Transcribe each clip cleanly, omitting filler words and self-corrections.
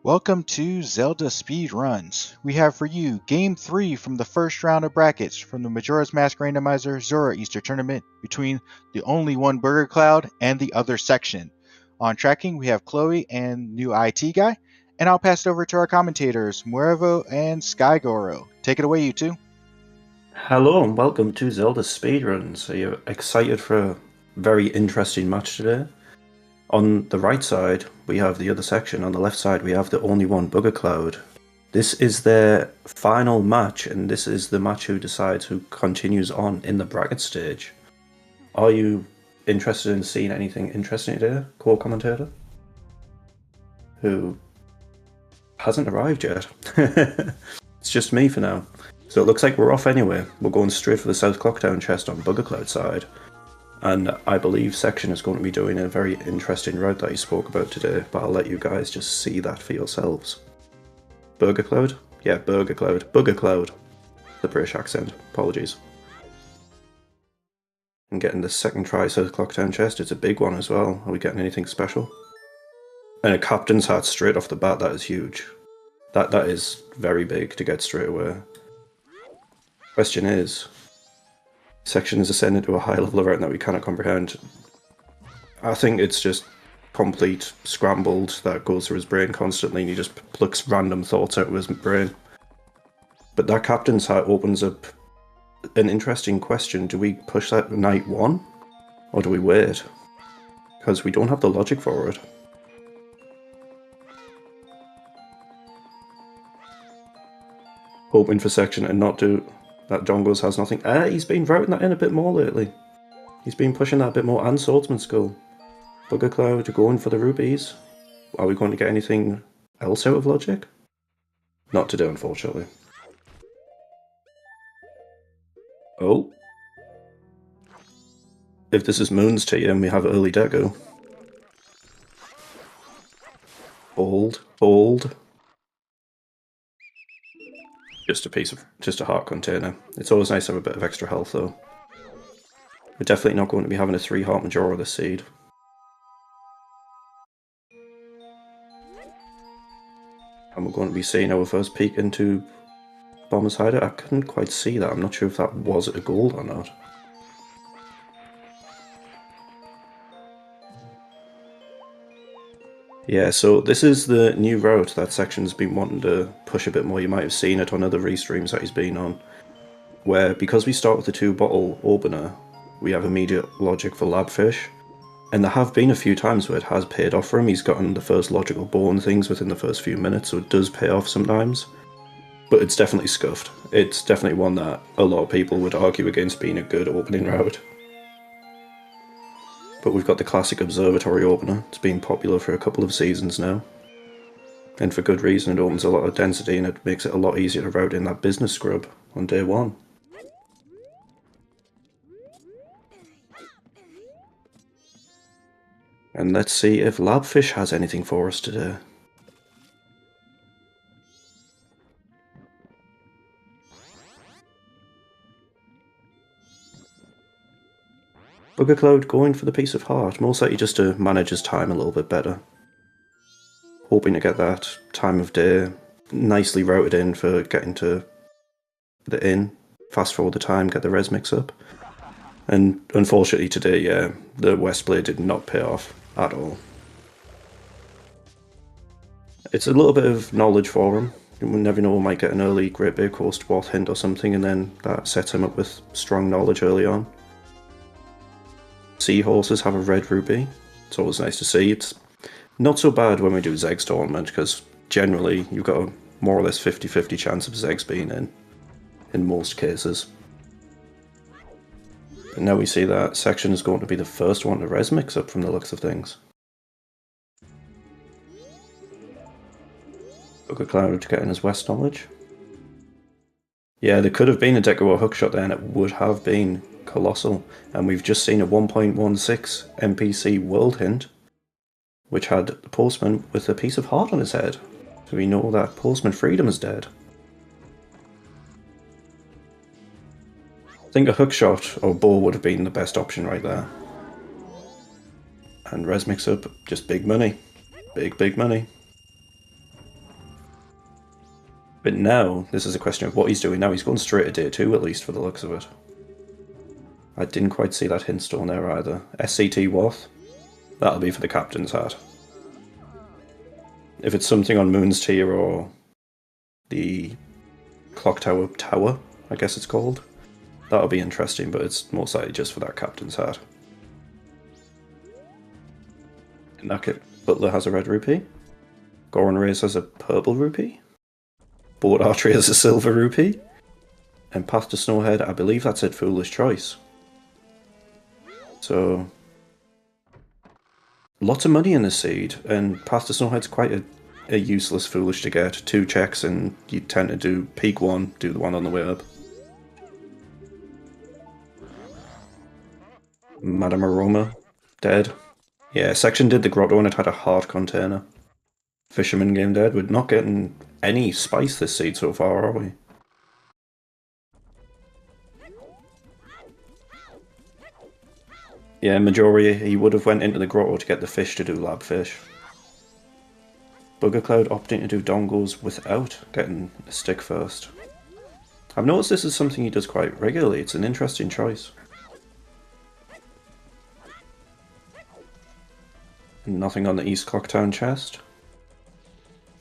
Welcome to ZeldaSpeedRuns. We have for you Game 3 from the first round of brackets from the Majora's Mask Randomizer Zora Easter Tournament between TheOnlyOneBoogerCloud and TheOtherSection. On tracking, we have Chloe and new IT guy, and I'll pass it over to our commentators, Muervo and Skygoro. Take it away, you two. Hello and welcome to Zelda Speedruns. Are you excited for a very interesting match today? On the right side, we have the other section. On the left side, we have TheOnlyOneBoogerCloud. This is their final match, and this is the match who decides who continues on in the bracket stage. Are you interested in seeing anything interesting today, co-commentator? Who hasn't arrived yet. It's just me for now. So it looks like we're off anyway. We're going straight for the South Clocktown chest on BoogerCloud side. And I believe Section is going to be doing a very interesting route that he spoke about today, but I'll let you guys just see that for yourselves. BoogerCloud? Yeah, BoogerCloud. BoogerCloud. The British accent. Apologies. And getting the second try South Clocktown chest, it's a big one as well. Are we getting anything special? And a captain's hat straight off the bat, that is huge. That is very big to get straight away. Question is, Section is ascended to a high level of route that we cannot comprehend. I think it's just complete scrambled that goes through his brain constantly and he just plucks random thoughts out of his brain. But that captain's hat opens up an interesting question. Do we push that night 1? Or do we wait? Because we don't have the logic for it. Hoping for Section and not do... That John Goes has nothing. He's been routing that in a bit more lately. He's been pushing that a bit more, and Swordsman Skull. BoogerCloud going for the rupees. Are we going to get anything else out of logic? Not today, unfortunately. Oh. If this is Moon's tea and we have early Deku. Hold. Just a heart container. It's always nice to have a bit of extra health though. We're definitely not going to be having a 3-heart Majora this seed. And we're going to be seeing our first peek into Bomber's Hideout. I couldn't quite see that. I'm not sure if that was a gold or not. Yeah, so this is the new route that Section's been wanting to push a bit more. You might have seen it on other restreams that he's been on. Where, because we start with the 2-bottle opener, we have immediate logic for Labfish. And there have been a few times where it has paid off for him. He's gotten the first logical bone things within the first few minutes, so it does pay off sometimes. But it's definitely scuffed. It's definitely one that a lot of people would argue against being a good opening route. But we've got the classic Observatory opener. It's been popular for a couple of seasons now. And for good reason, it opens a lot of density and it makes it a lot easier to route in that business scrub on day 1. And let's see if Labfish has anything for us today. BoogerCloud going for the piece of heart, most likely just to manage his time a little bit better. Hoping to get that time of day nicely routed in for getting to the inn, fast forward the time, get the res mix up. And unfortunately today, yeah, the Westblade did not pay off at all. It's a little bit of knowledge for him. You never know, we might get an early Great Bay Coast Dwarf hint or something, and then that sets him up with strong knowledge early on. Seahorses have a red rupee. It's always nice to see. It's not so bad when we do Zeg's tournament, because generally you've got a more or less 50-50 chance of Zeg's being in most cases. And now we see that Section is going to be the first one to res mix up from the looks of things. BoogerCloud getting his West knowledge. Yeah, there could have been a Deku or hookshot there and it would have been colossal. And we've just seen a 1.16 NPC world hint, which had the postman with a piece of heart on his head. So we know that Postman Freedom is dead. I think a hookshot or bow would have been the best option right there. And res mix up, just big money. Big money. But now, this is a question of what he's doing now. He's going straight to day 2, at least, for the looks of it. I didn't quite see that hint stone there either. SCT Wath? That'll be for the captain's hat. If it's something on Moon's tier or the Clock Tower, I guess it's called, that'll be interesting, but it's most likely just for that captain's hat. Nakit Butler has a red rupee. Goran Reyes has a purple rupee. Board Archery has a silver rupee. And Path to Snowhead, I believe that's it, Foolish Choice. So, lots of money in this seed, and Path to Snowhead's quite a useless Foolish to get. 2 checks, and you tend to do peak 1, do the one on the way up. Madame Aroma, dead. Yeah, Section did the grotto and it had a heart container. Fisherman game dead. We're not getting any spice this seed so far, are we? Yeah, Majori, he would have went into the grotto to get the fish to do lab fish. BoogerCloud opting to do dongles without getting a stick first. I've noticed this is something he does quite regularly. It's an interesting choice. Nothing on the East Clocktown chest.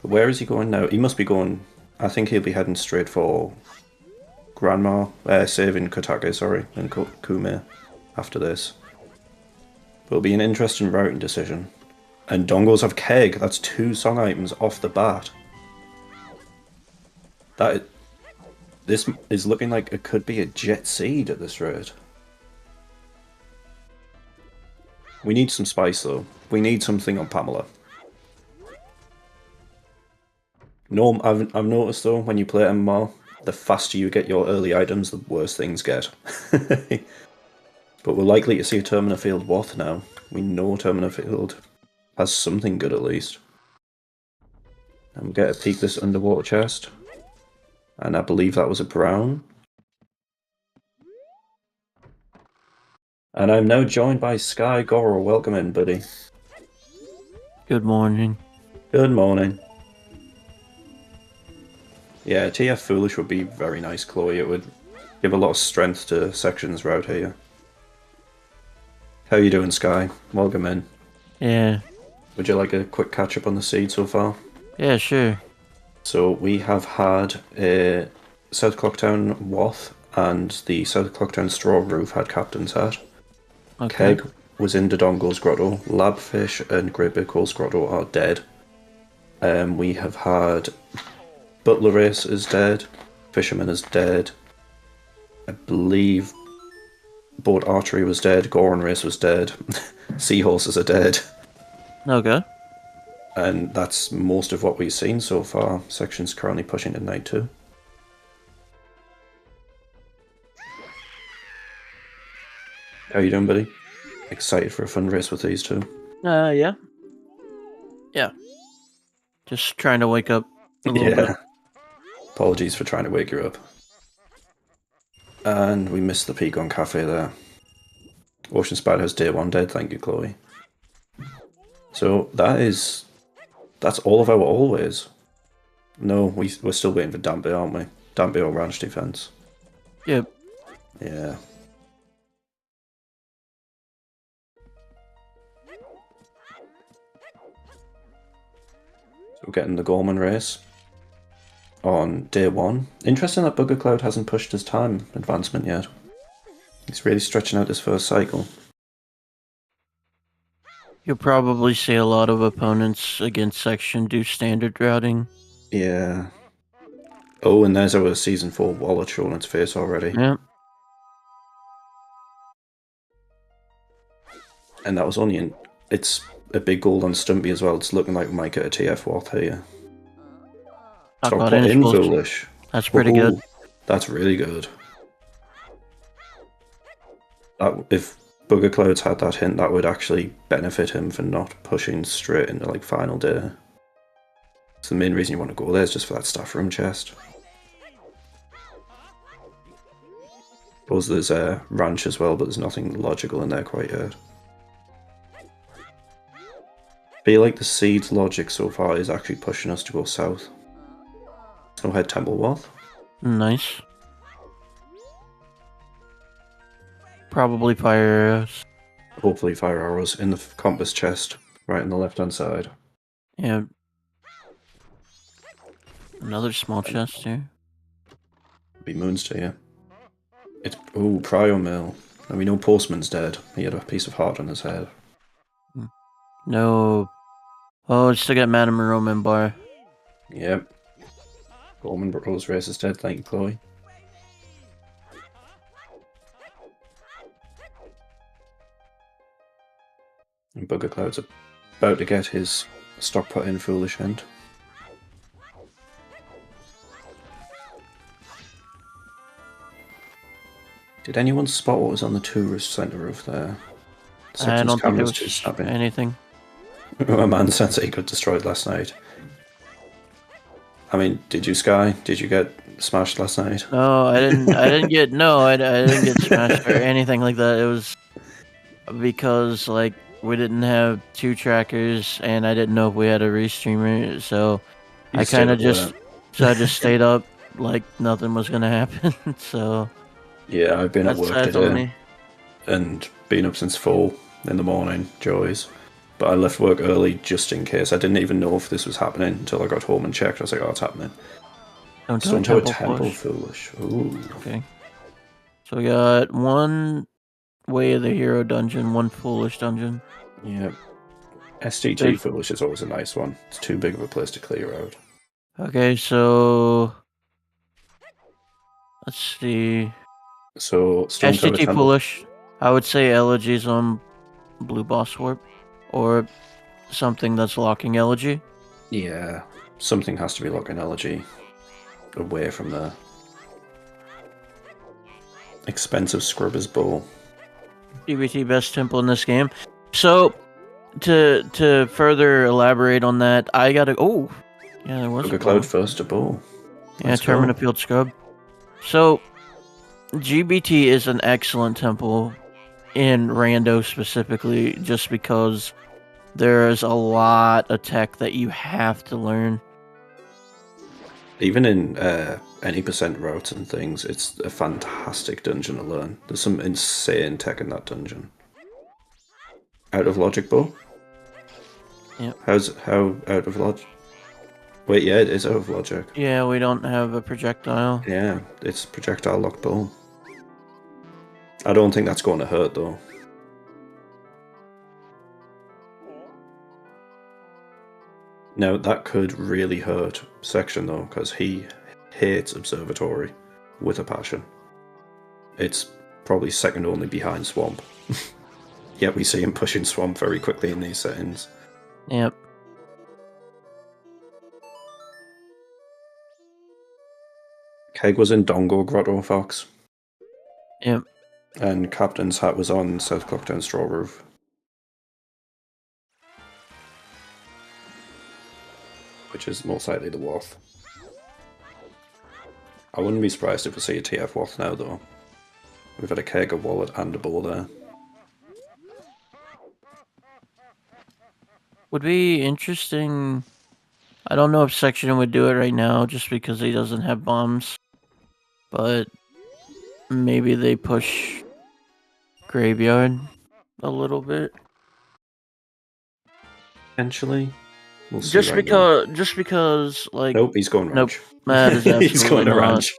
But where is he going now? He must be going... I think he'll be heading straight for Grandma, saving Kotake, sorry, and Kume after this. But it'll be an interesting routing decision. And dongles have keg. That's 2 song items off the bat. This is looking like it could be a jet seed at this rate. We need some spice though. We need something on Pamela. No, I've noticed though, when you play MMR, the faster you get your early items, the worse things get. But we're likely to see a Termina Field Wath now. We know Termina Field has something good at least. And we get a peek this underwater chest. And I believe that was a brown. And I'm now joined by Sky Goro. Welcome in, buddy. Good morning. Good morning. Yeah, TF Foolish would be very nice, Chloe. It would give a lot of strength to Section's route here. How you doing, Sky? Welcome in. Yeah. Would you like a quick catch-up on the seed so far? Yeah, sure. So we have had a South Clocktown Wath and the South Clocktown Straw Roof had Captain's Hat. Okay. Keg was in Dodongo's Grotto. Labfish and Great Big Hole's Grotto are dead. We have had Butler Race is dead. Fisherman is dead. I believe Boat Archery was dead. Goran Race was dead. Seahorses are dead. Okay. And that's most of what we've seen so far. Section's currently pushing to night 2. How you doing, buddy? Excited for a fun race with these two? Yeah. Yeah. Just trying to wake up a little bit. Apologies for trying to wake you up. And we missed the Pecan Cafe there. Ocean Spider has day 1 dead, thank you, Chloe. So that's all of our always. No, we're still waiting for Dampe, aren't we? Dampe or Ranch Defense. Yep. Yeah. So we're getting the Gorman race on day 1. Interesting that BoogerCloud hasn't pushed his time advancement yet. He's really stretching out this first cycle. You'll probably see a lot of opponents against Section do standard routing. Yeah. Oh, and there's our Season 4 wallet showing its face already. Yep. And that was only in... It's a big gold on Stumpy as well. It's looking like we might get a TF Wath here. Top in Foolish. That's pretty good. That's really good. If BoogerCloud's had that hint, that would actually benefit him for not pushing straight into like final day. So the main reason you want to go there is just for that staff room chest. Suppose there's a ranch as well, but there's nothing logical in there quite yet. I feel like the seed's logic so far is actually pushing us to go south. Snowhead Temple Wath. Nice. Probably fire arrows. Hopefully fire arrows in the compass chest, right on the left-hand side. Yeah. Another small chest here. Be moons to you. It's Prio Mill. And we know Postman's dead. He had a piece of heart on his head. No. Oh, I still got Madame Roman bar. Yep. Roman Rose Race is dead, thank you, Chloe. And BoogerCloud's about to get his stock put in Foolish End. Did anyone spot what was on the tourist centre roof there? I don't think it was too snappy. anything. My man said he got destroyed last night. I mean, did you, Sky? Did you get smashed last night? No, I didn't. I didn't get I didn't get smashed or anything like that. It was because like we didn't have 2 trackers, and I didn't know if we had a restreamer, so I kind of just I just stayed up like nothing was gonna happen. So yeah, I've been at work today me. and been up since 4 in the morning, joys. But I left work early just in case. I didn't even know if this was happening until I got home and checked. I was like, oh, it's happening. Don't do a temple foolish. Ooh. Okay. So we got 1 Way of the Hero dungeon, 1 Foolish dungeon. Yeah. STG Foolish is always a nice one. It's too big of a place to clear out. Okay, so let's see. So STG Foolish. I would say Elegies on Blue Boss Warp. Or something that's locking Elegy. Yeah, something has to be locking Elegy away from the expensive Scrubber's Bowl. GBT best temple in this game. So, to further elaborate on that, I gotta... Oh! Yeah, there was a Cloud first to bowl. Yeah, Termina Field Scrub. So, GBT is an excellent temple in Rando specifically, just because there's a lot of tech that you have to learn. Even in any percent routes and things, it's a fantastic dungeon to learn. There's some insane tech in that dungeon. Out of logic, Bo? Yep. How out of logic? Wait, yeah, it is out of logic. Yeah, we don't have a projectile. Yeah, it's projectile lock bow. I don't think that's going to hurt though. Now, that could really hurt Section, though, because he hates Observatory with a passion. It's probably second only behind Swamp. Yet we see him pushing Swamp very quickly in these settings. Yep. Keg was in Dongo Grotto Fox. Yep. And Captain's Hat was on South Clocktown Straw Roof. Which is most likely the Wath. I wouldn't be surprised if we see a TF Wath now, though. We've had a Keg, a Wallet, and a Bowl there. Would be interesting. I don't know if Section would do it right now, just because he doesn't have bombs. But maybe they push Graveyard a little bit. Potentially. We'll see Just right because, like... Nope, he's going ranch. Nope, that is absolutely he's going to ranch.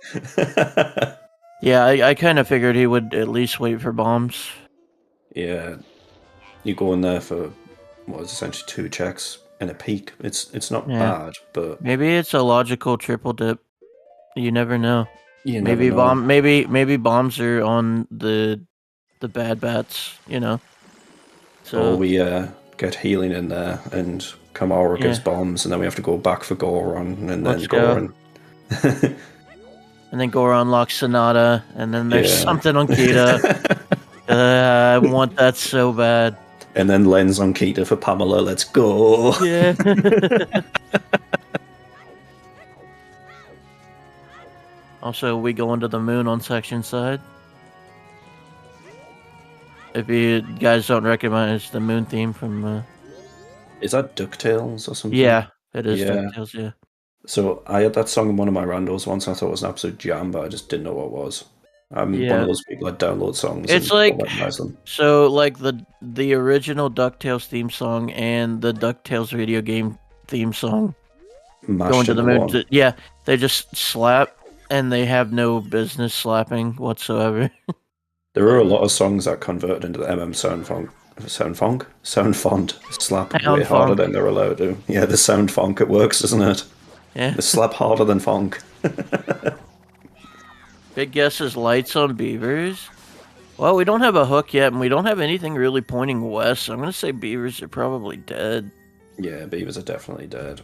Yeah, I kind of figured he would at least wait for bombs. Yeah. You go in there for, what is essentially 2 checks and a peak. It's not bad, but... Maybe it's a logical triple dip. You never know. You maybe never know. maybe bombs are on the bad bats, you know. So or we get healing in there and Kamara gives bombs, and then we have to go back for Goron, and then Goron. And then Goron locks Sonata, and then there's something on Kita. I want that so bad. And then Lens on Kita for Pamela. Let's go. Yeah. Also, we go into the moon on section side. If you guys don't recognize the moon theme from... Is that DuckTales or something? Yeah, it is Yeah. DuckTales, yeah. So I had that song in one of my randos once, and I thought it was an absolute jam, but I just didn't know what it was. I'm one of those people that download songs It's and like... don't recognize them. So, like, the original DuckTales theme song and the DuckTales video game theme song Mashed to the into moon. one. Yeah, they just slap, and they have no business slapping whatsoever. There are a lot of songs that converted into the sound font slap Sound way harder funk. than they're allowed to. Yeah, the sound funk, it works, doesn't it? Yeah. The slap harder than funk. Big guess is lights on beavers. Well, we don't have a hook yet, and we don't have anything really pointing west, so I'm going to say beavers are probably dead. Yeah, beavers are definitely dead.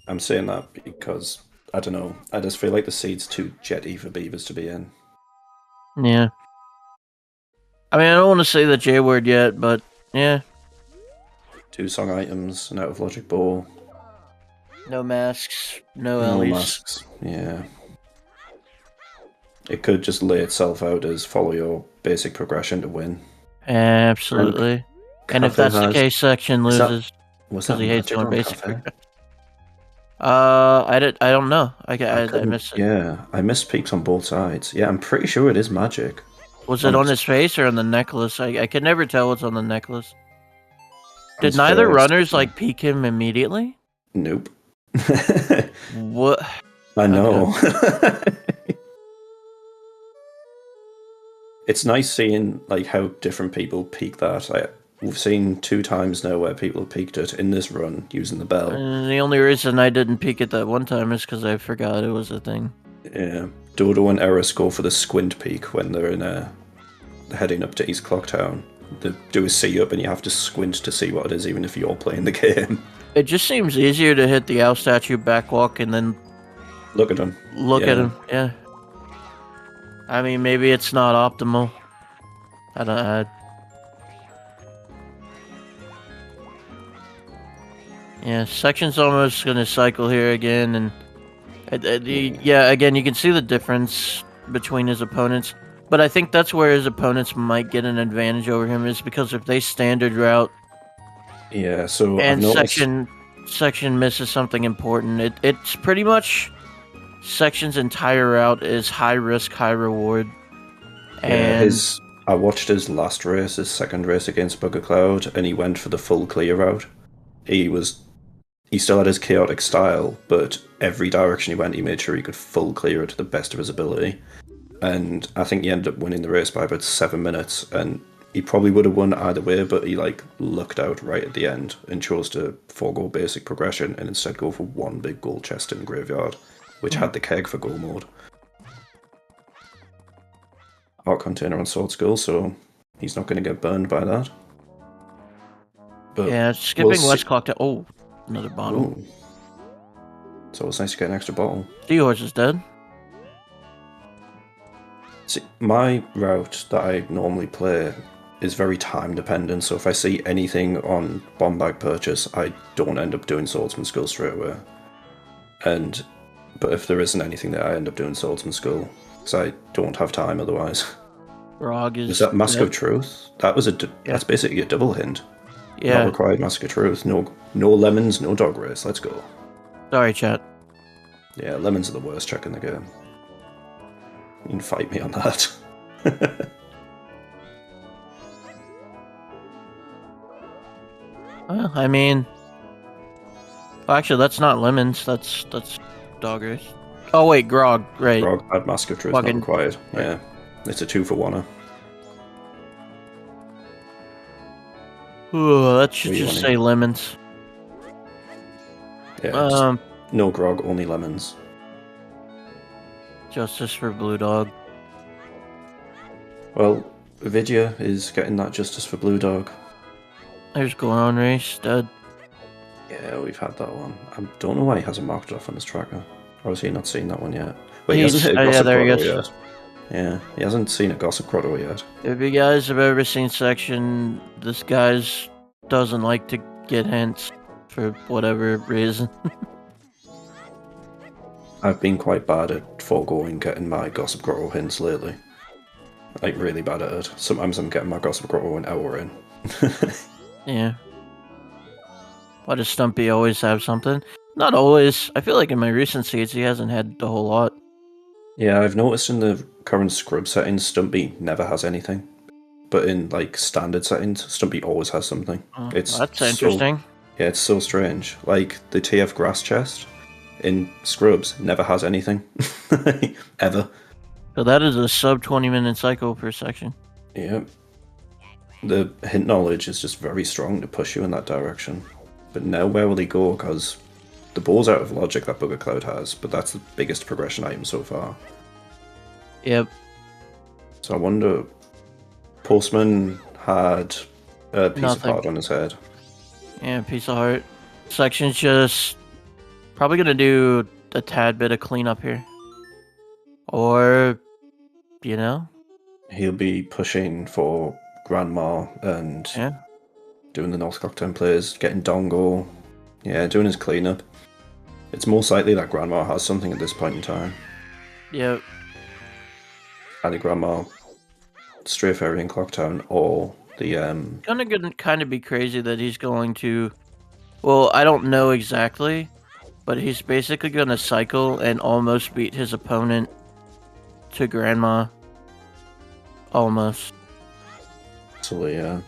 I'm saying that because, I don't know, I just feel like the seed's too jetty for beavers to be in. Yeah. I mean, I don't want to say the J word yet, but yeah. 2 song items, an out of logic ball. No masks, no No Ellies. masks, yeah. It could just lay itself out as follow your basic progression to win. Absolutely. And if that's the case, section loses. Was he hates magic doing on basic Cafe? progression. I don't know. I missed it. Yeah, I missed peaks on both sides. Yeah, I'm pretty sure it is magic. Was it on his face or on the necklace? I could never tell what's on the necklace. Did His neither face. runners like peek him immediately? Nope. What? I know. It's nice seeing like how different people peak that. We've seen 2 times now where people peaked it in this run using the bell. And the only reason I didn't peek it that one time is because I forgot it was a thing. Yeah, Dodo and Eris go for the squint peak when they're in heading up to East Clocktown. They do a see up and you have to squint to see what it is, even if you're playing the game. It just seems easier to hit the owl statue backwalk and then Look at him. look at him. Yeah. I mean, maybe it's not optimal. I don't. Yeah, section's almost gonna cycle here again, and yeah, again you can see the difference between his opponents. But I think that's where his opponents might get an advantage over him, is because if they standard route, yeah. So and I've noticed... section misses something important, it's pretty much section's entire route is high risk, high reward. And I watched his last race, his second race against BoogerCloud, and he went for the full clear route. He still had his chaotic style, but every direction he went, he made sure he could full clear it to the best of his ability. And I think he ended up winning the race by about 7 minutes, and he probably would have won either way, but he lucked out right at the end and chose to forego basic progression and instead go for one big gold chest in the graveyard, which had the keg for go mode. Art container on Sword Skull, so he's not going to get burned by that. But yeah, skipping West Clock to... Oh, another bottle. Ooh. So it's nice to get an extra bottle. Seahorse is dead. See, my route that I normally play is very time dependent, so if I see anything on bomb bag purchase, I don't end up doing Swordsman Skull straight away. But if there isn't anything there, I end up doing Swordsman Skull, because I don't have time otherwise. Grog is... Was that Mask of Truth? That was that's basically a double hint. Yeah. Not required Mask of Truth. No lemons, no dog race. Let's go. Sorry, chat. Yeah, lemons are the worst check in the game. You can fight me on that. Well, I mean... Well, actually, that's not lemons. That's dog race. Oh, wait, Grog. Right. Grog had Mask of Truth not required. Yeah. It's a 2-for-1-er. Ooh, that should just say lemons. Yeah, no grog, only lemons. Justice for Blue Dog. Well, Vidya is getting that justice for Blue Dog. There's Goron Race, dead. Yeah, we've had that one. I don't know why he hasn't marked it off on his tracker. Or has he not seen that one yet? Wait, he hasn't hit a Gossip Grotto yet. Yeah, he hasn't seen a Gossip Grotto yet. If you guys have ever seen Section, this guy's doesn't like to get hints for whatever reason. I've been quite bad at foregoing getting my Gossip Grotto hints lately. Like, really bad at it. Sometimes I'm getting my Gossip Grotto an hour in. Yeah. Why does Stumpy always have something? Not always. I feel like in my recent seeds he hasn't had a whole lot. Yeah, I've noticed in the current scrub settings, Stumpy never has anything. But in, like, standard settings, Stumpy always has something. It's That's so, interesting. yeah, it's so strange. Like, the TF grass chest in scrubs never has anything. Ever. So that is a sub 20-minute cycle per section. Yeah. The hint knowledge is just very strong to push you in that direction. But now where will he go? Because the ball's out of logic that BoogerCloud has, but that's the biggest progression item so far. Yep. So I wonder... Postman had a piece of Nothing. heart on his head. Yeah, piece of heart. Section's just probably gonna do a tad bit of cleanup here. Or, you know? He'll be pushing for Grandma and Yeah. doing the North Cocktown plays, getting Dongo. Yeah, doing his cleanup. It's most likely that Grandma has something at this point in time. Yep. Either Grandma, Stray Fairy in Clocktown, or the Gonna kind of be crazy that he's going to... Well, I don't know exactly, but he's basically gonna cycle and almost beat his opponent to Grandma. Almost. So yeah.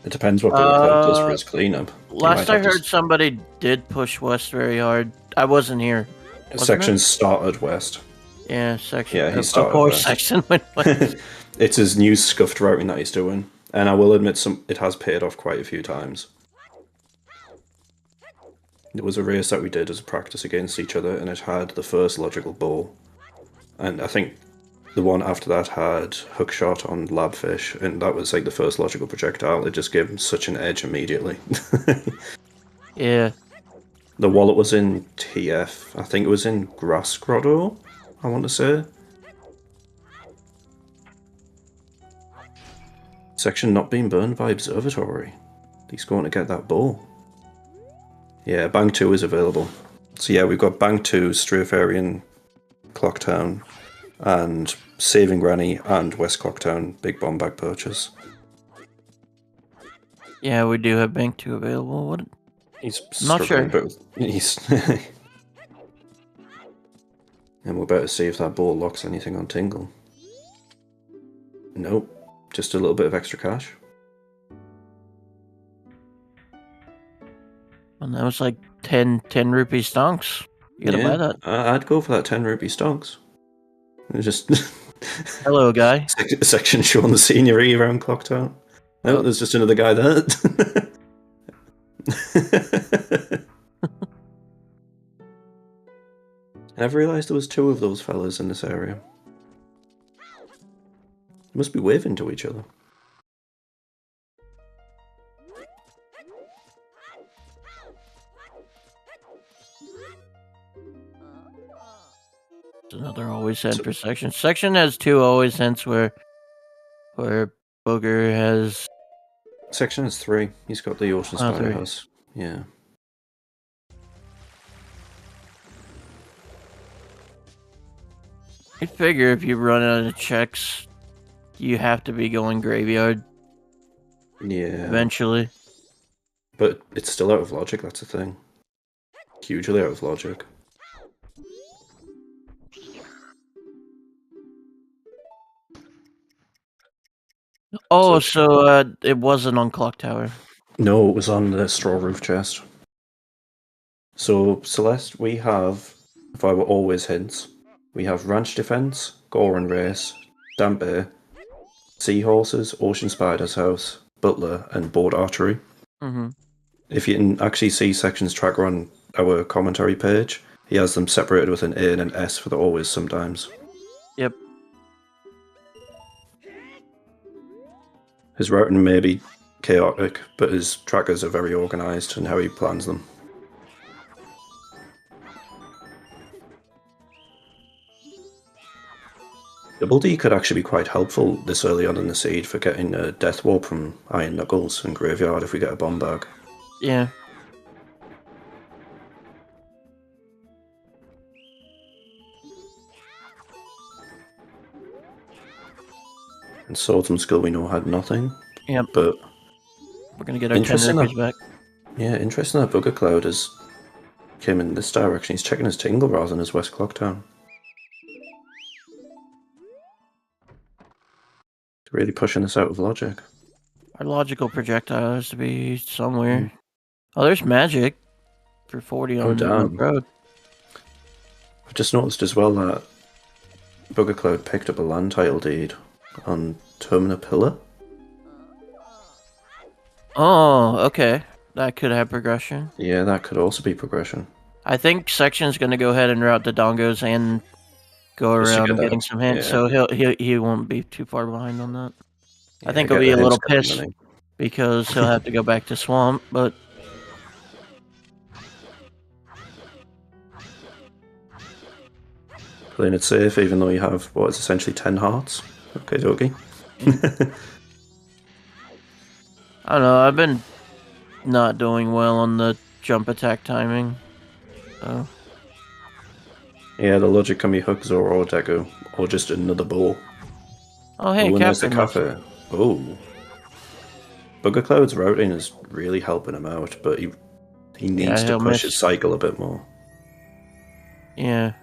It depends what BoogerCloud does for his cleanup. Last I heard, somebody did push west very hard. I wasn't here. Section started west. Yeah, section. Yeah, he started of course, west. section went west. It's his new scuffed routing that he's doing, and I will admit it has paid off quite a few times. There was a race that we did as a practice against each other, and it had the first logical ball, and I think the one after that had hookshot on Labfish, and that was like the first logical projectile. It just gave him such an edge immediately. Yeah. The wallet was in TF. I think it was in Grass Grotto, I want to say. Section not being burned by Observatory. He's going to get that ball. Yeah, Bank 2 is available. So yeah, we've got Bank 2, Stray Fairy in Clocktown, and Saving Granny and West Clocktown Big Bomb Bag purchase. Yeah, we do have Bank 2 available. What? He's not sure. But he's and we're about to see if that ball locks anything on Tingle. Nope. Just a little bit of extra cash. And that was like 10 rupee stonks. You gotta buy that. I'd go for that 10 rupee stonks. It's just hello, guy. Section showing the scenery around Clocktown. Oh, there's just another guy there. I never realised there was two of those fellas in this area. They must be waving to each other. Another always hint for section. Section has 2 always hints where Booger has... Section has 3. He's got the Ocean Spider 3. House. Yeah. I figure if you run out of checks, you have to be going graveyard. Yeah. Eventually. But it's still out of logic, that's the thing. Hugely out of logic. Oh, so it wasn't on Clock Tower. No, it was on the Straw Roof chest. So, Celeste, we have, if I were always hints, we have Ranch Defense, Goran Race, Damp Air, Seahorses, Ocean Spider's House, Butler, and Board Archery. Mm-hmm. If you can actually see Section's tracker on our commentary page, he has them separated with an A and an S for the always sometimes. Yep. His routing may be chaotic, but his trackers are very organised in how he plans them. Double D could actually be quite helpful this early on in the seed for getting a Death Warp from Iron Knuckles and Graveyard if we get a bomb bag. Yeah. And Swords and Skill we know had nothing. Yep. But we're gonna get our 10 records back. Yeah, interesting that BoogerCloud came in this direction. He's checking his tingle rather than his West Clocktown. Really pushing this out of logic. Our logical projectile has to be somewhere. Oh, there's magic for 40 on the road. I've just noticed as well that BoogerCloud picked up a land title deed on Termina Pillar. Oh, okay. That could have progression. Yeah, that could also be progression. I think Section's going to go ahead and route the Dongos and go around getting some hints, so he won't be too far behind on that. Yeah, I think he'll be a little pissed because he'll have to go back to Swamp, but... Playing it safe, even though you have, what is essentially 10 hearts. Okay, dokie. I don't know, I've been not doing well on the jump attack timing. So. Yeah, the logic can be Hook, Zora, or Deku, or just another ball. Oh, hey, Captain. Oh. BoogerCloud's routing is really helping him out, but he needs to push his cycle a bit more. Yeah.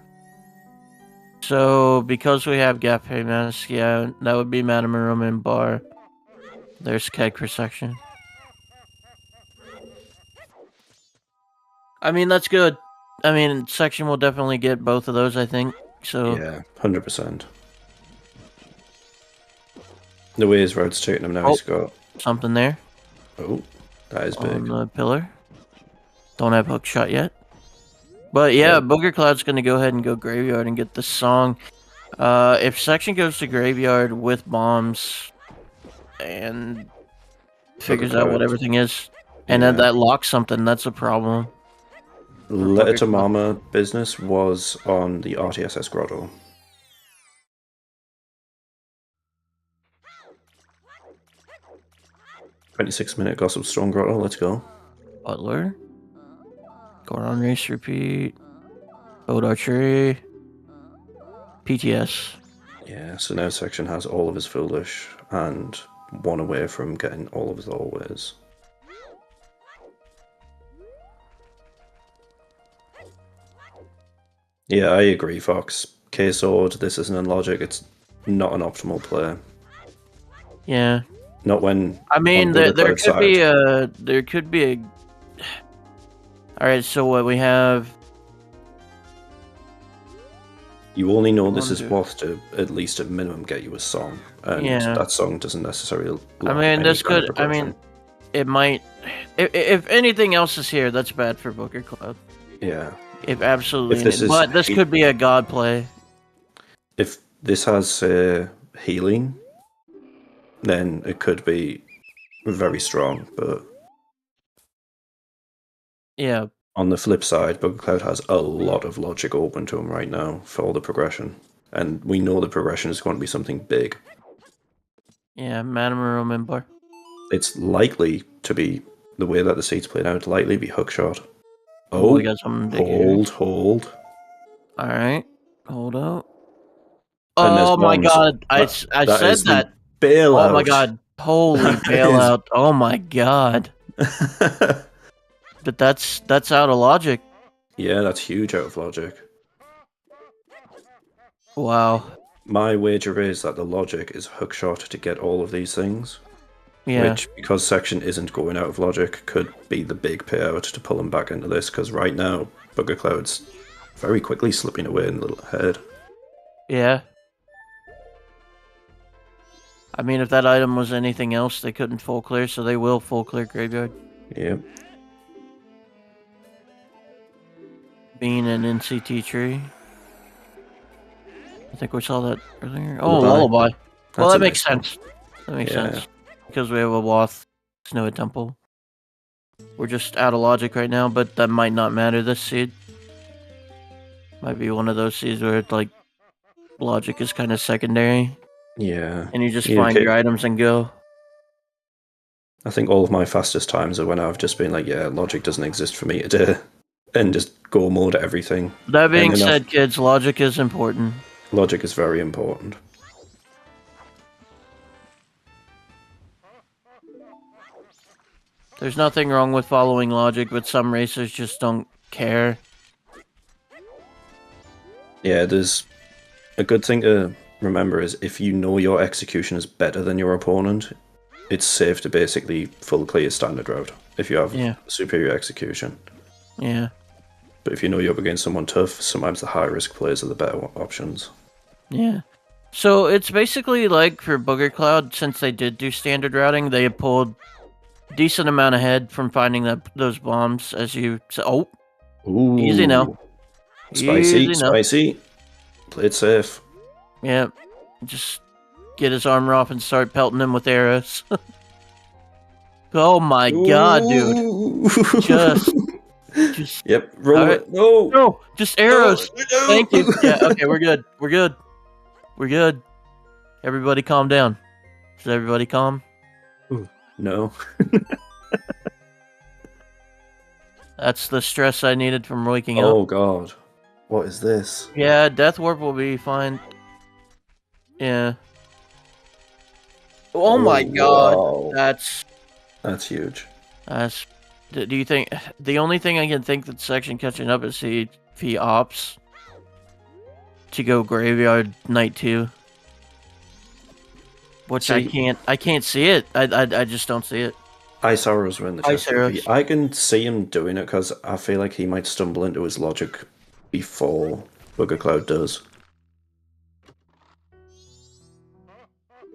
So, because we have Gap Pay Mask, yeah, that would be Madame Roman Bar. There's Keg for Section. I mean, that's good. I mean, Section will definitely get both of those, I think. So yeah, 100%. The way his road's taking him now, he's got something there. Oh, that is big. On the pillar. Don't have hook shot yet. But yeah, BoogerCloud's going to go ahead and go Graveyard and get the song. If Section goes to Graveyard with bombs and figures out what everything is, and then that locks something, that's a problem. Letter to Mama business was on the RTSS Grotto. "26-minute Gossip Storm Grotto, let's go." Butler. Goron Race Repeat. Boat Archery. PTS. Yeah, so now Section has all of his Foolish and one away from getting all of his Always. Yeah, I agree, Fox. K-Sword, this isn't in logic, it's not an optimal play. Yeah. Not when... I mean, there could be a... Alright, so what we have... You only know this is worth to, at least at minimum, get you a song. And that song doesn't necessarily... I mean, this could... I mean, it might... If anything else is here, that's bad for BoogerCloud. Yeah. If absolutely... But this could be a god play. If this has healing, then it could be very strong, but... Yeah. On the flip side, BoogerCloud has a lot of logic open to him right now for all the progression. And we know the progression is going to be something big. Yeah, Madame Roman Bar. It's likely to be, the way that the seat's played out, likely to be Hookshot. Oh, we got something big here. Hold. Alright, hold up. Oh my god, I said that. Bailout. Oh my god, holy bailout. Oh my god. But that's out of logic. Yeah, that's huge out of logic. Wow. My wager is that the logic is Hookshot to get all of these things. Yeah. Which, because Section isn't going out of logic, could be the big payout to pull him back into this, because right now, BoogerCloud's very quickly slipping away in the head. Yeah. I mean, if that item was anything else, they couldn't full clear, so they will full clear Graveyard. Yep. Being an NCT tree. I think we saw that earlier. Oh, Lullaby. Well, that makes sense. That makes sense. Because we have a Wath Snowy Temple. We're just out of logic right now, but that might not matter this seed. Might be one of those seeds where it's like logic is kind of secondary. Yeah. And you just find your items and go. I think all of my fastest times are when I've just been like, yeah, logic doesn't exist for me today. And just go mode at everything. That being said, kids, logic is important. Logic is very important. There's nothing wrong with following logic, but some racers just don't care. Yeah, there's a good thing to remember is if you know your execution is better than your opponent, it's safe to basically full clear standard route if you have superior execution. Yeah. But if you know you're up against someone tough, sometimes the high risk players are the better options. Yeah. So it's basically like for BoogerCloud, since they did do standard routing, they had pulled decent amount ahead from finding those bombs, as you said. Oh, ooh, easy now. Spicy. Play it safe. Yeah, just get his armor off and start pelting him with arrows. Oh my god, dude! Just. Yep. Roll it. No, just arrows. No. Thank you. Yeah. Okay, we're good. We're good. Everybody, calm down. Is everybody calm? No. That's the stress I needed from waking up. Oh god. What is this? Yeah, Death Warp will be fine. Yeah. Oh my god. Wow. That's huge. Do you think the only thing I can think that section catching up is if he opts to go Graveyard Night 2? Which I can't see it. I just don't see it. Ice arrows were in the chest. I can see him doing it because I feel like he might stumble into his logic before BoogerCloud does.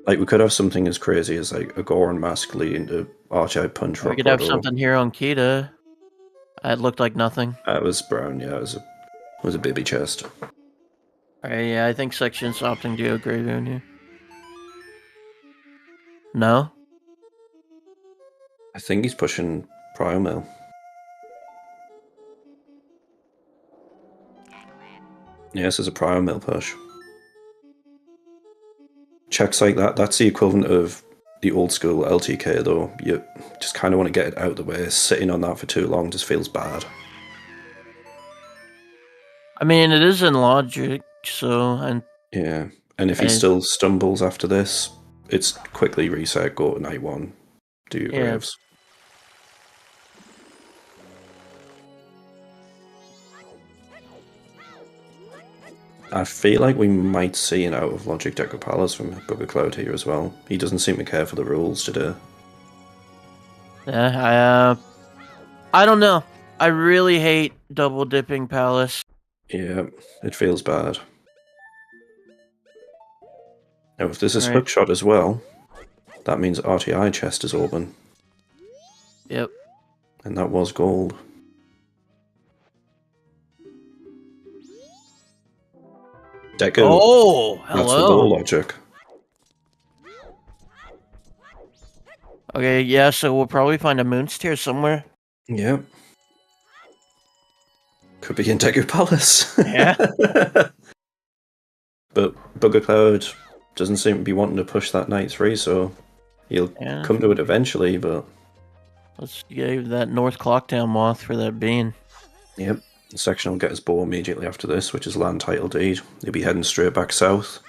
Like, we could have something as crazy as like a Goron mask leading to Archeye Punch. We could have something here on Kita. It looked like nothing. It was brown, yeah. It was a baby chest. Alright, yeah, I think section's opting to go Graveyard here. No? I think he's pushing Priomel. Yes, there's a Priomel push. Checks like that, that's the equivalent of the old school LTK though. You just kind of want to get it out of the way. Sitting on that for too long just feels bad. I mean, it is in logic, so... Yeah, and if he still stumbles after this, it's quickly reset, go to night 1, do your graves. I feel like we might see an out of logic Deco Palace from BoogerCloud here as well. He doesn't seem to care for the rules today. Yeah, I don't know. I really hate double dipping Palace. Yeah, it feels bad. Now, if this is hookshot as well, that means RTI chest is open. Yep. And that was gold. Deku. Oh, hello. That's the goal logic. Okay, yeah, so we'll probably find a Moonsteer somewhere. Yep. Could be in Deku Palace. Yeah. But BoogerCloud doesn't seem to be wanting to push that night 3, so he'll come to it eventually, but... Let's give that North Clocktown moth for that bean. Yep. The section will get his bow immediately after this, which is land title deed. He'll be heading straight back south.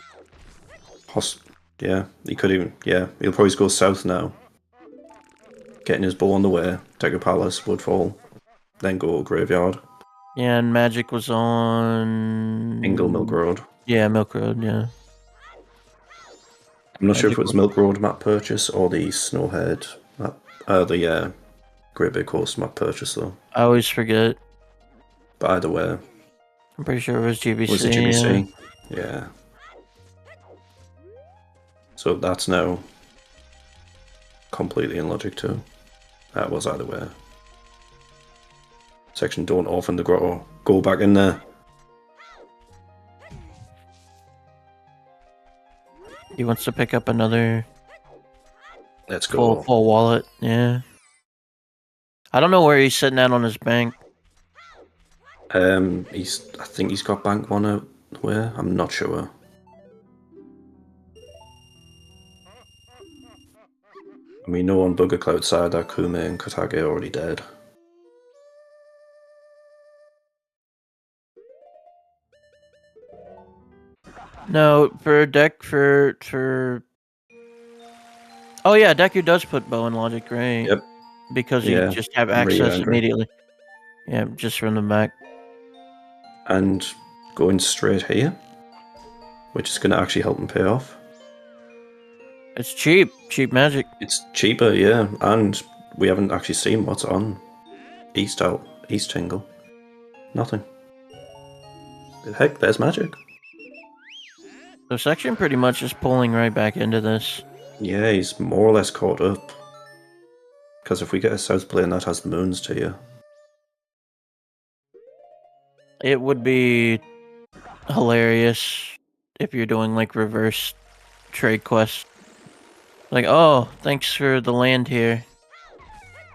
Yeah, he could even... Yeah, he'll probably go south now. Getting his bow on the way. Deku Palace, Woodfall. Then go Graveyard. Yeah, and Magic was on... Ingle Milk Road. Yeah, Milk Road, yeah. I'm not sure if it was Milk Road map purchase or the Snowhead map. The Great Big Coast map purchase, though. I always forget. But either way. I'm pretty sure it was GBC. Was it GBC? Yeah. So that's now completely in logic too. That was either way. Section don't orphan the grotto. Go back in there. He wants to pick up another... Let's go. Full wallet, yeah. I don't know where he's sitting at on his bank. I think he's got bank one out where? I'm not sure. We know on BoogerCloud side that Kume and Kotage are already dead. No, for Oh yeah, Deku does put bow in logic, right? Yep. because you just have access immediately. Yeah, just from the back. And going straight here, which is going to actually help him pay off. It's cheap magic. It's cheaper, yeah, and we haven't actually seen what's on East Tingle. Nothing. Heck, there's magic. The section pretty much is pulling right back into this. Yeah, he's more or less caught up. Because if we get a south plane that has the moons to you, it would be hilarious if you're doing like reverse trade quests. Like, oh, thanks for the land here.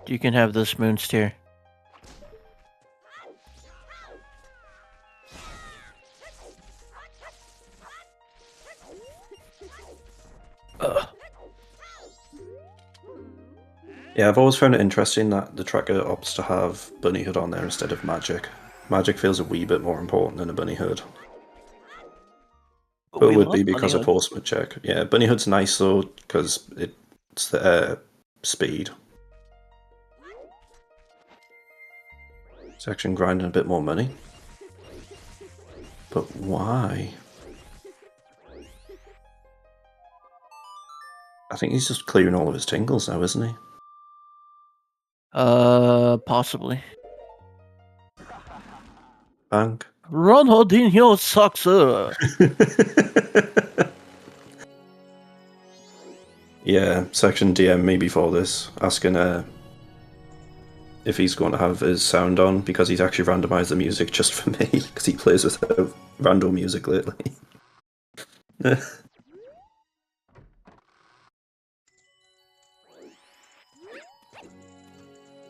You can have this moon's tier. Yeah, I've always found it interesting that the tracker opts to have Bunny Hood on there instead of Magic. Magic feels a wee bit more important than a Bunny Hood. But it would be because of postman check. Yeah, Bunny Hood's nice though, because it's the speed. Section grinding a bit more money. But why? I think he's just clearing all of his tingles now, isn't he? Possibly. Bank. Ronaldinho sucks. Yeah, Section DM me before this, asking if he's going to have his sound on, because he's actually randomized the music just for me, because he plays with random music lately.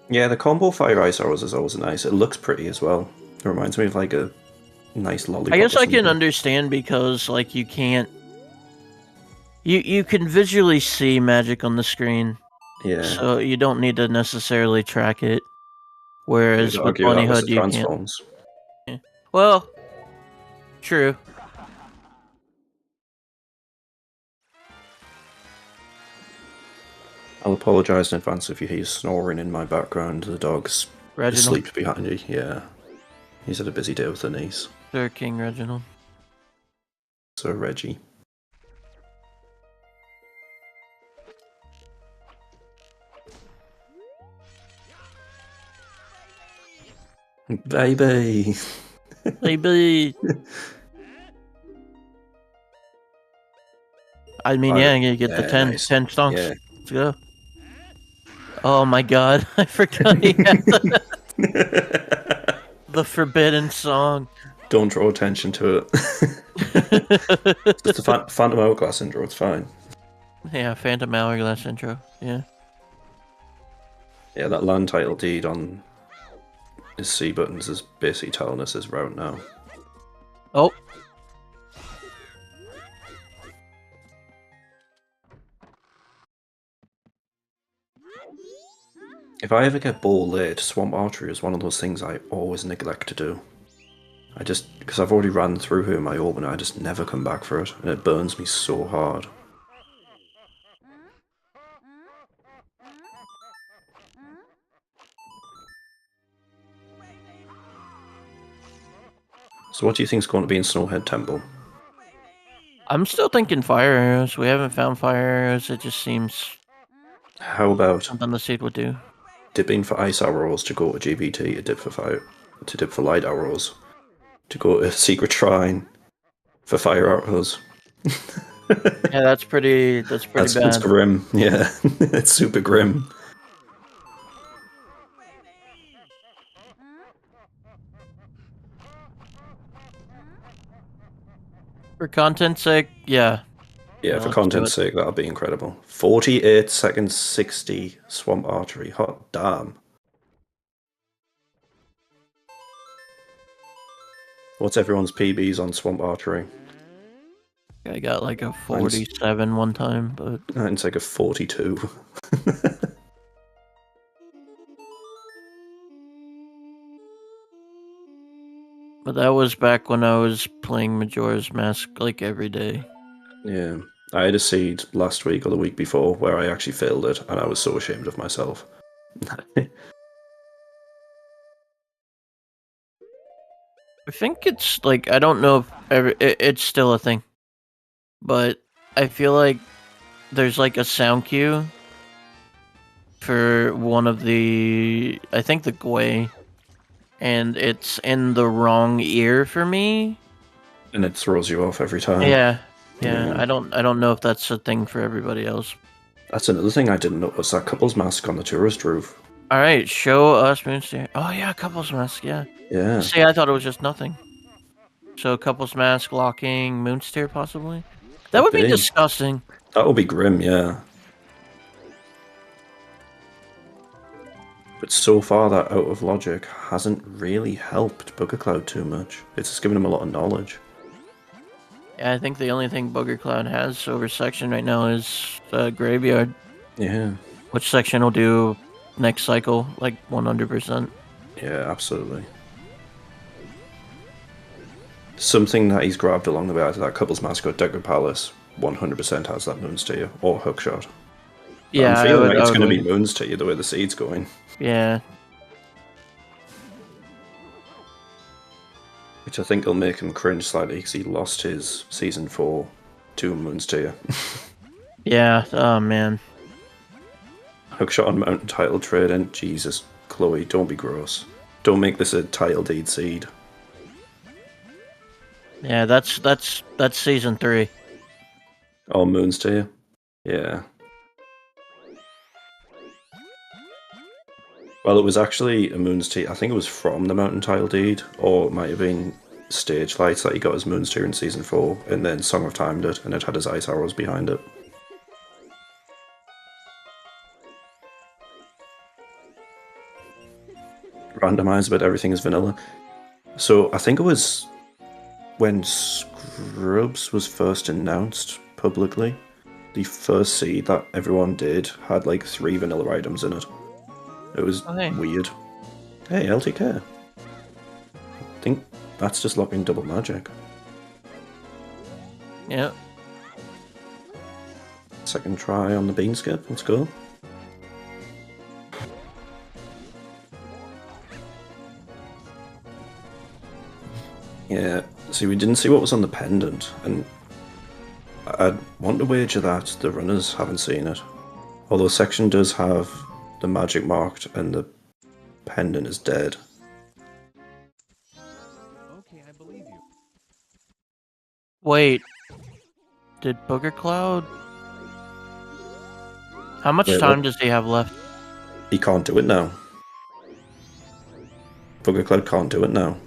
Yeah, the combo fire ice arrows is always nice. It looks pretty as well. It reminds me of like a nice lollipop. I guess I can understand because like you can't. You can visually see magic on the screen. Yeah. So you don't need to necessarily track it. Whereas with Bunny Hood, you can't. Yeah. Well, true. I'll apologise in advance if you hear snoring in my background. The dog's asleep behind you. Yeah. He's had a busy day with the niece. Sir King Reginald. Sir Reggie. Baby! Baby! I mean, yeah, you get the 10 stonks. Yeah. Let's go. Oh my god, I forgot he had the forbidden song. Don't draw attention to it. Just the Phantom Hourglass intro, it's fine. Yeah, Phantom Hourglass intro, yeah. Yeah, that land title deed on his C buttons is basically telling us his route now. Oh. If I ever get bow late, Swamp Archery is one of those things I always neglect to do. Because I've already ran through here in my opener, I just never come back for it, and it burns me so hard. So what do you think is going to be in Snowhead Temple? I'm still thinking fire arrows. We haven't found fire arrows. It just seems... How about... something the seed would do. Dipping for ice arrows to go to GBT, to dip for light arrows, to go to Secret Shrine for fire arrows. Yeah, that's pretty bad. It's grim, yeah. It's super grim. For content's sake, yeah. Yeah, for content's sake, that'll be incredible. 48 seconds 60 Swamp Archery. Hot damn. What's everyone's PBs on Swamp Archery? I got like a 47 one time, but... It's like a 42. But that was back when I was playing Majora's Mask like every day. Yeah. I had a seed last week or the week before where I actually failed it, and I was so ashamed of myself. I think it's like, I don't know if it's still a thing, but I feel like there's like a sound cue for one of the, I think the Gwei, and it's in the wrong ear for me. And it throws you off every time. Yeah. Yeah. I don't know if that's a thing for everybody else. That's another thing I didn't notice, that couple's mask on the tourist roof. All right, show us Moonsteer. Oh yeah, couples mask. Yeah. Yeah. See, I thought it was just nothing. So couples mask locking Moonsteer possibly. That would be Big. disgusting. That would be grim, yeah. But so far, that out of logic hasn't really helped BoogerCloud too much. It's just given him a lot of knowledge. Yeah, I think the only thing BoogerCloud has over section right now is Graveyard. Yeah. Which section will do next cycle, like 100%. Yeah, absolutely. Something that he's grabbed along the way out of that couple's mascot, Decker Palace, 100% has that Moonsteer or Hookshot. Yeah, I'm feeling like it's going to agree. be Moonsteer the way the seed's going. Yeah. Which I think will make him cringe slightly because he lost his Season 4 to Moonsteer. Yeah, oh man. Hookshot on Mountain title trade, and Jesus, Chloe, don't be gross. Don't make this a title deed seed. Yeah, that's season 3. Oh, Moonsteer? Yeah. Well, it was actually a Moonsteer. I think it was from the Mountain title deed, or it might have been Stage Lights that he got as Moonsteer in Season 4, and then Song of Time did, and it had his ice arrows behind it. Randomizer, but everything is vanilla. So I think it was when Scrubs was first announced publicly, the first seed that everyone did had like 3 vanilla items in it. It was weird. Hey, LTK. I think that's just locking double magic. Yeah. Second try on the bean skip. Let's go. Yeah, see, we didn't see what was on the pendant, and I'd want to wager that the runners haven't seen it. Although section does have the magic marked and the pendant is dead. Okay, I believe you. Wait. Did BoogerCloud? How much Wait, time what? does he have left? He can't do it now. BoogerCloud can't do it now.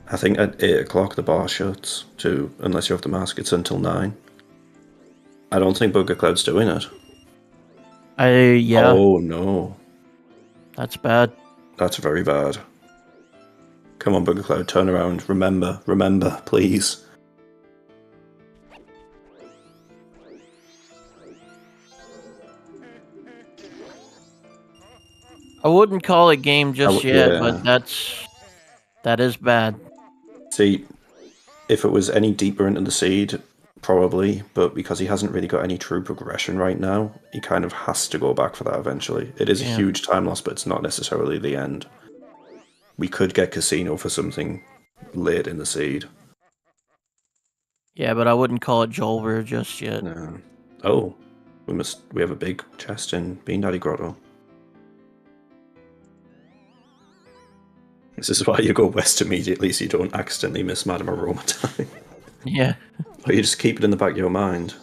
I think at 8 o'clock the bar shuts, unless you have the mask, it's until 9. I don't think BoogerCloud's doing it. Yeah. Oh no. That's bad. That's very bad. Come on, BoogerCloud, turn around. Remember, please. I wouldn't call it game just yet, yeah. but that is bad. See, if it was any deeper into the seed, probably, but because he hasn't really got any true progression right now, he kind of has to go back for that eventually. It is a huge time loss, but it's not necessarily the end. We could get Casino for something late in the seed. Yeah, but I wouldn't call it Jolver just yet. No. Oh, we have a big chest in Bean Daddy Grotto. This is why you go west immediately, so you don't accidentally miss Madame Aroma time. Yeah. Or you just keep it in the back of your mind.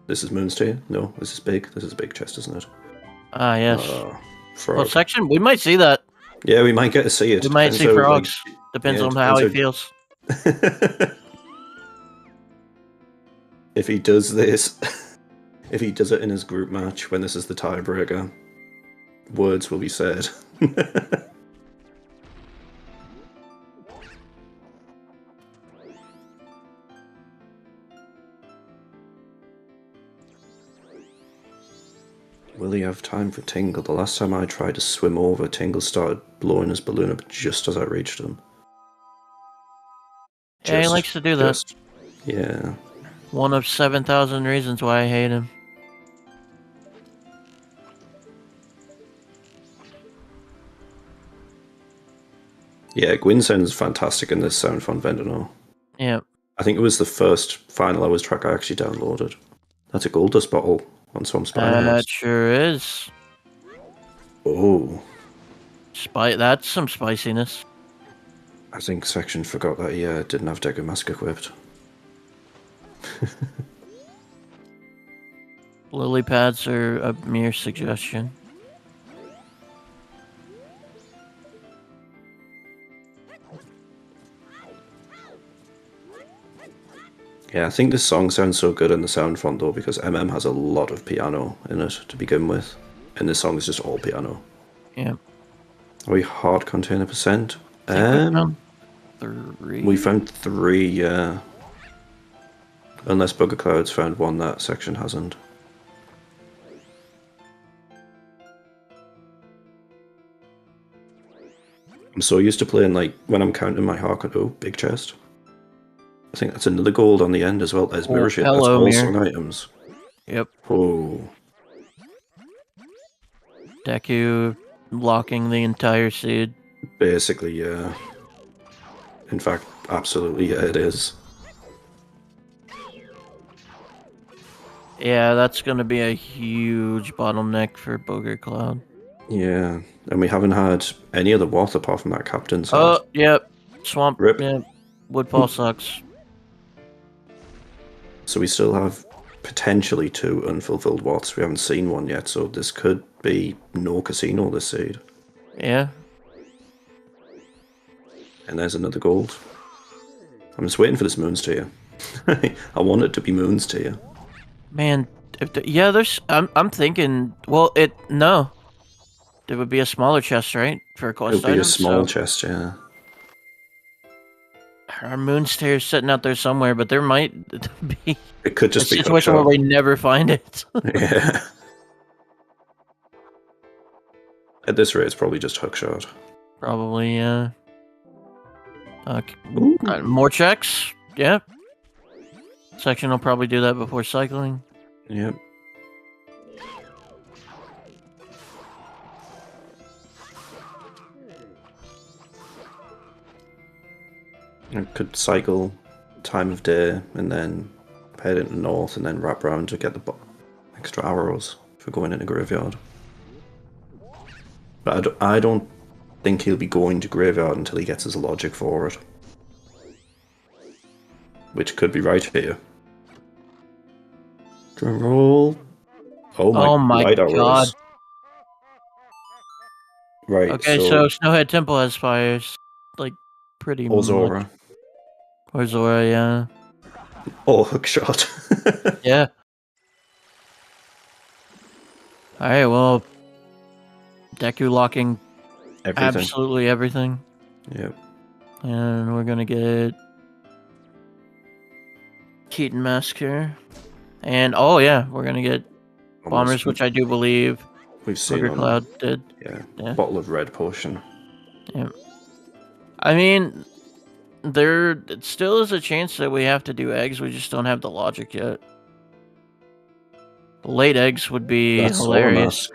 This is Moonsteer? No, this is big. This is a big chest, isn't it? Ah, yes. Frog. Well, section, we might see that. Yeah, we might get to see it. We might see frogs. Depends on how he feels. If he does this, if he does it in his group match when this is the tiebreaker, words will be said. Will he have time for Tingle? The last time I tried to swim over, Tingle started blowing his balloon up just as I reached him. Yeah, he likes to do that. Yeah. One of 7,000 reasons why I hate him. Yeah, Gwyn sounds fantastic in this Sound Font Vendor. Yeah. I think it was the first Final Hours track I actually downloaded. That's a gold dust bottle on some Spider That House. sure is. Oh. That's some spiciness. I think Section forgot that he didn't have Deku Mask equipped. Lily pads are a mere suggestion. Yeah, I think this song sounds so good in the sound font though because MM has a lot of piano in it to begin with. And this song is just all piano. Yeah. Are we hard container percent? I think we found 3, yeah. Unless BoogerCloud's found one that Section hasn't. I'm so used to playing, like, when I'm counting my hard... Oh, big chest. I think that's another gold on the end as well. There's mirror shit. That's all song items. Yep. Oh. Deku locking the entire seed. Basically, yeah. In fact, absolutely, yeah, it is. Yeah, that's going to be a huge bottleneck for BoogerCloud. Yeah, and we haven't had any other water apart from that captain's hat. Oh, yep. Swamp. Rip. Yep. Woodfall sucks. So we still have potentially 2 unfulfilled watts. We haven't seen one yet, so this could be no casino this seed. Yeah. And there's another gold. I'm just waiting for this moons tier. I want it to be moons tier. Man, yeah, there's. I'm thinking. Well, no. It would be a smaller chest, right? For a quest It would be item, a small chest, yeah. Our moonstair is sitting out there somewhere, but there might be. It could just be a situation where we never find it. Yeah. At this rate, it's probably just hookshot. Probably, yeah. More checks? Yeah. Section will probably do that before cycling. Yep. It could cycle time of day and then head into north and then wrap around to get the extra arrows for going into graveyard. But I don't think he'll be going to graveyard until he gets his logic for it. Which could be right here. Drum roll. Oh my god. Arrows. Right, okay, so Snowhead Temple has fires. Like, pretty much. Zora. Or Zora, yeah. Or hookshot. Yeah. Alright, well, Deku locking absolutely everything. Yep. And we're gonna get Keaton Massacre. And, oh yeah, we're gonna get Bombers, which I do believe we've seen BoogerCloud did. Yeah. Bottle of red potion. Yeah. I mean, there still is a chance that we have to do eggs. We just don't have the logic yet. Late eggs would be hilarious.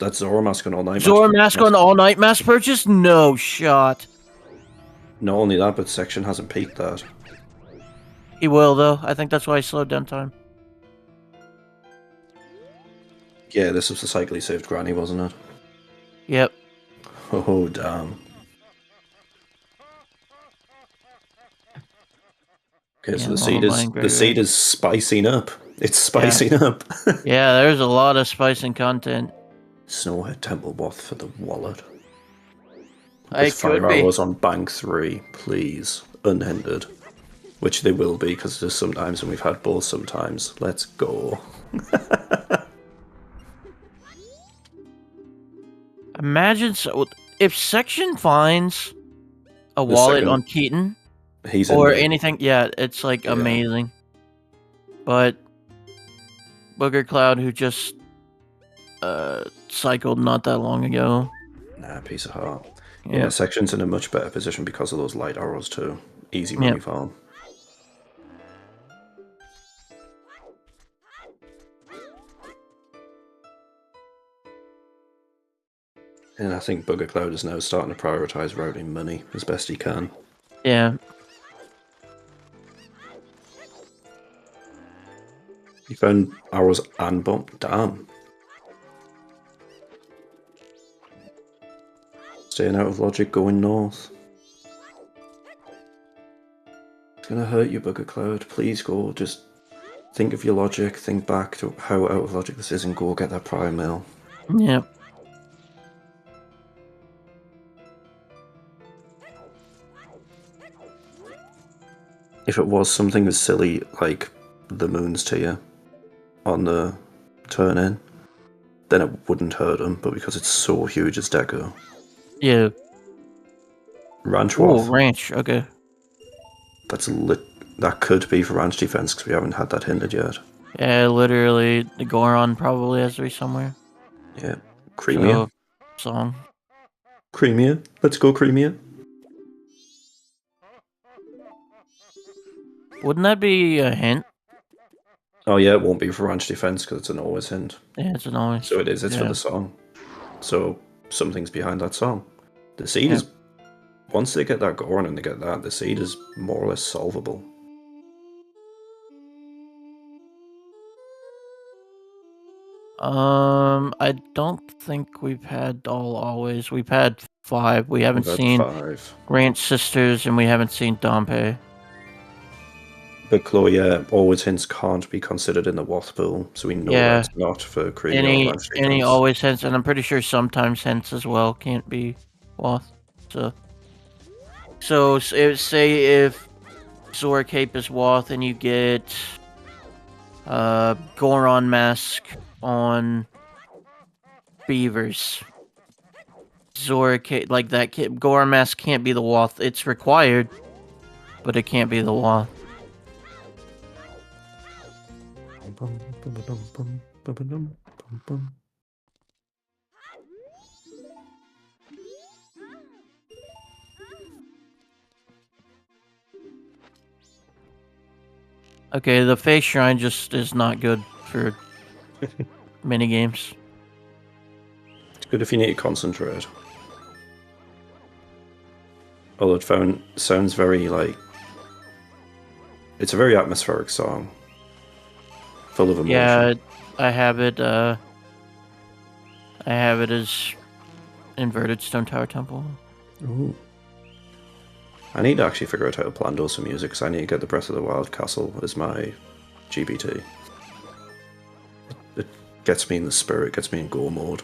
That's Zora Mask on all-night. Zora Mask on all-night mass purchase? No shot. Not only that, but Section hasn't peaked that. He will, though. I think that's why he slowed down time. Yeah, this was the cycle he saved Granny, wasn't it? Yep. Oh, damn. Okay, so the seed is spicing up. It's spicing up. Yeah, there's a lot of spicing content. Snowhead Temple Both for the wallet. With 5 hours on Bank 3, please. Unhindered. Which they will be, because there's sometimes when we've had both sometimes. Let's go. Imagine if Section finds a wallet on Keaton or anything, yeah, it's like amazing. But BoogerCloud, who just cycled not that long ago. Nah, piece of heart. Yeah, Section's in a much better position because of those light arrows too. Easy money farm. And I think BoogerCloud is now starting to prioritize routing money as best he can. Yeah. He found arrows and bump. Damn. Staying out of logic, going north. It's gonna hurt you, BoogerCloud. Please go. Just think of your logic. Think back to how out of logic this is, and go get that prime mail. Yep. If it was something as silly like the moon's tier on the turn in, then it wouldn't hurt him. But because it's so huge, it's deco. Yeah. Ranch Oh, Waff. ranch. Okay. That could be for ranch defense because we haven't had that hinted yet. Yeah, literally, the Goron probably has to be somewhere. Yeah. Creamier. So, song. Creamier. Let's go Creamier. Wouldn't that be a hint? Oh yeah, it won't be for ranch defense because it's an always hint. Yeah, it's an always. So it is. It's for the song. So something's behind that song. The seed is. Once they get that Goron and they get that, the seed is more or less solvable. I don't think we've had always. We've had 5. We haven't seen 5. Ranch Sisters, and we haven't seen Dompe. But Chloe, yeah, always hints can't be considered in the Wath pool, so we know that's not for creating ranch defense. Any always hints, and I'm pretty sure sometimes hints as well can't be Wath. So say if Zora Cape is Wath and you get Goron Mask on Beavers. Zora Cape, like that Goron Mask can't be the Wath. It's required, but it can't be the Wath. Okay, the face shrine just is not good for mini games. It's good if you need to concentrate. Although it sounds very like it's a very atmospheric song, full of emotion. Yeah, I have it. I have it as Inverted Stone Tower Temple. Ooh. I need to actually figure out how to plan those some music because I need to get the Breath of the Wild Castle as my GBT. It gets me in the spirit, gets me in go mode.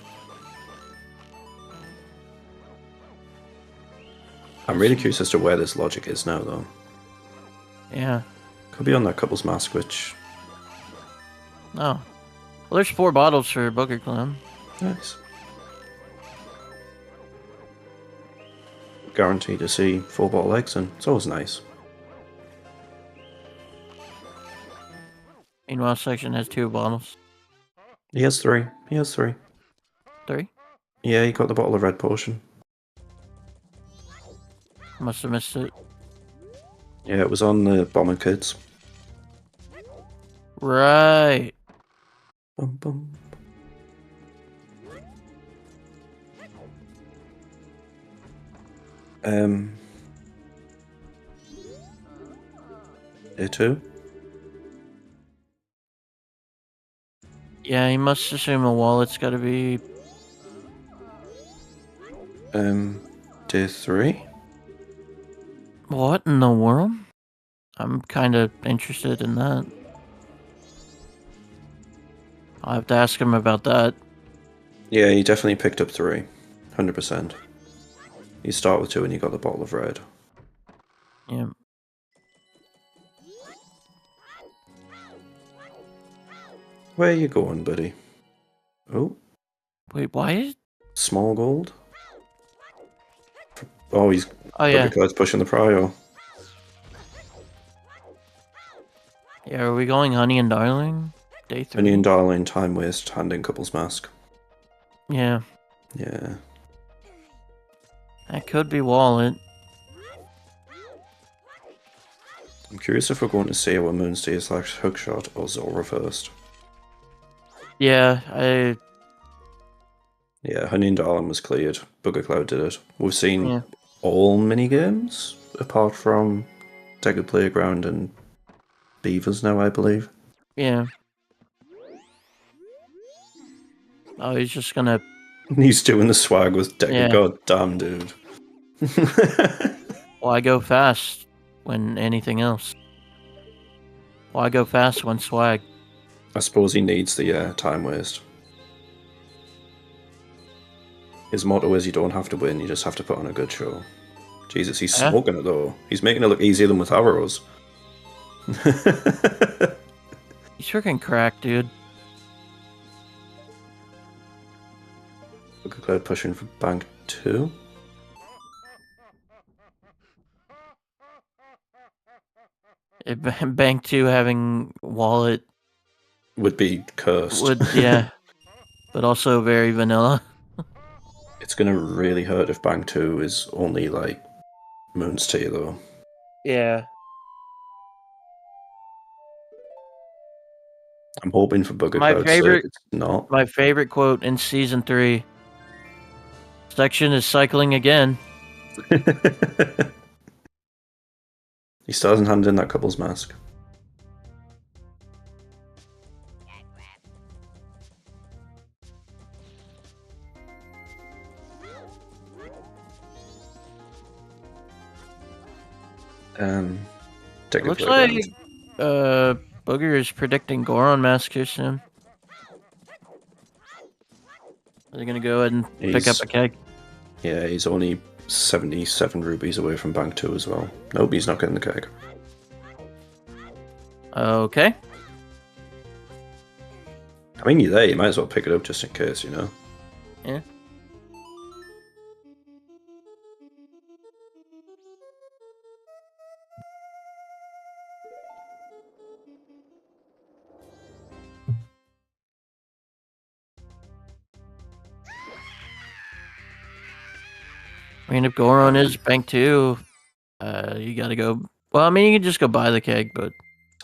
I'm really curious as to where this logic is now, though. Yeah. Could be on that couple's mask, which... Oh. Well, there's 4 bottles for BoogerCloud. Nice. Guaranteed to see 4 bottle eggs, and it's always nice. Meanwhile, section has 2 bottles. He has 3. He has 3. 3? Yeah, he got the bottle of red potion. Must have missed it. Yeah, it was on the Bomber Kids. Right. Bum, bum. Day 2? Yeah, he must assume a wallet's gotta be... Day 3? What in the world? I'm kind of interested in that. I'll have to ask him about that. Yeah, he definitely picked up 3. 100%. You start with 2 and you got the bottle of red. Yeah. Where are you going, buddy? Oh. Wait, why is... Small gold? Oh, he's... Oh, yeah. Cloud's pushing the prio. Yeah, are we going Honey and Darling? Day 3? Honey and Darling, time waste, handing couple's mask. Yeah. Yeah. That could be wallet. I'm curious if we're going to see our Moonstay / Hookshot or Zora first. Yeah, Yeah, Honey and Darling was cleared. BoogerCloud did it. We've seen Yeah. all minigames apart from Decker Playground and Beavers now, I believe. Yeah. Oh, he's just gonna. He's doing the swag with Decker. Yeah. God damn, dude. Why go fast when anything else? Why go fast when swag? I suppose he needs the time waste. His motto is you don't have to win, you just have to put on a good show. Jesus, he's smoking it though. He's making it look easier than with arrows. He's freaking cracked, dude. BoogerCloud pushing for bank 2. Bank 2 having wallet Would be cursed. yeah. But also very vanilla. It's gonna really hurt if bank 2 is only like Moon's Tea though. Yeah. I'm hoping for BoogerCloud's sake it's not. My favorite quote in season 3. Section is cycling again. He still hasn't handed in that couple's mask. Looks like Booger is predicting Goron Massacre soon. Are they gonna go ahead and pick up a keg? Yeah, he's only 77 rupees away from bank 2 as well. Nope, he's not getting the keg. Okay. I mean, you're there, you might as well pick it up just in case, you know? Yeah. I mean, if Goron is bank 2, you gotta go. Well, I mean, you can just go buy the keg, but.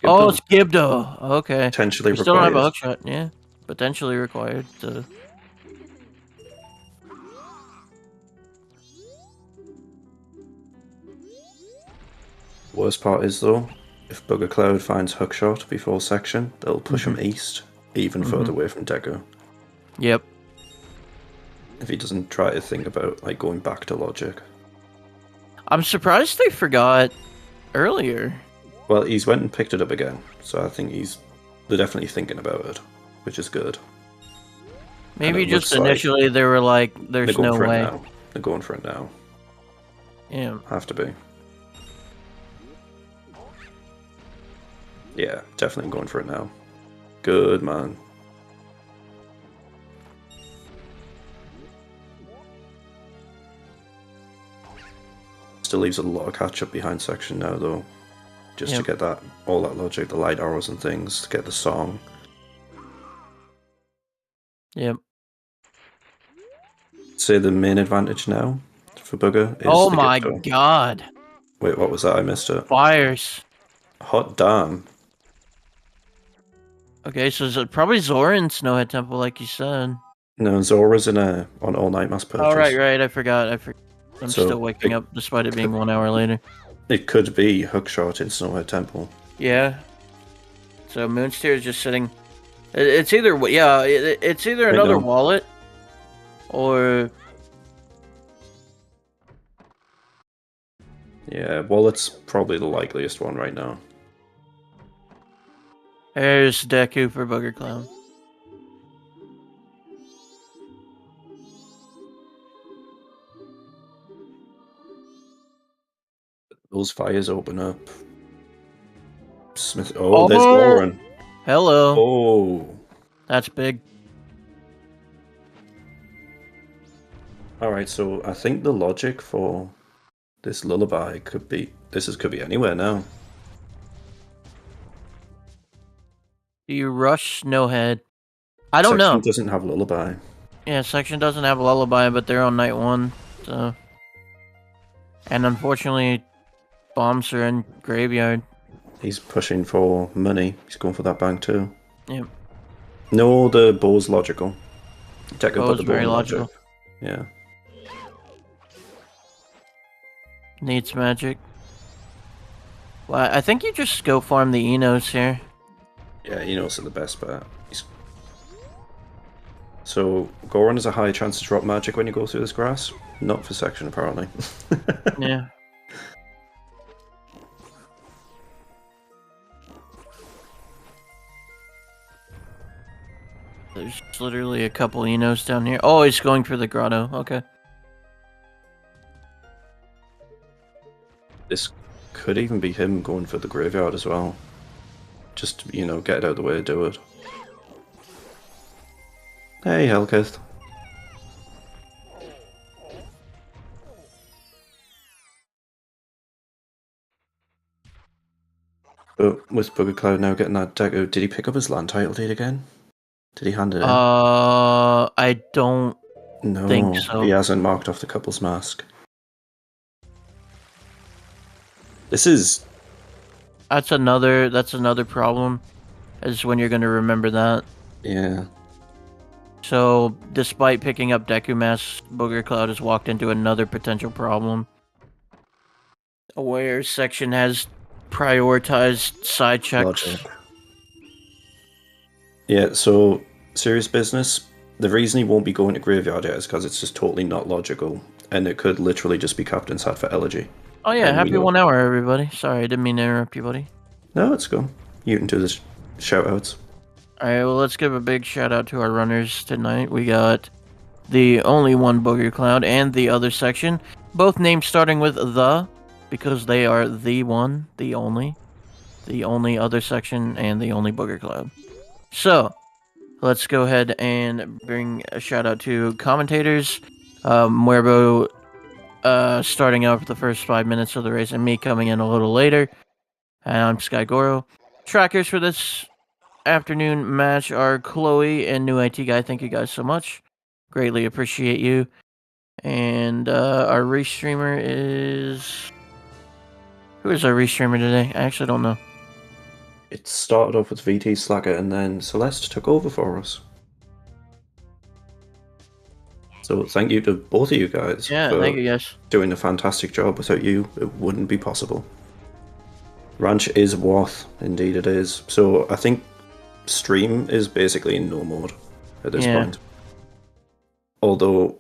Oh, it's Gibdo. Okay. Potentially required. Still don't have a required. hookshot. Yeah. Potentially required to. Worst part is though, if BoogerCloud finds hookshot before section, they'll push him east, even further away from Deku. Yep. If he doesn't try to think about like going back to logic. I'm surprised they forgot earlier. Well, he's went and picked it up again, so I think they're definitely thinking about it, which is good. Maybe just initially they were like, "There's no way." They're going for it now. Yeah. Have to be. Yeah, definitely going for it now. Good man. Still leaves a lot of catch up behind section now though. Just to get all that logic, the light arrows and things, to get the song. Yep. Say the main advantage now for Booger is oh my god. Wait, what was that? I missed it. Fires. Hot damn. Okay, so it's probably Zora in Snowhead Temple, like you said. No, Zora's on all night mass purchase. Oh, right. I forgot. I'm still waking up despite it being 1 hour later. It could be hookshot in Snowhead Temple. Yeah. So Moonsteer is just sitting. It's either it's either another wallet or. Yeah, wallet's probably the likeliest one right now. There's Deku for BoogerCloud. Those fires open up. Smith. Oh, there's Lauren. Hello. Oh. That's big. Alright, so I think the logic for this lullaby could be anywhere now. Do you rush Snowhead? I don't know. Section doesn't have lullaby. Yeah, section doesn't have lullaby, but they're on night 1, so. And unfortunately, bombs are in graveyard. He's pushing for money. He's going for that bank too. Yep. No, the bow's logical. Deku Oh, put it's the very bone logical. magic. Yeah. Needs magic. Well, I think you just go farm the Enos here. Yeah, Enos are the best bet. So, Goron has a high chance to drop magic when you go through this grass. Not for section, apparently. Yeah. There's literally a couple Enos down here. Oh, he's going for the grotto. Okay. This could even be him going for the graveyard as well. Just, you know, get it out of the way to do it. Hey, Hellkith. But with BoogerCloud now getting that Deku, did he pick up his land title deed again? Did he hand it in? I don't No, think so. he hasn't marked off the couple's mask. This is... That's another problem, is when you're going to remember that. Yeah. So, despite picking up Deku Mask, BoogerCloud has walked into another potential problem. Where section has prioritized side checks. Logic. Yeah, so, serious business. The reason he won't be going to graveyard yet is because it's just totally not logical. And it could literally just be Captain's Hat for Elegy. Oh yeah, And happy 1 hour, everybody. Sorry, I didn't mean to interrupt you, buddy. No, it's cool. You can do the shout-outs. Alright, well, let's give a big shout out to our runners tonight. We got TheOnlyOneBoogerCloud and TheOtherSection, both names starting with the, because they are the one, the only other section, and the only BoogerCloud. So, let's go ahead and bring a shout out to commentators. Muerbo starting out for the first 5 minutes of the race, and me coming in a little later. And I'm Sky Goro. Trackers for this afternoon match are Chloe and New IT Guy. Thank you guys so much. Greatly appreciate you. And our restreamer is... Who is our restreamer today? I actually don't know. It started off with VT Slacker and then Celeste took over for us. So thank you to both of you guys Yeah, for thank you guys. doing a fantastic job. Without you, it wouldn't be possible. Ranch is worth, indeed it is. So I think stream is basically in no mode at this point. Although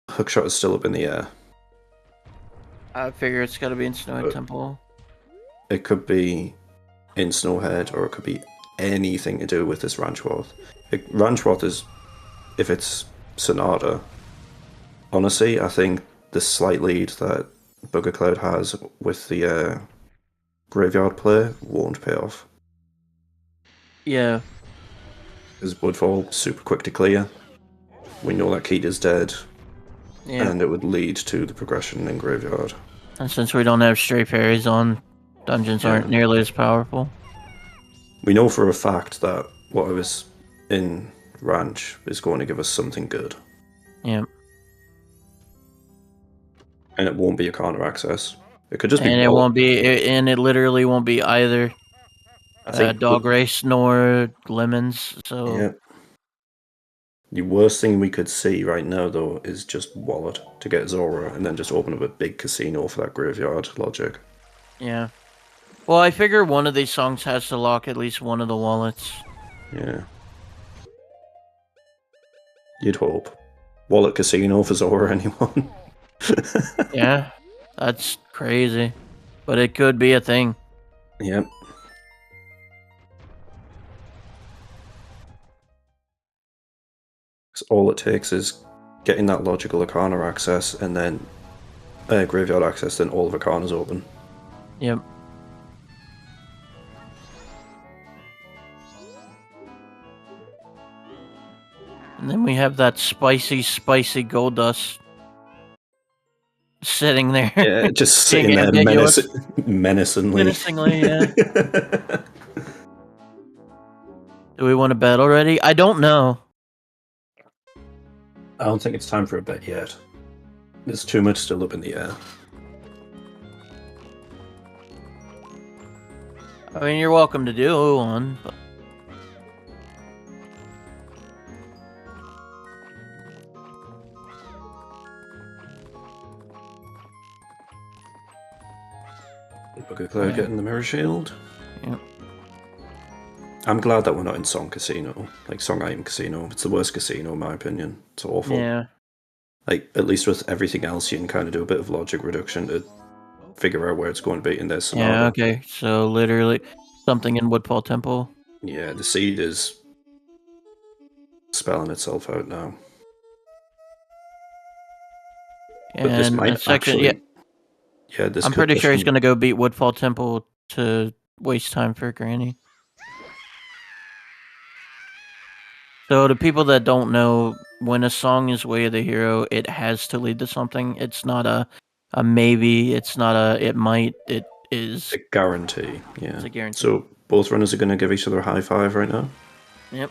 Hookshot is still up in the air. I figure it's got to be in Snowhead Temple. It could be in Snowhead, or it could be anything to do with this Ranchworth. Ranchworth is, if it's Sonata, honestly, I think the slight lead that BoogerCloud has with the graveyard play won't pay off. Yeah. Because Woodfall super quick to clear. We know that Keat is dead. Yeah. And it would lead to the progression in graveyard. And since we don't have stray parries on, dungeons aren't nearly as powerful. We know for a fact that what was in Ranch is going to give us something good. Yeah. And it won't be a counter access. It could just be. And it won't be, and it literally won't be either Dog Race nor Lemons. So. Yeah. The worst thing we could see right now, though, is just Wallet to get Zora and then just open up a big casino for that graveyard logic. Yeah. Well, I figure one of these songs has to lock at least one of the wallets. Yeah. You'd hope. Wallet casino for Zora, anyone? Yeah. That's crazy. But it could be a thing. Yep. All it takes is getting that logical Arcana access and then graveyard access, then all of Arcana's open. Yep. And then we have that spicy, spicy gold dust sitting there. Yeah, just sitting there menacingly. Menacingly, yeah. Do we want to bet already? I don't know. I don't think it's time for a bet yet. There's too much still up in the air. I mean, you're welcome to do one, but... BoogerCloud getting the mirror shield. Yep. I'm glad that we're not in Song Casino, like Song Item Casino. It's the worst casino in my opinion. It's awful. Yeah. Like, at least with everything else, you can kind of do a bit of logic reduction to figure out where it's going to be in this scenario. Yeah, okay. So literally something in Woodfall Temple. Yeah, the seed is spelling itself out now. And but this might section, actually... Yeah, I'm pretty sure he's going to go beat Woodfall Temple to waste time for Granny. So the people that don't know, when a song is Way of the Hero, it has to lead to something. It's not a maybe. It's not a it might. It is a guarantee. Yeah. It's a guarantee. So both runners are going to give each other a high five right now? Yep.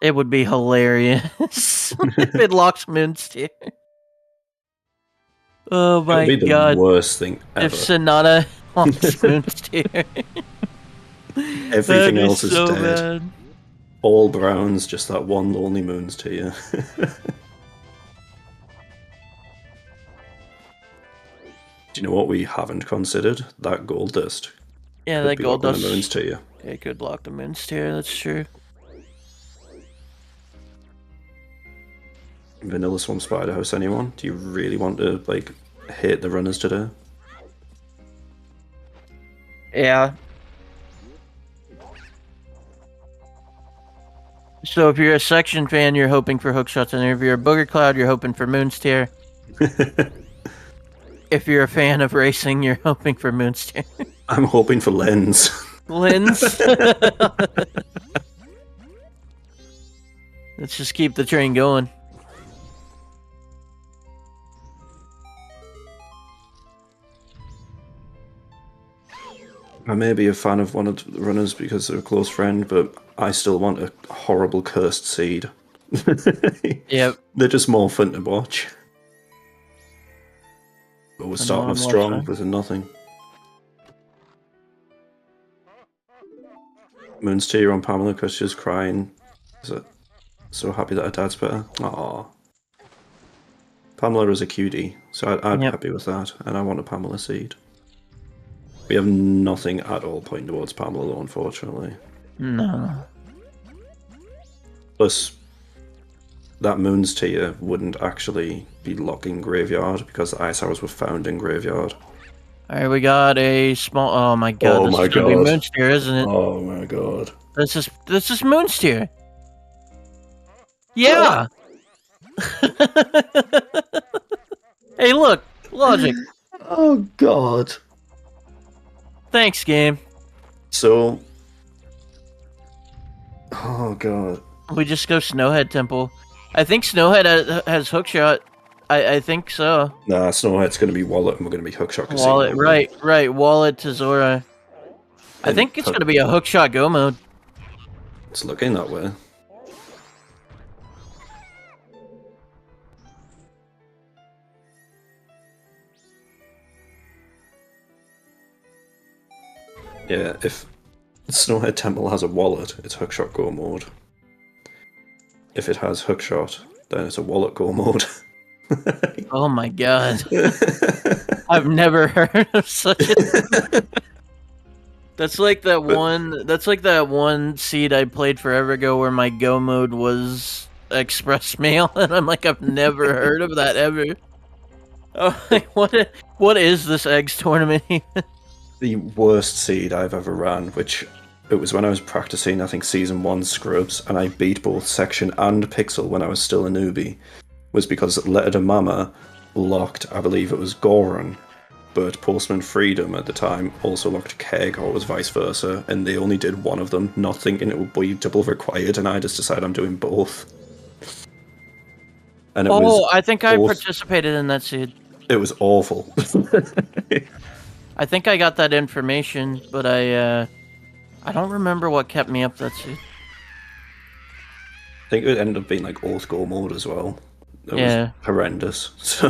It would be hilarious if it locks Moonsteer. Oh my god. It would be the worst thing ever. If Sonata locks Moonsteer. Everything else is so dead. Bad. All browns, just that one lonely Moonsteer. Do you know what we haven't considered? That gold dust. Yeah, that gold dust. Moonsteer. It could block the Moonsteer, that's true. Vanilla Swamp Spider House, anyone? Do you really want to, like, hate the runners today? Yeah. So if you're a section fan, you're hoping for hookshots, and if you're a BoogerCloud, you're hoping for Moonsteer. If you're a fan of racing, you're hoping for Moonsteer. I'm hoping for Lens. Lens? Let's just keep the train going. I may be a fan of one of the runners because they're a close friend, but I still want a horrible cursed seed. Yep. They're just more fun to watch. But we're starting off strong with a nothing. Moonsteer on Pamela because she's crying. Is it so happy that her dad's better? Aww. Pamela is a cutie, so I'd be happy with that, and I want a Pamela seed. We have nothing at all pointing towards Pamela, though, unfortunately. No. Plus, that Moonsteer wouldn't actually be locking Graveyard because the Ice Arrows were found in Graveyard. Alright, we got a small... Oh my god, this is gonna be Moonsteer, isn't it? Oh my god. This is Moonsteer. Yeah! Hey, look! Logic. Oh god. Thanks, game. So... Oh god. We just go Snowhead Temple. I think Snowhead has hookshot. I think so. Nah, Snowhead's going to be Wallet and we're going to be Hookshot Casino. Wallet, right. Wallet to Zora. I think it's going to be a hookshot go mode. It's looking that way. Yeah, if Snowhead Temple has a wallet, it's Hookshot Go mode. If it has Hookshot, then it's a wallet go mode. Oh my god. I've never heard of such a thing. That's like that one seed I played forever ago where my go mode was Express Mail, and I'm like, I've never heard of that ever. Oh, like, what is this eggs tournament? The worst seed I've ever ran, which it was when I was practicing, I think, Season 1 Scrubs, and I beat both Section and Pixel when I was still a newbie, was because Letter to Mama locked, I believe it was Goron, but Postman Freedom at the time also locked Keg, or it was vice versa, and they only did one of them, not thinking it would be double required, and I just decided I'm doing both. And it was I think I participated in that seed. It was awful. I think I got that information, but I don't remember what kept me up that seed. I think it ended up being like Oath Go mode as well. It was horrendous. So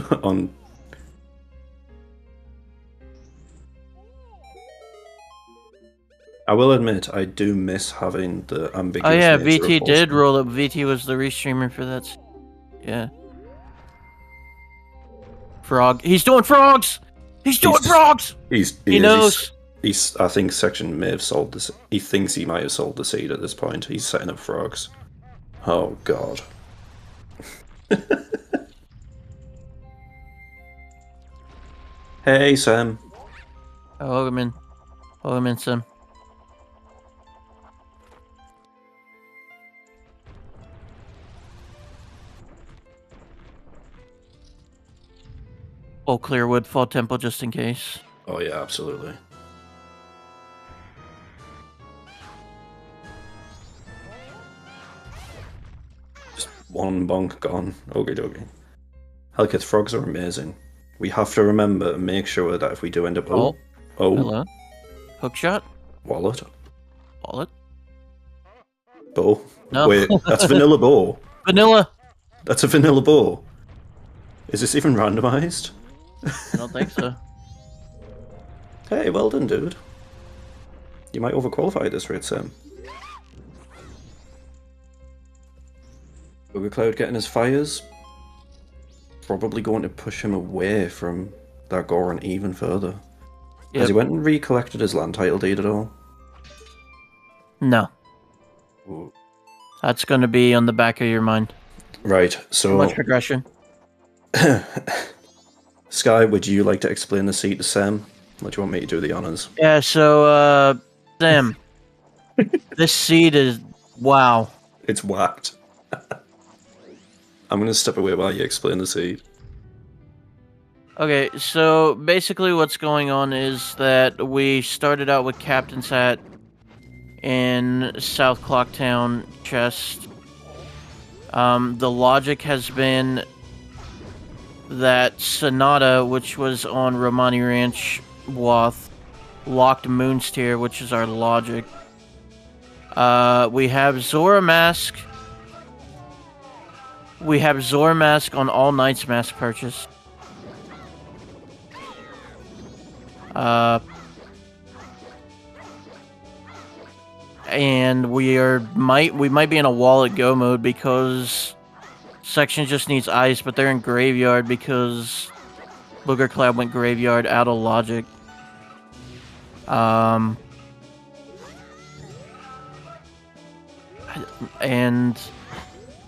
I will admit, I do miss having the ambiguous. Oh yeah, VT did roll up. VT was the restreamer for that. Yeah. Frog. He's doing frogs! He's doing frogs! He knows. I think Section may have sold this. He thinks he might have sold the seed at this point. He's setting up frogs. Oh, God. Hey, Sam. Oh, him in, Sam. Oh, Clearwood, Fall Temple, just in case. Oh, yeah, absolutely. Just one bonk gone. Okie dokie. Hellkith frogs are amazing. We have to remember and make sure that if we do end up... Oh. Hello. Hookshot? Wallet. Bow. No. Wait, that's vanilla bow. Vanilla. That's a vanilla bow. Is this even randomized? I don't think so. Hey, well done, dude. You might overqualify at this rate, Sam. BoogerCloud getting his fires. Probably going to push him away from that Goron even further. Yep. Has he went and recollected his land title deed at all? No. Ooh. That's going to be on the back of your mind. Right, so... Too much progression. Sky, would you like to explain the seat to Sam? What do you want me to do the honors? Yeah, so, Sam. This seed is... Wow. It's whacked. I'm going to step away while you explain the seed. Okay, so basically what's going on is that we started out with Captain's Hat in South Clocktown chest. The logic has been that Sonata, which was on Romani Ranch Wath, locked Moonsteer, which is our logic. We have Zora Mask. We have Zora Mask on all Knights Mask purchase. And we might be in a wallet go mode because Section just needs ice, but they're in graveyard because BoogerCloud went graveyard out of logic. And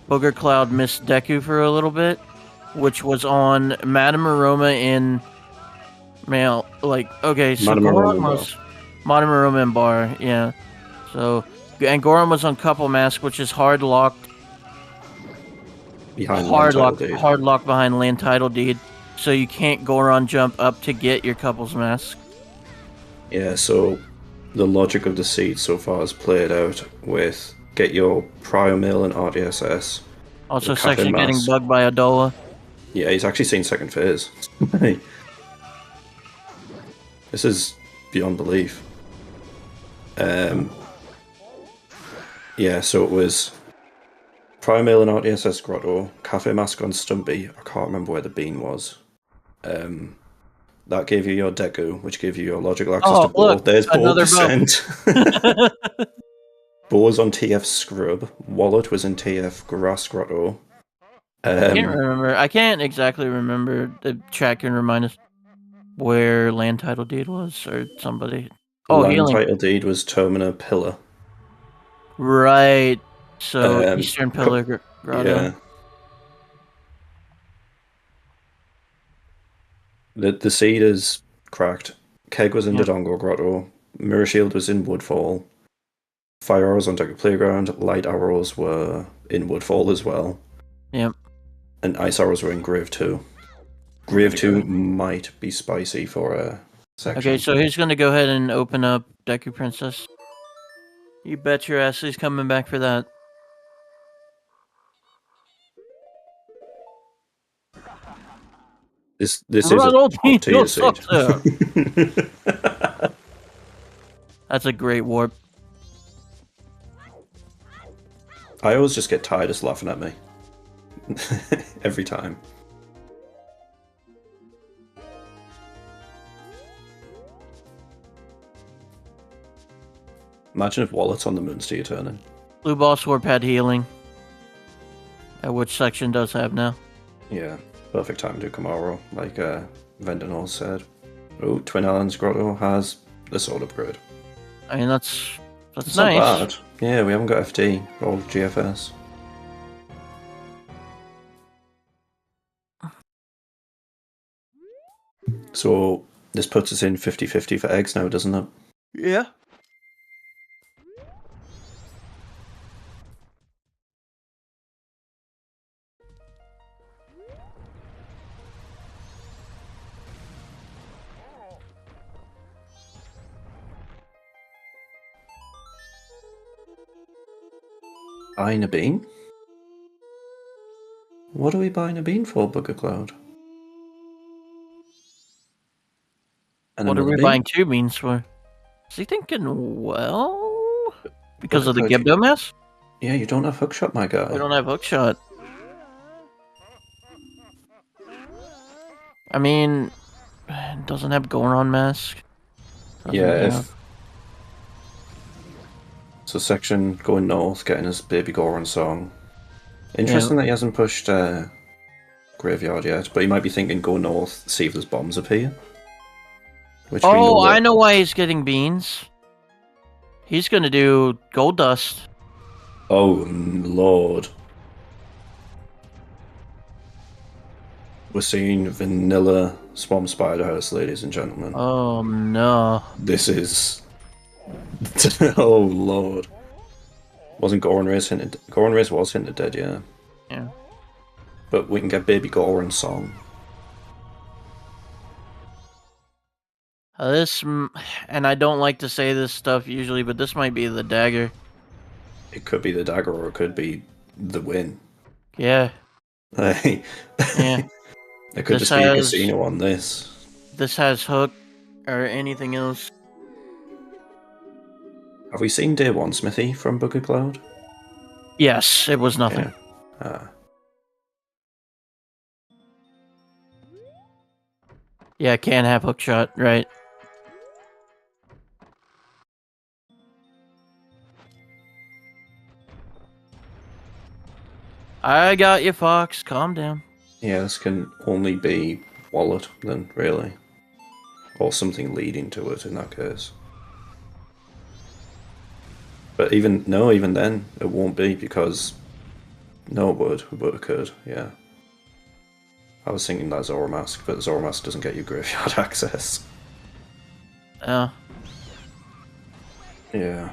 BoogerCloud missed Deku for a little bit, which was on Madame Aroma in mail. Like, okay, so Goron was Madame Aroma in bar, yeah. So, and Goron was on Couple Mask, which is hard locked. Hard lock behind land title deed. So you can't Goron jump up to get your Couples Mask. Yeah, so the logic of the seed so far is played out with get your Prior Mill and RDSS. Also, Section getting bugged by Adola. Yeah, he's actually seen second phase. This is beyond belief. Yeah, so it was Prior Mail and RDSS Grotto, Cafe Mask on Stumpy, I can't remember where the bean was. That gave you your Deku, which gave you your logical access to Bow. There's Bow Descent. Bow was on TF Scrub, Wallet was in TF Grass Grotto. I can't exactly remember. The chat can remind us where land title deed was, or somebody. Land title deed was Termina Pillar. Right. So Eastern Pillar Grotto. Yeah. The seed is cracked. Keg was in Dodongo Grotto. Mirror Shield was in Woodfall. Fire Arrows on Deku Playground. Light Arrows were in Woodfall as well. Yep. And Ice Arrows were in Grave 2. Grave 2 might be spicy for a section. Okay, so he's going to go ahead and open up Deku Princess. You bet your ass he's coming back for that. This is a top-tier seed. That's a great warp. I always just get tired of laughing at me. Every time. Imagine if Wallet's on the Moonsteer turning. Blue Boss Warp had healing. Which section does have now? Yeah, perfect time to do Kamaro, like Vendinol said. Oh, Twin Islands Grotto has the sword upgrade. I mean, that's It's nice. not bad. Yeah, we haven't got FD or GFS. So this puts us in 50-50 for eggs now, doesn't it? Yeah. Buying a bean? What are we buying a bean for, BoogerCloud? And What are another we bean? buying 2 beans for? Is he thinking well? Because of the BoogerCloud, Gibdo mess? Yeah, you don't have hookshot, my guy. We don't have hookshot. I mean, it doesn't have Goron mask. So section going north, getting his Baby Goron song. Interesting that he hasn't pushed Graveyard yet, but he might be thinking go north, see if there's bombs appear. Which I know why he's getting beans. He's gonna do gold dust. Oh, Lord. We're seeing vanilla Swamp Spider House, ladies and gentlemen. Oh no. This is... oh, Lord. Wasn't Goron Race hinted... Goron Race was hinted dead, yeah. Yeah. But we can get Baby Goron's song. And I don't like to say this stuff usually, but this might be the dagger. It could be the dagger, or it could be the win. Yeah. Yeah. It could just be a casino on this. This has hook, or anything else. Have we seen Day 1 Smithy from BoogerCloud? Yes, it was nothing. Yeah. Yeah, can't have hookshot, right? I got you, Fox. Calm down. Yeah, this can only be wallet, then, really. Or something leading to it, in that case. But even then, it won't be, because... No, it would, but it could, yeah. I was thinking that Zora Mask, but Zora Mask doesn't get you graveyard access. Oh. Yeah.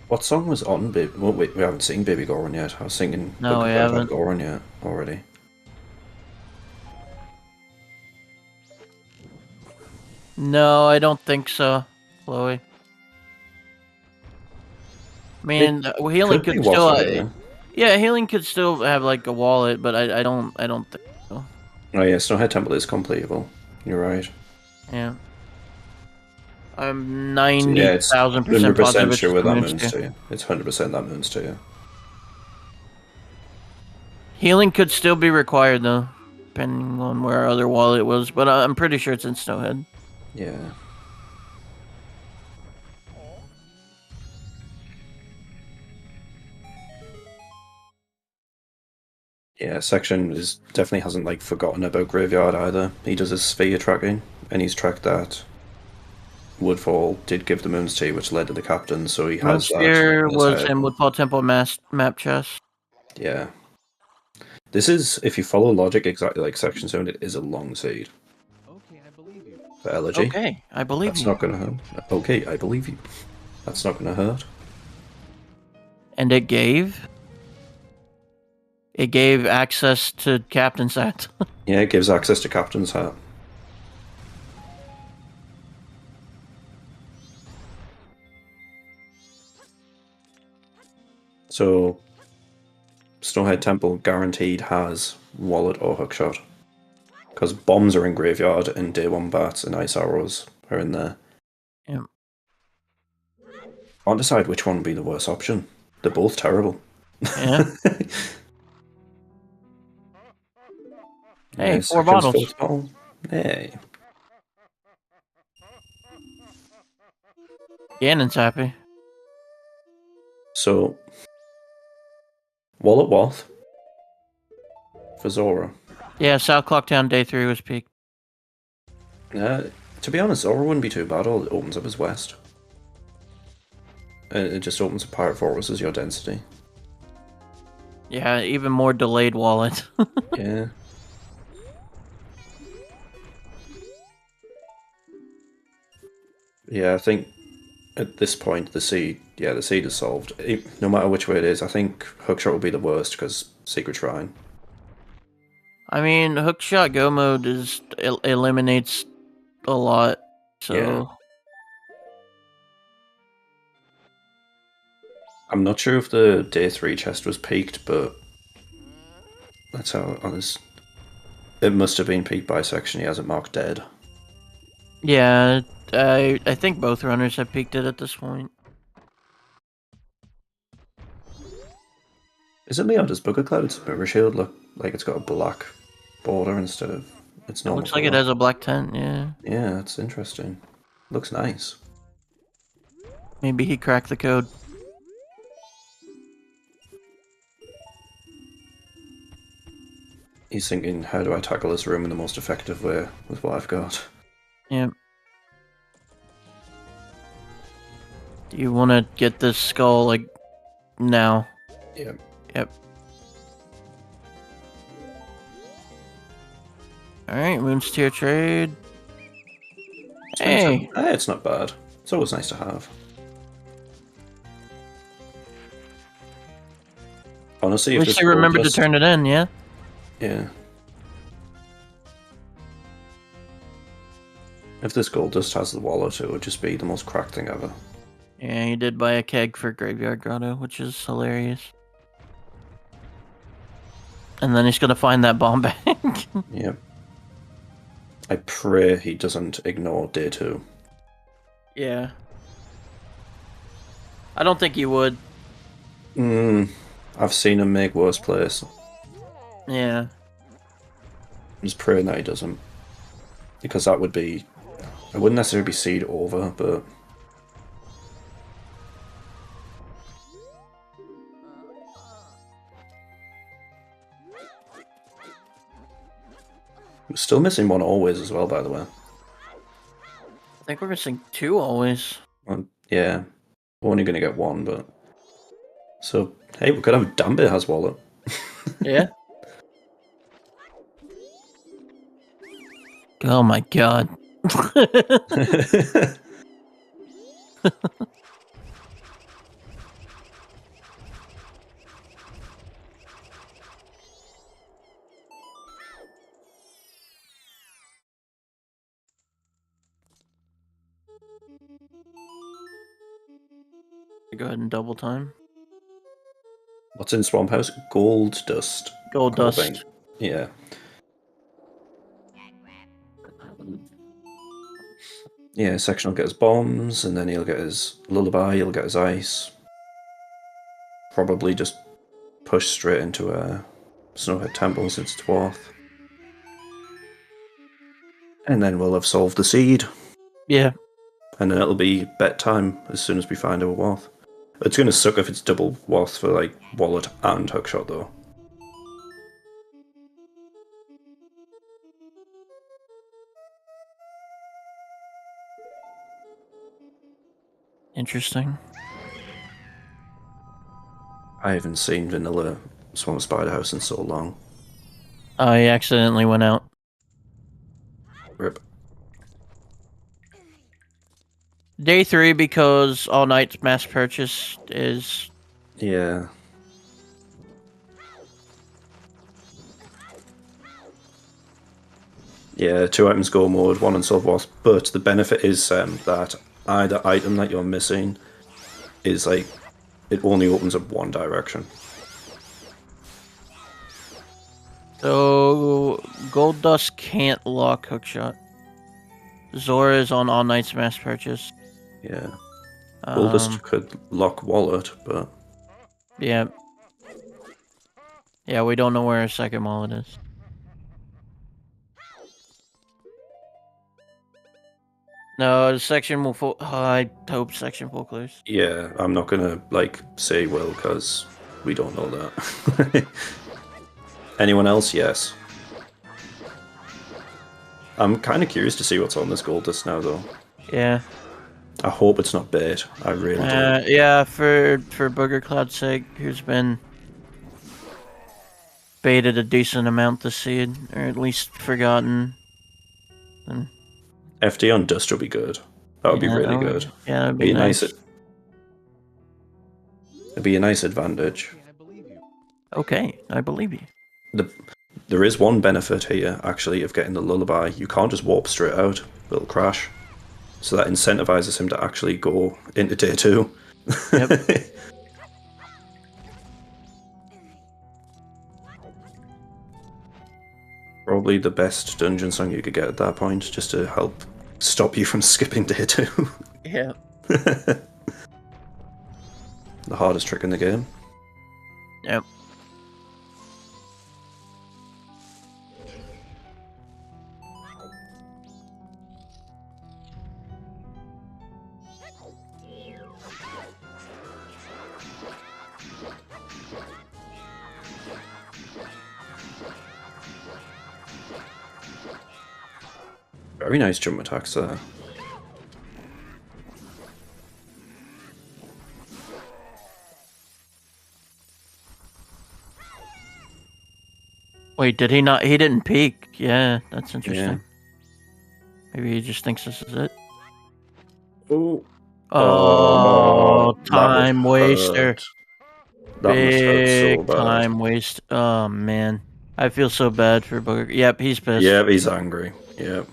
What song was on Baby... Well, wait, we haven't seen Baby Goron yet. I was thinking... No, we haven't. Goron yet, already. No, I don't think so, Chloe. I mean, healing could still... Yeah, healing could still have, like, a wallet, but I don't think so. Oh yeah, Snowhead Temple is completable. You're right. Yeah. I'm 90,000% 100% sure that moons to you. It's 100% that moons to you. Healing could still be required, though, depending on where our other wallet was, but I'm pretty sure it's in Snowhead. Yeah. Yeah, Section definitely hasn't like forgotten about Graveyard either. He does his sphere tracking, and he's tracked that Woodfall did give the moons to, which led to the captain, so he has that. Sphere was in Woodfall Temple map chest. Yeah. This is, if you follow logic exactly like Section Zone, it is a long seed. Okay, I believe you. For Elegy. Okay, I believe That's you. not gonna hurt. Okay, I believe you. That's not gonna hurt. And it gave access to Captain's Hat. Yeah, it gives access to Captain's Hat. So, Snowhead Temple guaranteed has wallet or hookshot. Because bombs are in Graveyard and Day 1 bats and ice arrows are in there. Yeah. Can't decide which one would be the worst option. They're both terrible. Yeah. Hey, Yeah, 4 bottles. Hey. Ganon's happy. So, wallet Wath for Zora. Yeah, South Clocktown Day 3 was peak. To be honest, Zora wouldn't be too bad. All it opens up is west. It just opens up Pirate Fortress as your density. Yeah, even more delayed wallet. Yeah. Yeah, I think at this point the seed is solved. No matter which way it is, I think Hookshot will be the worst because Secret Shrine. I mean, Hookshot Go mode eliminates a lot, so... Yeah. I'm not sure if the Day 3 chest was peaked, but that's how honest. It must have been peaked by section. He has it marked dead. Yeah, I think both runners have peaked it at this point. Is it me or does BoogerCloud's mirror shield look like it's got a black border instead of its It normal looks like it colour? has a black tent, yeah. Yeah, that's interesting. Looks nice. Maybe he cracked the code. He's thinking, how do I tackle this room in the most effective way with what I've got? Yep. Do you want to get this skull, like, now? Yep. Yep. Alright, Moon's Tier trade. Hey! It's not bad. It's always nice to have. Honestly, At if least this you remembered to dust, turn it in, yeah? yeah. If this gold dust has the wallet, it would just be the most cracked thing ever. Yeah, he did buy a keg for Graveyard Grotto, which is hilarious. And then he's gonna find that bomb bag. Yep. I pray he doesn't ignore Day 2. Yeah. I don't think he would. I've seen him make worse plays. Yeah. I'm just praying that he doesn't. Because that would be... It wouldn't necessarily be seed over, but... We're still missing one always as well, by the way. I think we're missing 2 always. Well, yeah. We're only going to get 1, but... So, hey, we could have Dambe has wallet. Yeah. Oh my god. Go ahead and double time. What's in Swamp House? Gold dust. Gold dust. Hoping. Yeah. Yeah, Section will get his bombs, and then he'll get his lullaby, he'll get his ice. Probably just push straight into a Snowhead Temple since it's dwarf. And then we'll have solved the seed. Yeah. And then it'll be bet time as soon as we find our Wath. It's going to suck if it's double Wath for like wallet and hookshot though. Interesting. I haven't seen vanilla Swamp Spider House in so long. Oh, he accidentally went out. Rip. Day 3 because all night's mass purchase is... Yeah. Yeah, 2 items go mode, 1 on Silver Wasp, but the benefit is that either item that you're missing is like, it only opens up one direction. So, Gold Dust can't lock Hookshot. Zora is on all night's mass purchase. Yeah. Goldust could lock wallet, but... Yeah. Yeah, we don't know where our second wallet is. No, the section will full. I hope section full clears. Yeah, I'm not gonna like say will because we don't know that. Anyone else? Yes. I'm kind of curious to see what's on this gold disc now, though. Yeah. I hope it's not bait. I really do. Yeah, for BoogerCloud's sake, who's been baited a decent amount this seed, or at least forgotten. And, FD on Dust will be good. That would be really good. Yeah, that'd be nice. It'd be a nice advantage. Okay, I believe you. There is one benefit here, actually, of getting the lullaby. You can't just warp straight out. It'll crash. So that incentivizes him to actually go into day 2. Yep. Probably the best dungeon song you could get at that point, just to help stop you from skipping day 2. Yeah. The hardest trick in the game. Yep. Very nice jump attacks there. Wait, did he not? He didn't peek. Yeah, that's interesting. Yeah. Maybe he just thinks this is it. Oh. Oh, time waster. That must hurt so Big bad. time waste. Oh, man. I feel so bad for Booger. Yep, he's pissed. Yep, he's angry. Yep.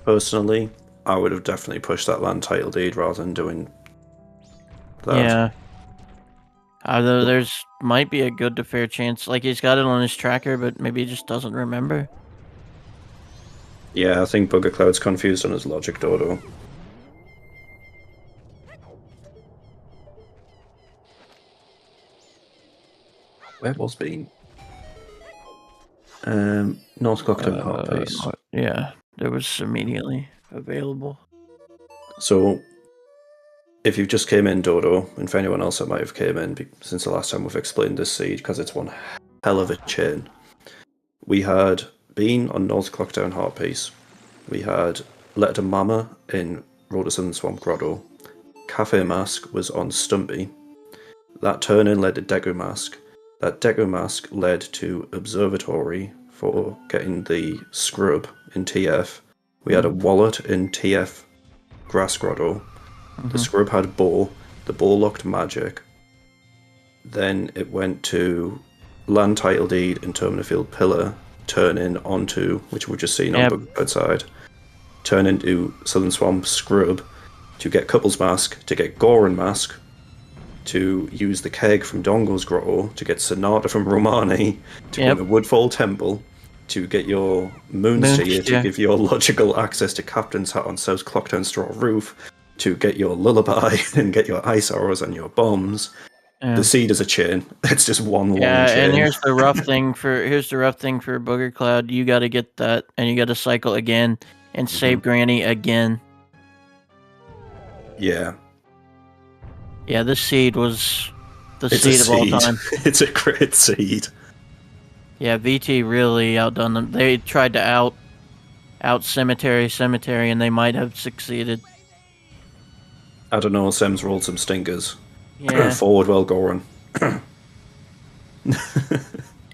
Personally, I would have definitely pushed that land title deed rather than doing that. Yeah. Although there's might be a good to fair chance. Like, he's got it on his tracker, but maybe he just doesn't remember. Yeah, I think BoogerCloud's confused on his logic, Dodo. Where was Bean? North Clocktown Heart Piece. Yeah, there was immediately available. So, if you just came in, Dodo, and for anyone else that might have came in since the last time we've explained this seed, because it's one hell of a chain, we had Bean on North Clocktown Heart Piece. We had Letter to Mama in Road to Southern Swamp Grotto. Cafe Mask was on Stumpy. That turn-in led to Deku Mask. That Deku Mask led to Observatory for getting the Scrub in TF. We had a Wallet in TF Grass Grotto. The Scrub had Bow. The Bow locked Magic. Then it went to Land Title Deed in Terminafield Pillar, turn in onto, which we've just seen on the side, turn into Southern Swamp Scrub to get Couples Mask, to get Goran Mask, to use the Keg from Dongo's Grotto, to get Sonata from Romani, to go to Woodfall Temple, to get your Moonsteer, to give your logical access to Captain's Hat on South Clocktown Straw Roof, to get your Lullaby and get your Ice Arrows and your bombs. The seed is a chain. It's just one long chain. Yeah, and here's the rough thing for BoogerCloud. You got to get that, and you got to cycle again and save Granny again. Yeah. Yeah, this seed was the seed of all time. It's a great seed. Yeah, VT really outdone them. They tried to out cemetery, and they might have succeeded. I don't know, Sam's rolled some stinkers. Yeah. Forward well, Goran.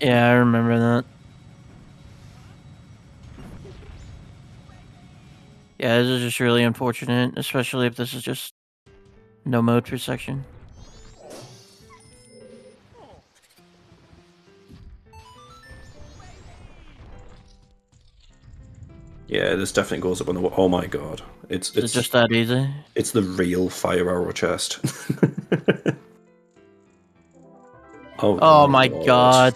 Yeah, I remember that. Yeah, this is just really unfortunate, especially if this is just no mode for section. Yeah, this definitely goes up on the... Oh my god. It's just that easy? It's the real fire arrow chest. Oh my god.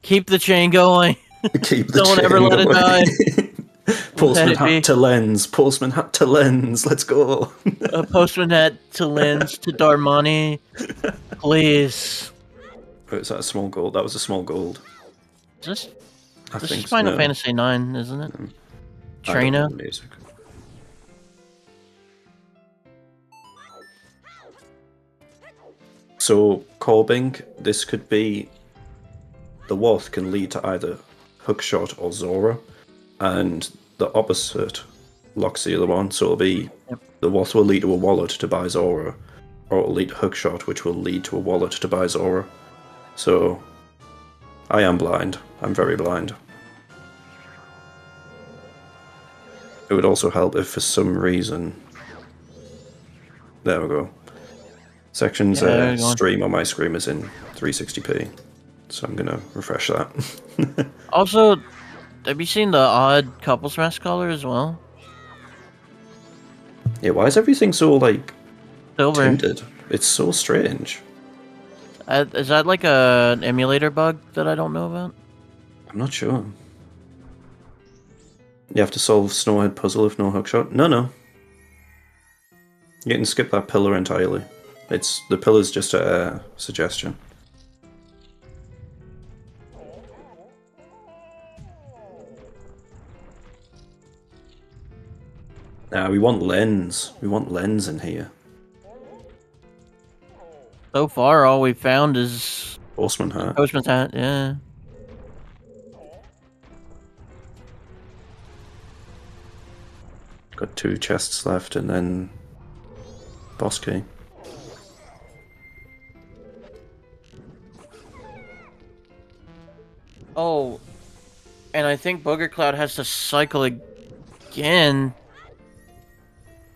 Keep the chain going. Keep the Don't chain ever let going. it die. Postman it be? hat to lens. Postman hat to lens. Let's go. A postman hat to Linz to Darmani. Please. Oh, is that a small gold? That was a small gold. This I this think is Final so. Fantasy 9, isn't it? I don't Trina. know the music. So, Corbing, this could be... The Wath can lead to either Hookshot or Zora, and the opposite locks the other one, so it'll be... Yep. The Wath will lead to a wallet to buy Zora, or it'll lead to Hookshot, which will lead to a wallet to buy Zora. So, I am blind. I'm very blind. It would also help if for some reason... There we go. Section's stream on my screen is in 360p, so I'm gonna refresh that. Also, have you seen the odd couple smash color as well? Yeah, why is everything so, like, Silver. tinted? It's so strange. Is that like an emulator bug that I don't know about? I'm not sure. You have to solve Snowhead puzzle if no hookshot? No. You can skip that pillar entirely. The pillar's just a suggestion. Now we want lens. We want lens in here. So far, all we found is Postman hat. Postman's hat. Yeah. Got 2 chests left and then boss key. Oh, and I think BoogerCloud has to cycle again.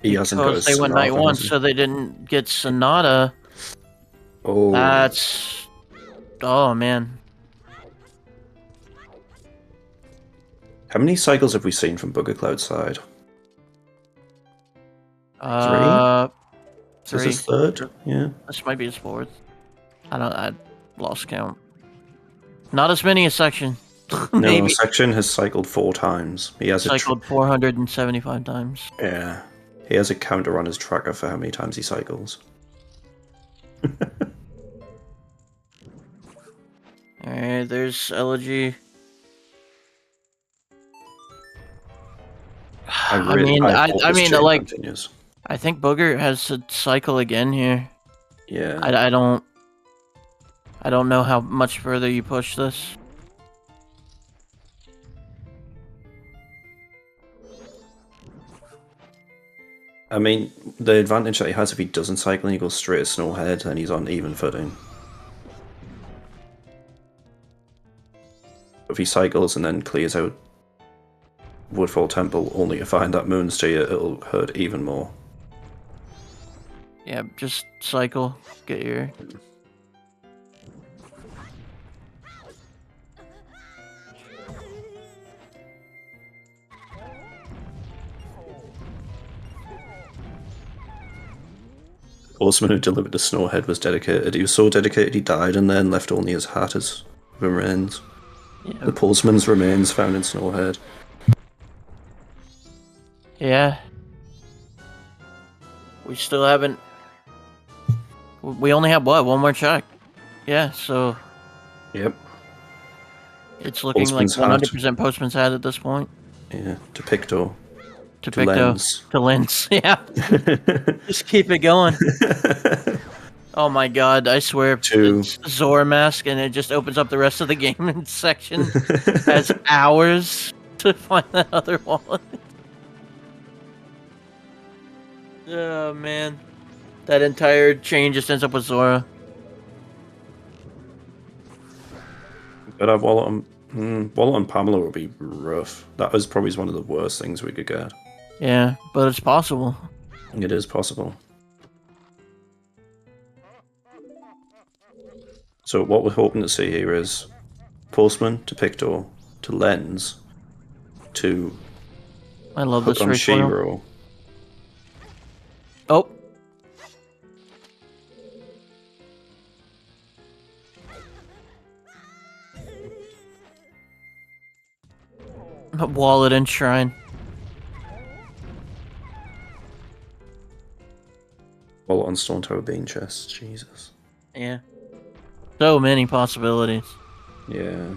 He hasn't got his Because they went night Sonata, one, has he? so they didn't get Sonata. Oh. That's... Oh, man. How many cycles have we seen from BoogerCloud's side? 3? Is this his 3rd? Yeah. This might be his 4th. I lost count. Not as many as Section. No, Maybe. Section has cycled 4 times. He has Cycled 475 times. Yeah. He has a counter on his tracker for how many times he cycles. Alright, there's Elegy. I mean, like, continues. I think Booger has to cycle again here. Yeah. I don't know how much further you push this. I mean, the advantage that he has if he doesn't cycle and he goes straight at Snowhead, then he's on even footing. If he cycles and then clears out Woodfall Temple only to find that Moonsteer, it'll hurt even more. Yeah, just cycle. Get your... Horseman who delivered the Snowhead was dedicated. He was so dedicated he died and then left only his hat as remains. Yeah. The Postman's remains found in Snowhead. Yeah. We still haven't... We only have, what, one more check? Yeah, so... Yep. It's looking Postman's like hat. 100% Postman's hat at this point. Yeah, to Picto. To To Picto. Lens. To Lens, yeah. Just keep it going. Oh my god, I swear. To- It's Zora mask and it just opens up the rest of the game in section. Has hours to find that other wallet. Oh man. That entire chain just ends up with Zora. But I've Wallet and Pamela would be rough. That was probably one of the worst things we could get. Yeah, but it's possible. It is possible. So what we're hoping to see here is Postman to Picto to Lens to I love Hook this on recoil. Shiro. Oh. Wallet and shrine. Wallet on Stone Tower Bean chest. Jesus. Yeah. So many possibilities. Yeah.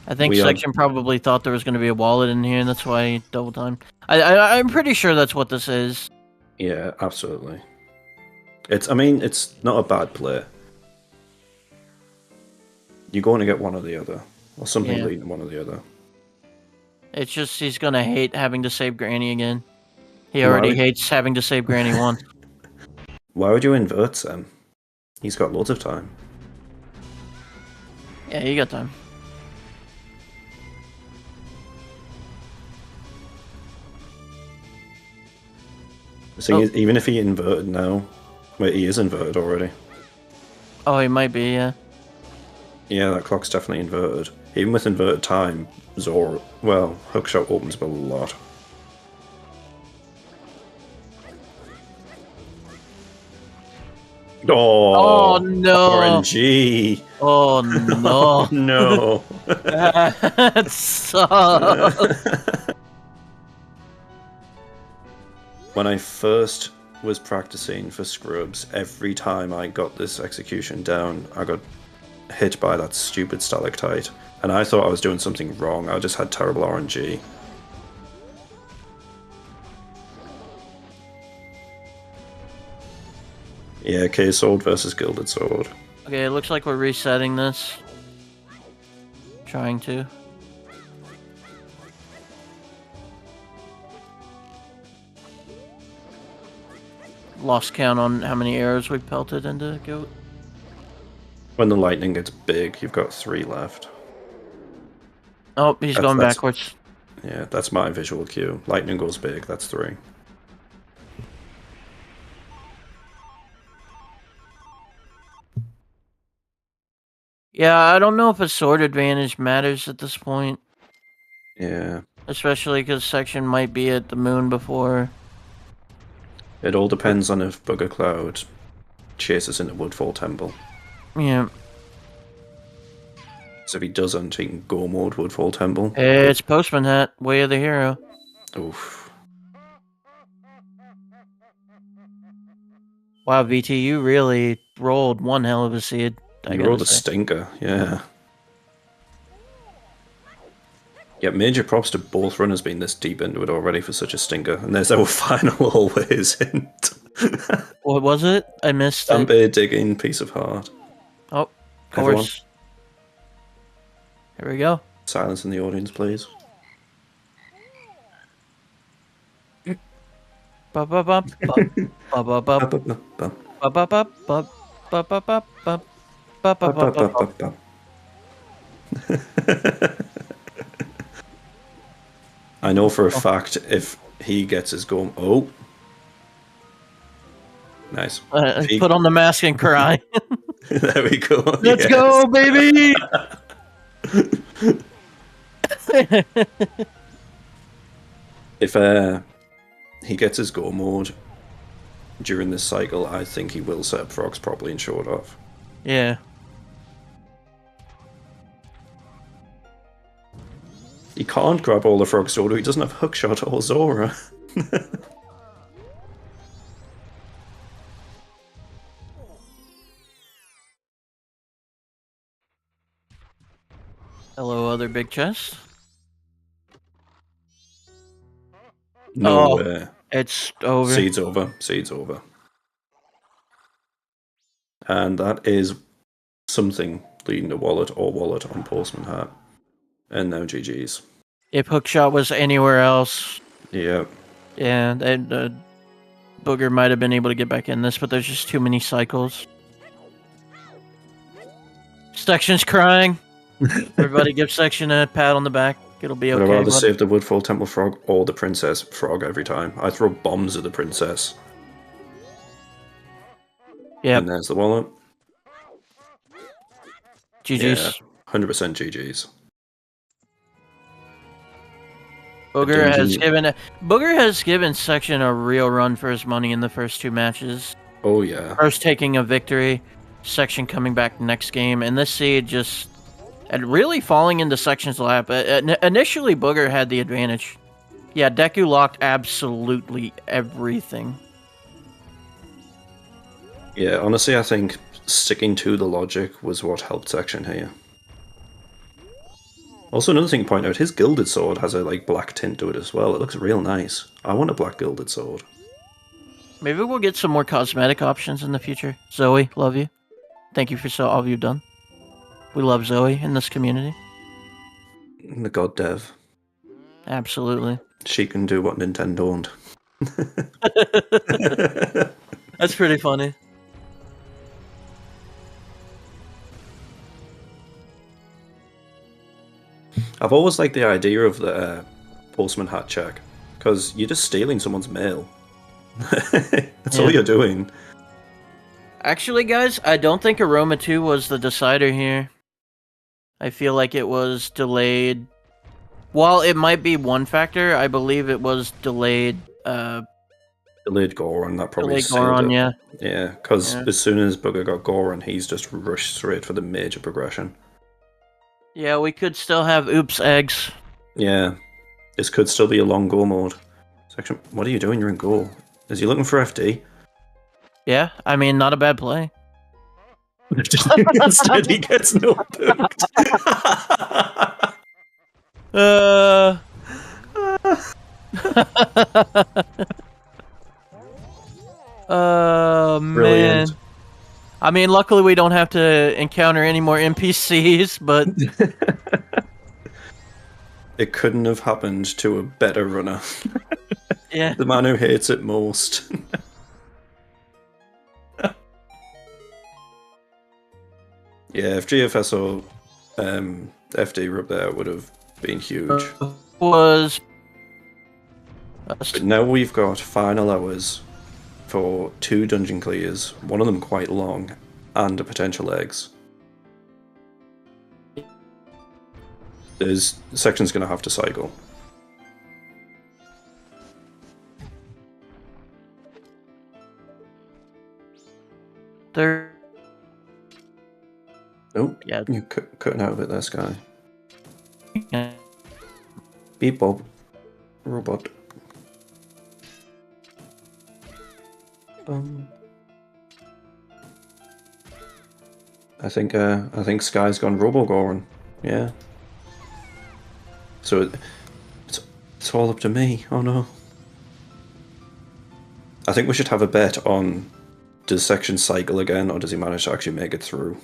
I think Section probably thought there was going to be a wallet in here, and that's why he double timed. I'm pretty sure that's what this is. Yeah, absolutely. I mean, it's not a bad play. You're going to get one or the other, or something leading one or the other. It's just he's going to hate having to save Granny again. He already hates having to save Granny once. Why would you invert Sam? He's got loads of time. Yeah, you got time. The thing is, even if he inverted now, wait, he is inverted already. Oh, he might be, yeah. Yeah, that clock's definitely inverted. Even with inverted time, Zora, well, hookshot opens up a lot. Oh no! RNG! Oh no! Oh no! That sucks. When I first was practicing for scrubs, every time I got this execution down, I got hit by that stupid stalactite, and I thought I was doing something wrong. I just had terrible RNG. Yeah, K-Sword versus Gilded Sword. Okay, it looks like we're resetting this. Trying to. Lost count on how many arrows we pelted into Goat. When the lightning gets big, you've got 3 left. Oh, he's going backwards. Yeah, that's my visual cue. Lightning goes big, that's 3. Yeah, I don't know if a sword advantage matters at this point. Yeah. Especially because Section might be at the moon before. It all depends on if BoogerCloud chases into Woodfall Temple. Yeah. So if he doesn't, he can go mode Woodfall Temple. It's Postman Hat, Way of the Hero. Oof. Wow, VT, you really rolled one hell of a seed. You rolled a stinker, yeah. Yeah, major props to both runners being this deep into it already for such a stinker. And there's our final always hint. What was it? I missed it. Stampede digging, piece of heart. Oh, of course. Here we go. Silence in the audience, please. I know for a fact if he gets his goal. Oh, nice. Put on the mask and cry. There we go. Let's go, baby. If he gets his go mode during this cycle, I think he will set up frogs properly and show it off. Yeah. He can't grab all the frogs, though. He doesn't have hookshot or Zora. Hello, other big chest. No way. It's over. Seed's over. Seed's over. And that is something leading to wallet or wallet on Postman Hat. And now GG's. If hookshot was anywhere else. Yeah. Yeah, Booger might have been able to get back in this, but there's just too many cycles. Section's crying. Everybody give Section a pat on the back. It'll be okay. I'd rather save the Woodfall Temple Frog or the Princess Frog every time. I throw bombs at the Princess. Yeah. And there's the wallet. GG's. Yeah, 100% GG's. Booger has given Section a real run for his money in the first 2 matches. Oh yeah. First taking a victory, Section coming back next game, and this seed just And really falling into Section's lap. Initially, Booger had the advantage. Yeah, Deku locked absolutely everything. Yeah, honestly, I think sticking to the logic was what helped Section here. Also, another thing to point out, his gilded sword has a like black tint to it as well. It looks real nice. I want a black gilded sword. Maybe we'll get some more cosmetic options in the future. Zoe, love you. Thank you for all you've done. We love Zoe in this community. The god dev. Absolutely. She can do what Nintendo don't. That's pretty funny. I've always liked the idea of the postman hat check, because you're just stealing someone's mail. That's all you're doing. Actually, guys, I don't think Aroma 2 was the decider here. I feel like it was delayed. While it might be one factor, I believe it was delayed. Delayed Goron, that probably delayed sealed Goron, it. yeah. Yeah, because as soon as Booger got Goron, he's just rushed straight for the major progression. Yeah, we could still have Oops Eggs. Yeah, this could still be a long go mode. Section, what are you doing? You're in goal. Is he looking for FD? Yeah, I mean, not a bad play. Instead, he gets no booked. Man. Brilliant. I mean, luckily we don't have to encounter any more NPCs, but... It couldn't have happened to a better runner. Yeah. The man who hates it most. Yeah, if GFS or FD were up there, it would have been huge. Was... But now we've got final hours for 2 dungeon clears, one of them quite long, and a potential eggs. There's Section's going to have to cycle. There... Oh, yeah. you're cutting out a bit there, Sky. Yeah. Beep Bob. Robot. I think Sky's gone Robo-Goron. Yeah. So it's all up to me. Oh no. I think we should have a bet on, does Section cycle again, or does he manage to actually make it through?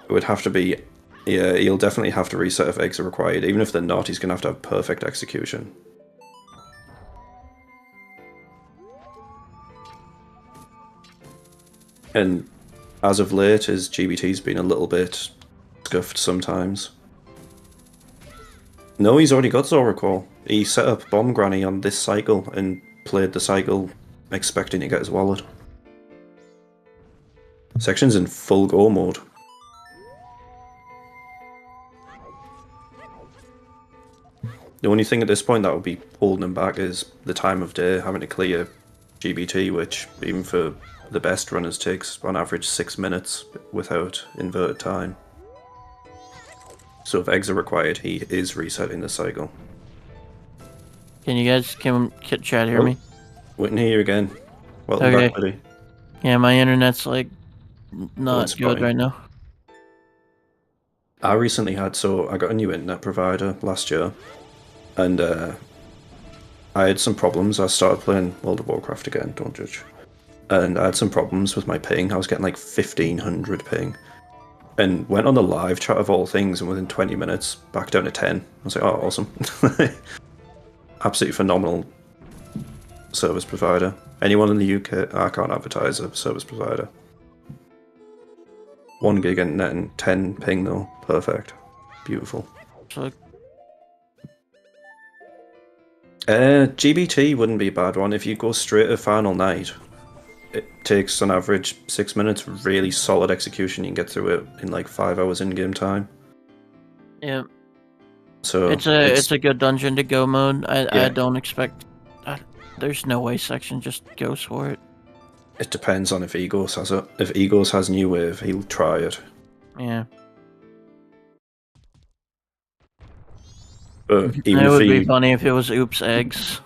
It would have to be, yeah, he'll definitely have to reset if eggs are required. Even if they're not, he's going to have perfect execution. And as of late, his GBT's been a little bit scuffed sometimes. No, he's already got Zora Call. He set up Bomb Granny on this cycle and played the cycle expecting to get his wallet. Section's in full go mode. The only thing at this point that would be holding him back is the time of day, having to clear GBT, which even for the best runners takes on average 6 minutes without inverted time. So if eggs are required, he is resetting the cycle. Can you guys, can chat hear me? We can hear you again. Welcome back, buddy. Yeah, my internet's like not good right now. I recently I got a new internet provider last year, and I had some problems. I started playing World of Warcraft again, don't judge. And I had some problems with my ping. I was getting like 1500 ping. And went on the live chat of all things, and within 20 minutes, back down to 10. I was like, oh, awesome. Absolutely phenomenal service provider. Anyone in the UK, I can't advertise a service provider. 1 gig internet and 10 ping though. Perfect. Beautiful. GBT wouldn't be a bad one. If you go straight to Final Night, it takes on average 6 minutes. Really solid execution. You can get through it in like 5 hours in game time. Yeah. So it's a good dungeon to go mode. I don't expect. There's no way Section just goes for it. It depends on if Egos has it. If Egos has New Wave, he'll try it. Yeah. But even It if would be he funny if it was oops eggs.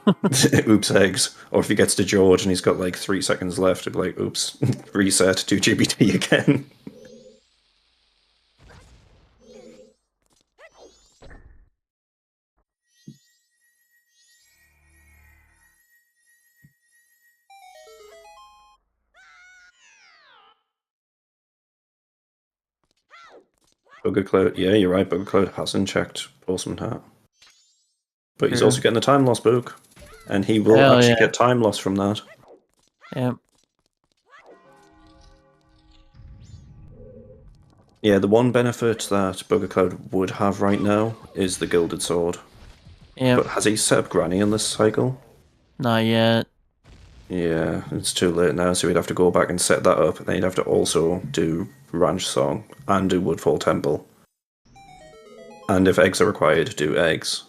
oops eggs, or if he gets to George and he's got like 3 seconds left, to be like, oops, reset to GBT again. BoogerCloud, yeah, you're right. BoogerCloud hasn't checked Postman Hat, but he's True. also getting the time loss book, and he will Hell actually yeah. get time loss from that. Yep. Yeah, the one benefit that BoogerCloud would have right now is the Gilded Sword. Yep. But has he set up Granny in this cycle? Not yet. Yeah, it's too late now, so he'd have to go back and set that up. Then he'd have to also do Ranch Song and do Woodfall Temple. And if eggs are required, do eggs.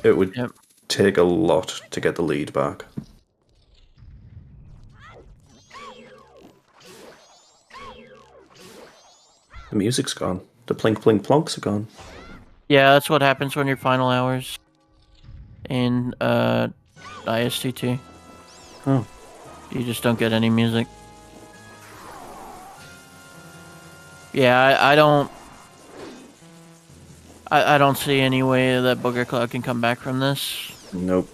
It would Yep. take a lot to get the lead back. The music's gone. The plink plink plonks are gone. Yeah, that's what happens when your final hours in ISTT. Oh. You just don't get any music. Yeah, I don't. I don't see any way that BoogerCloud can come back from this. Nope.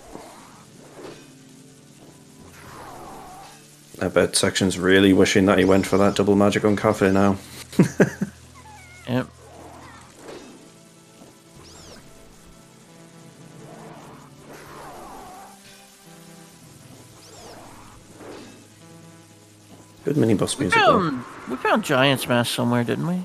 I bet Section's really wishing that he went for that double magic on Cafe now. Yep. Good mini boss music though. We found Giant's Mask somewhere, didn't we?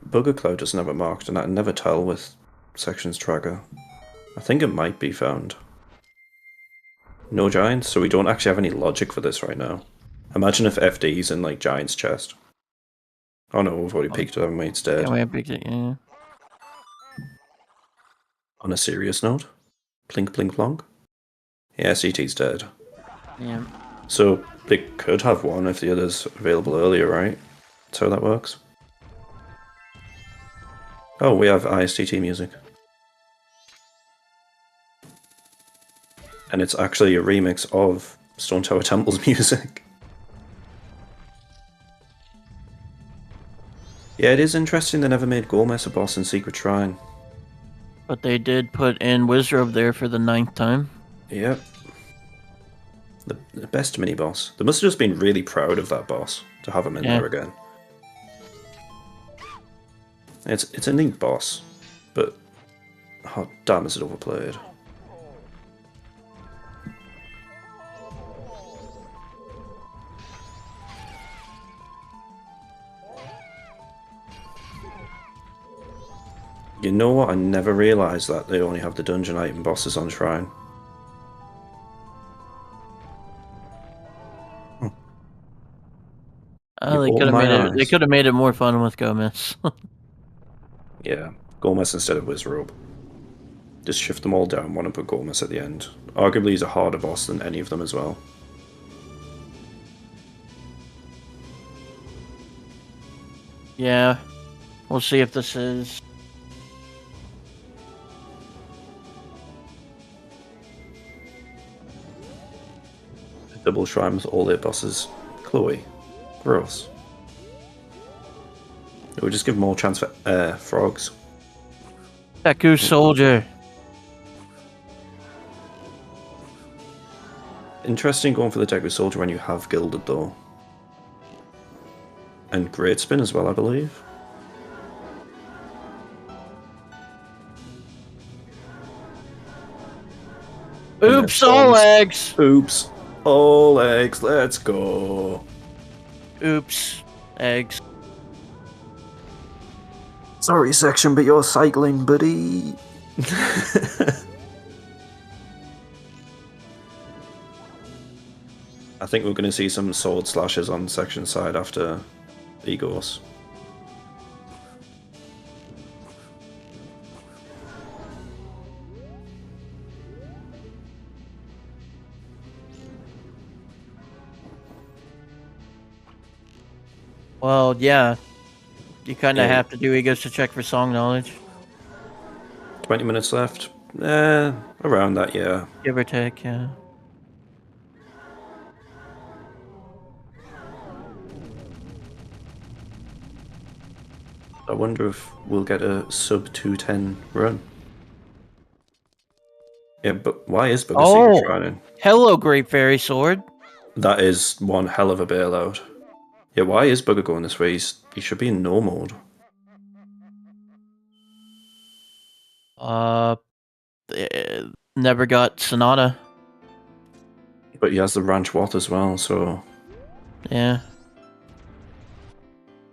BoogerCloud doesn't have it marked, and I can never tell with Section's tracker. I think it might be found. No giants, so we don't actually have any logic for this right now. Imagine if FD's in like Giant's chest. Oh no, we've already peeked it, haven't we? It's dead. Yeah, we have picked it, yeah. On a serious note, plink plink plonk. Yeah, CT's dead. Yeah. So they could have one if the other's available earlier, right? That's how that works. Oh, we have ISTT music. And it's actually a remix of Stone Tower Temple's music. Yeah, it is interesting they never made Gomez a boss in Secret Shrine. But they did put in Wizrobe there for the 9th time. Yep. The best mini boss. They must have just been really proud of that boss to have him in there again. It's a neat boss, but oh damn, is it overplayed. You know what? I never realised that they only have the dungeon item bosses on Shrine. They could have made it more fun with Gomez. Yeah, Gomez instead of Wizrobe. Just shift them all down one and put Gomez at the end. Arguably he's a harder boss than any of them as well. Yeah. We'll see if this is... Double Shrine with all their bosses. Chloe. Gross. It would just give more chance for frogs. Deku Soldier. Interesting going for the Deku Soldier when you have Gilded though. And Great Spin as well, I believe. Oops, all eggs! Oops. All eggs, let's go. Oops, eggs. Sorry, Section, but you're cycling, buddy. I think we're going to see some sword slashes on Section side after Egos. Well, yeah. You kind of Yeah. have to do egos to check for song knowledge. 20 minutes left. Around that, yeah. Give or take, yeah. I wonder if we'll get a sub 210 run. Yeah, but why is Bugger Secret Shrine? Hello, Great Fairy Sword. That is one hell of a bailout. Yeah, why is Bugger going this way? He should be in no mode. Never got Sonata. But he has the Ranch Watt as well, so... Yeah.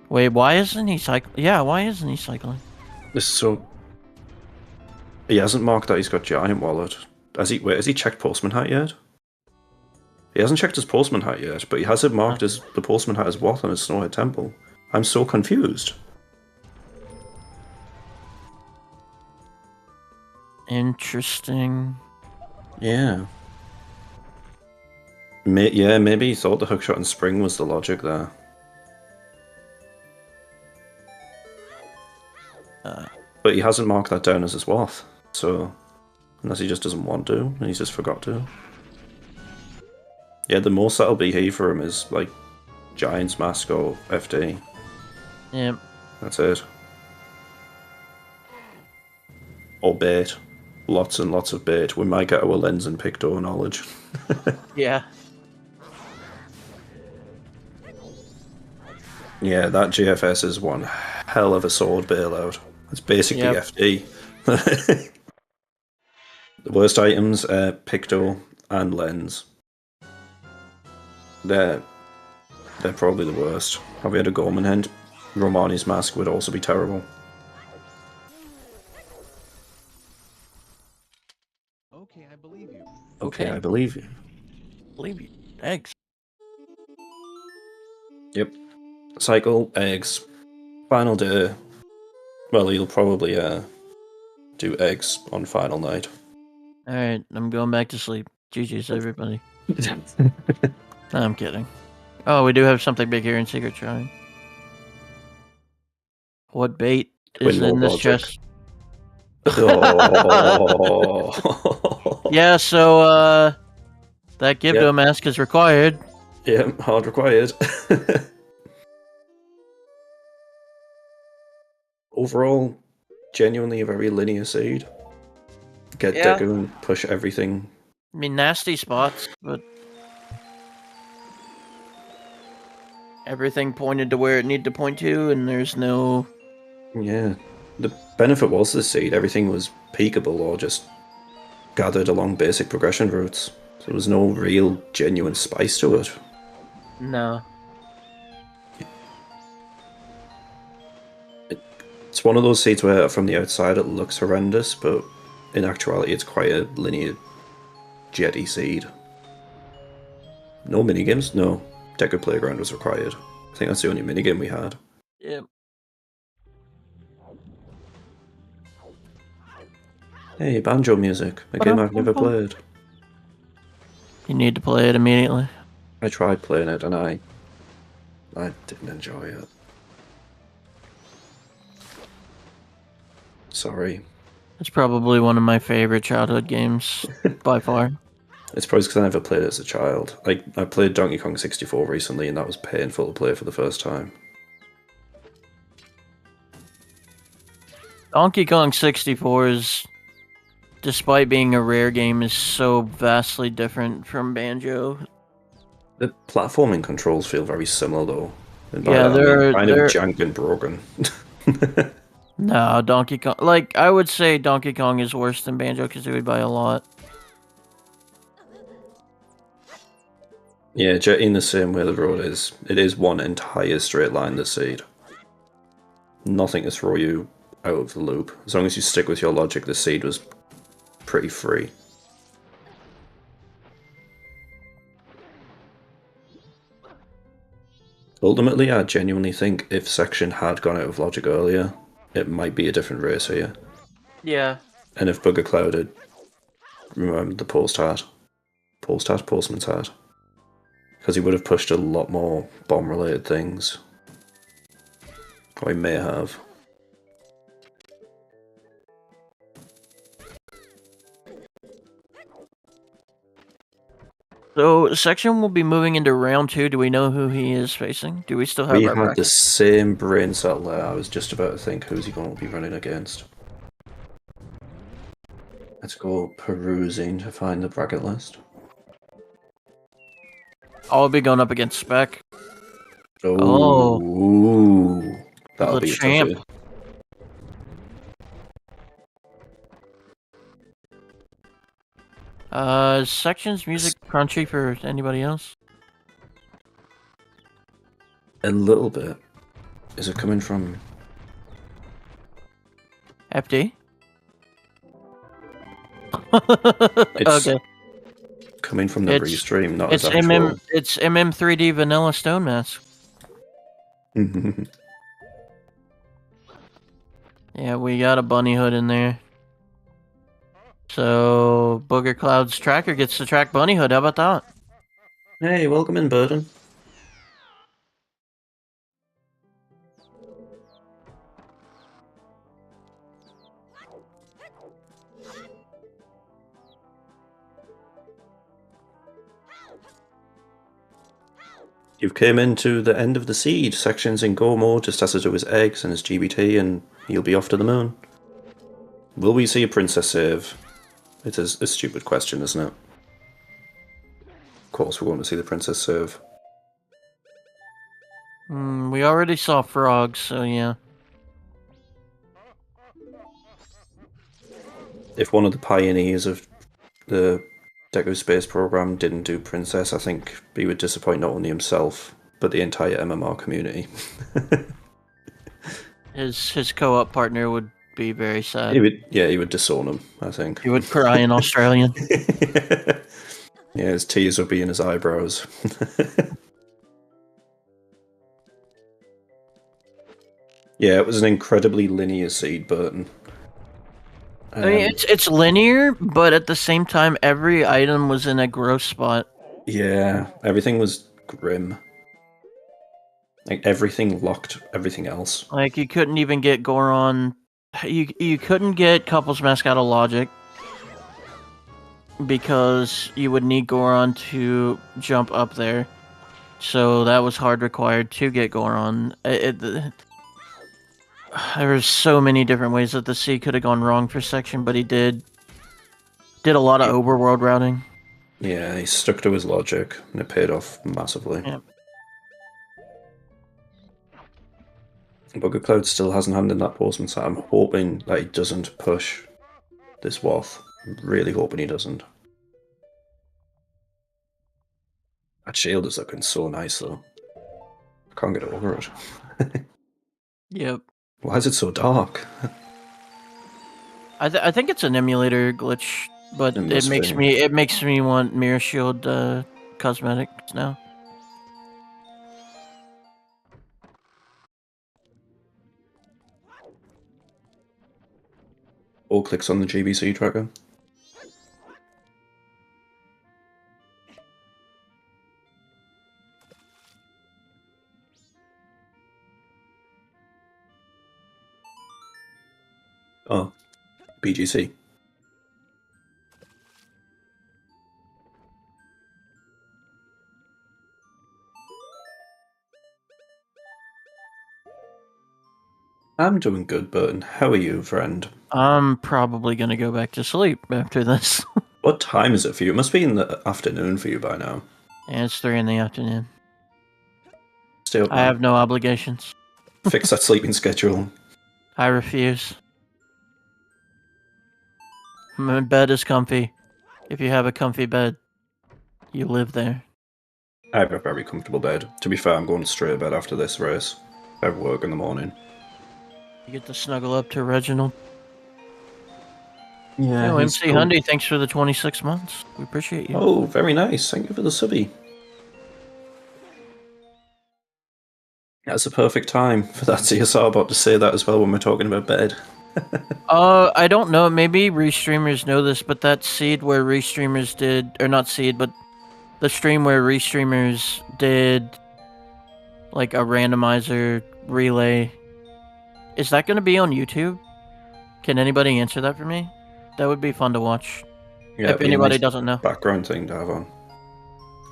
Wait, why isn't he cycling? Yeah, why isn't he cycling? This is so... He hasn't marked that he's got Giant Wallet. Has he checked Postman Hat yet? He hasn't checked his Postman Hat yet, but he has it marked as the Postman Hat as Watt on his Snowhead Temple. I'm so confused. Interesting. Yeah. Maybe he thought the hookshot in spring was the logic there. But he hasn't marked that down as his Watt, so... Unless he just doesn't want to, and he's just forgot to. Yeah, the most that'll be here for him is, like, Giant's Mask or FD. Yep. That's it. Or bait. Lots and lots of bait. We might get our lens and Picto knowledge. Yeah. Yeah, that GFS is one hell of a sword bailout. It's basically FD. The worst items are Picto and lens. They're probably the worst. Have we had a Gorman Hand? Romani's Mask would also be terrible. Okay, I believe you. Okay, I believe you. Believe you. Eggs. Yep. Cycle, eggs. Final day. Well, you'll probably do eggs on final night. Alright, I'm going back to sleep. GG's, everybody. No, I'm kidding. Oh, we do have something big here in Secret Shrine. What bait is in this chest? Oh. Yeah, so, that Gibdo mask is required. Yeah, hard required. Overall, genuinely a very linear seed. Get Deku and push everything. I mean, nasty spots, but everything pointed to where it needed to point to, and there's no... Yeah. The benefit was the seed. Everything was peakable or just gathered along basic progression routes. So there was no real, genuine spice to it. No. It's one of those seeds where from the outside it looks horrendous, but in actuality it's quite a linear, jetty seed. No minigames? No. Deku Playground was required. I think that's the only minigame we had. Yep. Hey, banjo music. A game I've never played. You need to play it immediately. I tried playing it and I didn't enjoy it. Sorry. It's probably one of my favorite childhood games, by far. It's probably because I never played it as a child. I played Donkey Kong 64 recently and that was painful to play for the first time. Donkey Kong 64 is, despite being a rare game, is so vastly different from Banjo. The platforming controls feel very similar though. And by Yeah, that, they're kind of jank and broken. No, Donkey Kong... Like, I would say Donkey Kong is worse than Banjo-Kazooie by a lot. Yeah, Jetty in the same way the road is. It is one entire straight line, this seed. Nothing to throw you out of the loop. As long as you stick with your logic, the seed was pretty free. Ultimately, I genuinely think if Section had gone out of logic earlier, it might be a different race here. Yeah. And if BoogerCloud had remembered the Postman's hat. Because he would have pushed a lot more bomb-related things. I may have. So, Section will be moving into round 2. Do we know who he is facing? Do we still have We our had bracket? the same brain cell there. I was just about to think, who's he going to be running against? Let's go perusing to find the bracket list. I'll be going up against Spec. Ooh, that'll the be champ. a toughie. Section's music crunchy for anybody else? A little bit. Is it coming from... FD? It's okay. coming from the restream, not it's as actual. It's MM3D Vanilla Stone Mask. Yeah, we got a bunny hood in there. So, BoogerCloud's tracker gets to track bunny hood. How about that? Hey, welcome in, Burden. You've came into the end of the seed. Section's in go mode, just has to do his eggs and his GBT, and he'll be off to the moon. Will we see a princess save? It's a stupid question, isn't it? Of course we want to see the princess save. We already saw frogs, so yeah. If one of the pioneers of the Deco Space program didn't do princess, I think he would disappoint not only himself, but the entire MMR community. His co-op partner would be very sad. He would disown him, I think. He would cry in Australian. Yeah, his tears would be in his eyebrows. Yeah, it was an incredibly linear seed, Burton. I mean, it's linear, but at the same time, every item was in a gross spot. Yeah, everything was grim. Like, everything locked everything else. Like, you couldn't even get Goron... You couldn't get Couples Mask out of Logic, because you would need Goron to jump up there. So that was hard required to get Goron. There were so many different ways that the C could have gone wrong for Section, but he did a lot of overworld routing. Yeah, he stuck to his logic, and it paid off massively. Yeah. BoogerCloud still hasn't handed that postman, so I'm hoping that he doesn't push this Wath. I'm really hoping he doesn't. That shield is looking so nice, though. I can't get over it. Yep. Why is it so dark? I think it's an emulator glitch, but it makes me want Mirror Shield cosmetics now. All clicks on the GBC tracker. Oh, BGC. I'm doing good, Burton. How are you, friend? I'm probably gonna go back to sleep after this. What time is it for you? It must be in the afternoon for you by now. And it's 3 in the afternoon. Stay up, man. I have no obligations. Fix that sleeping schedule. I refuse. My bed is comfy. If you have a comfy bed, you live there. I have a very comfortable bed. To be fair, I'm going straight to bed after this race. I have work in the morning. You get to snuggle up to Reginald. Yeah. Oh, MC Hyundai, thanks for the 26 months. We appreciate you. Oh, very nice. Thank you for the subby. That's a perfect time for that CSR bot to say that as well when we're talking about bed. I don't know. Maybe restreamers know this, but that seed where restreamers did, or not seed, but the stream where restreamers did like a randomizer relay Is that going to be on YouTube? Can anybody answer that for me? That would be fun to watch. Yeah, if anybody doesn't know. Background thing to have on.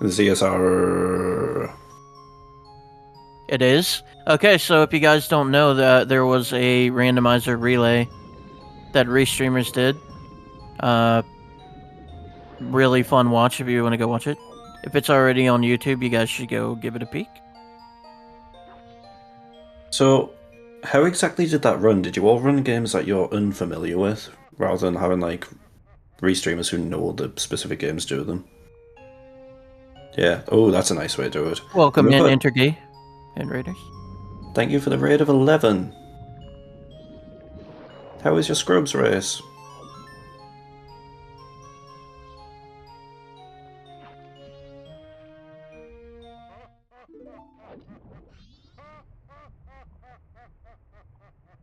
ZSR. It is? Okay, so if you guys don't know, that there was a randomizer relay that restreamers did. Really fun watch if you want to go watch it. If it's already on YouTube, you guys should go give it a peek. So, how exactly did that run? Did you all run games that you're unfamiliar with, rather than having like restreamers who know the specific games do them? Yeah. Oh, that's a nice way to do it. Welcome in, Intergay and Raiders. Thank you for the raid of 11. How was your Scrubs race?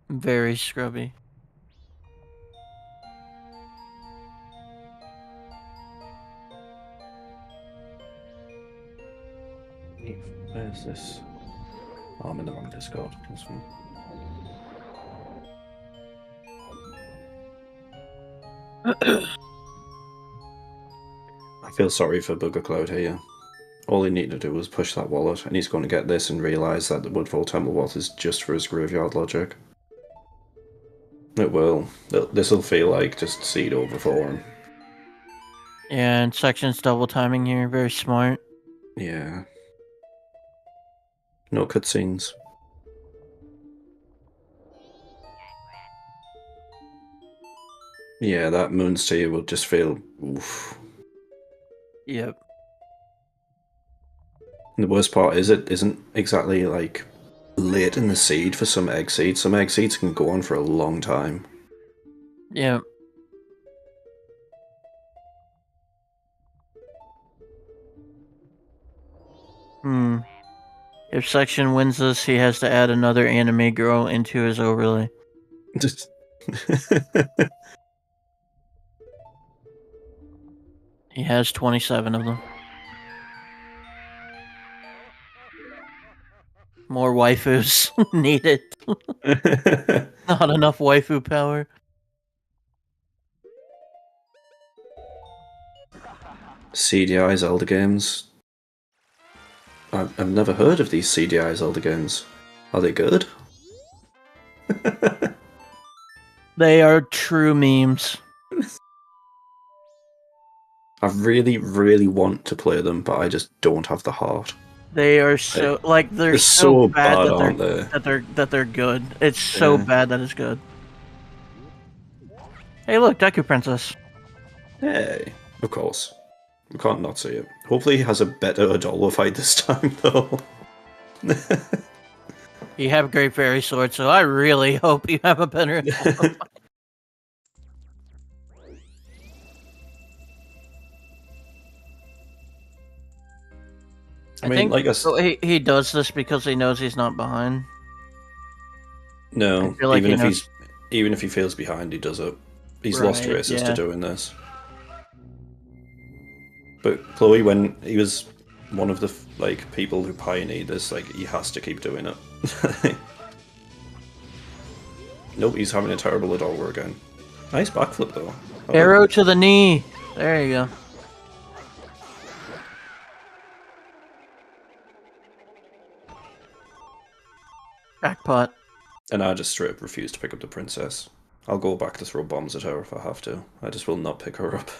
Very scrubby. Where's this? Oh, I'm in the wrong Discord. That's fine. I feel sorry for BoogerCloud here. All he needed to do was push that wallet, and he's going to get this and realise that the Woodfall Temple wallet is just for his graveyard logic. It will. This'll feel like just seed over for him. Yeah, and section's double timing here. Very smart. Yeah. No cutscenes. Yeah, that Moonsteer will just feel oof. Yep. And the worst part is it isn't exactly like late in the seed for some egg seeds. Some egg seeds can go on for a long time. Yeah. If section wins this, he has to add another anime girl into his overlay. He has 27 of them. More waifus needed. Not enough waifu power. CDI Zelda games. I've never heard of these CDI Zelda games. Are they good? They are true memes. I really, really want to play them, but I just don't have the heart. They are so they're so bad, that they're good. It's so bad that it's good. Hey, look, Deku Princess. Hey, of course. We can't not see it. Hopefully he has a better Adolwa fight this time, though. You have a great fairy sword, so I really hope you have a better Adolwa fight. I think like he does this because he knows he's not behind. No, even if he feels behind, he does it. He's lost races to doing this. But Chloe, when he was one of the people who pioneered this, he has to keep doing it. Nope, he's having a terrible Adolwa again. Nice backflip though. Arrow to the knee. There you go. Backpot. And I just straight up refuse to pick up the princess. I'll go back to throw bombs at her if I have to. I just will not pick her up.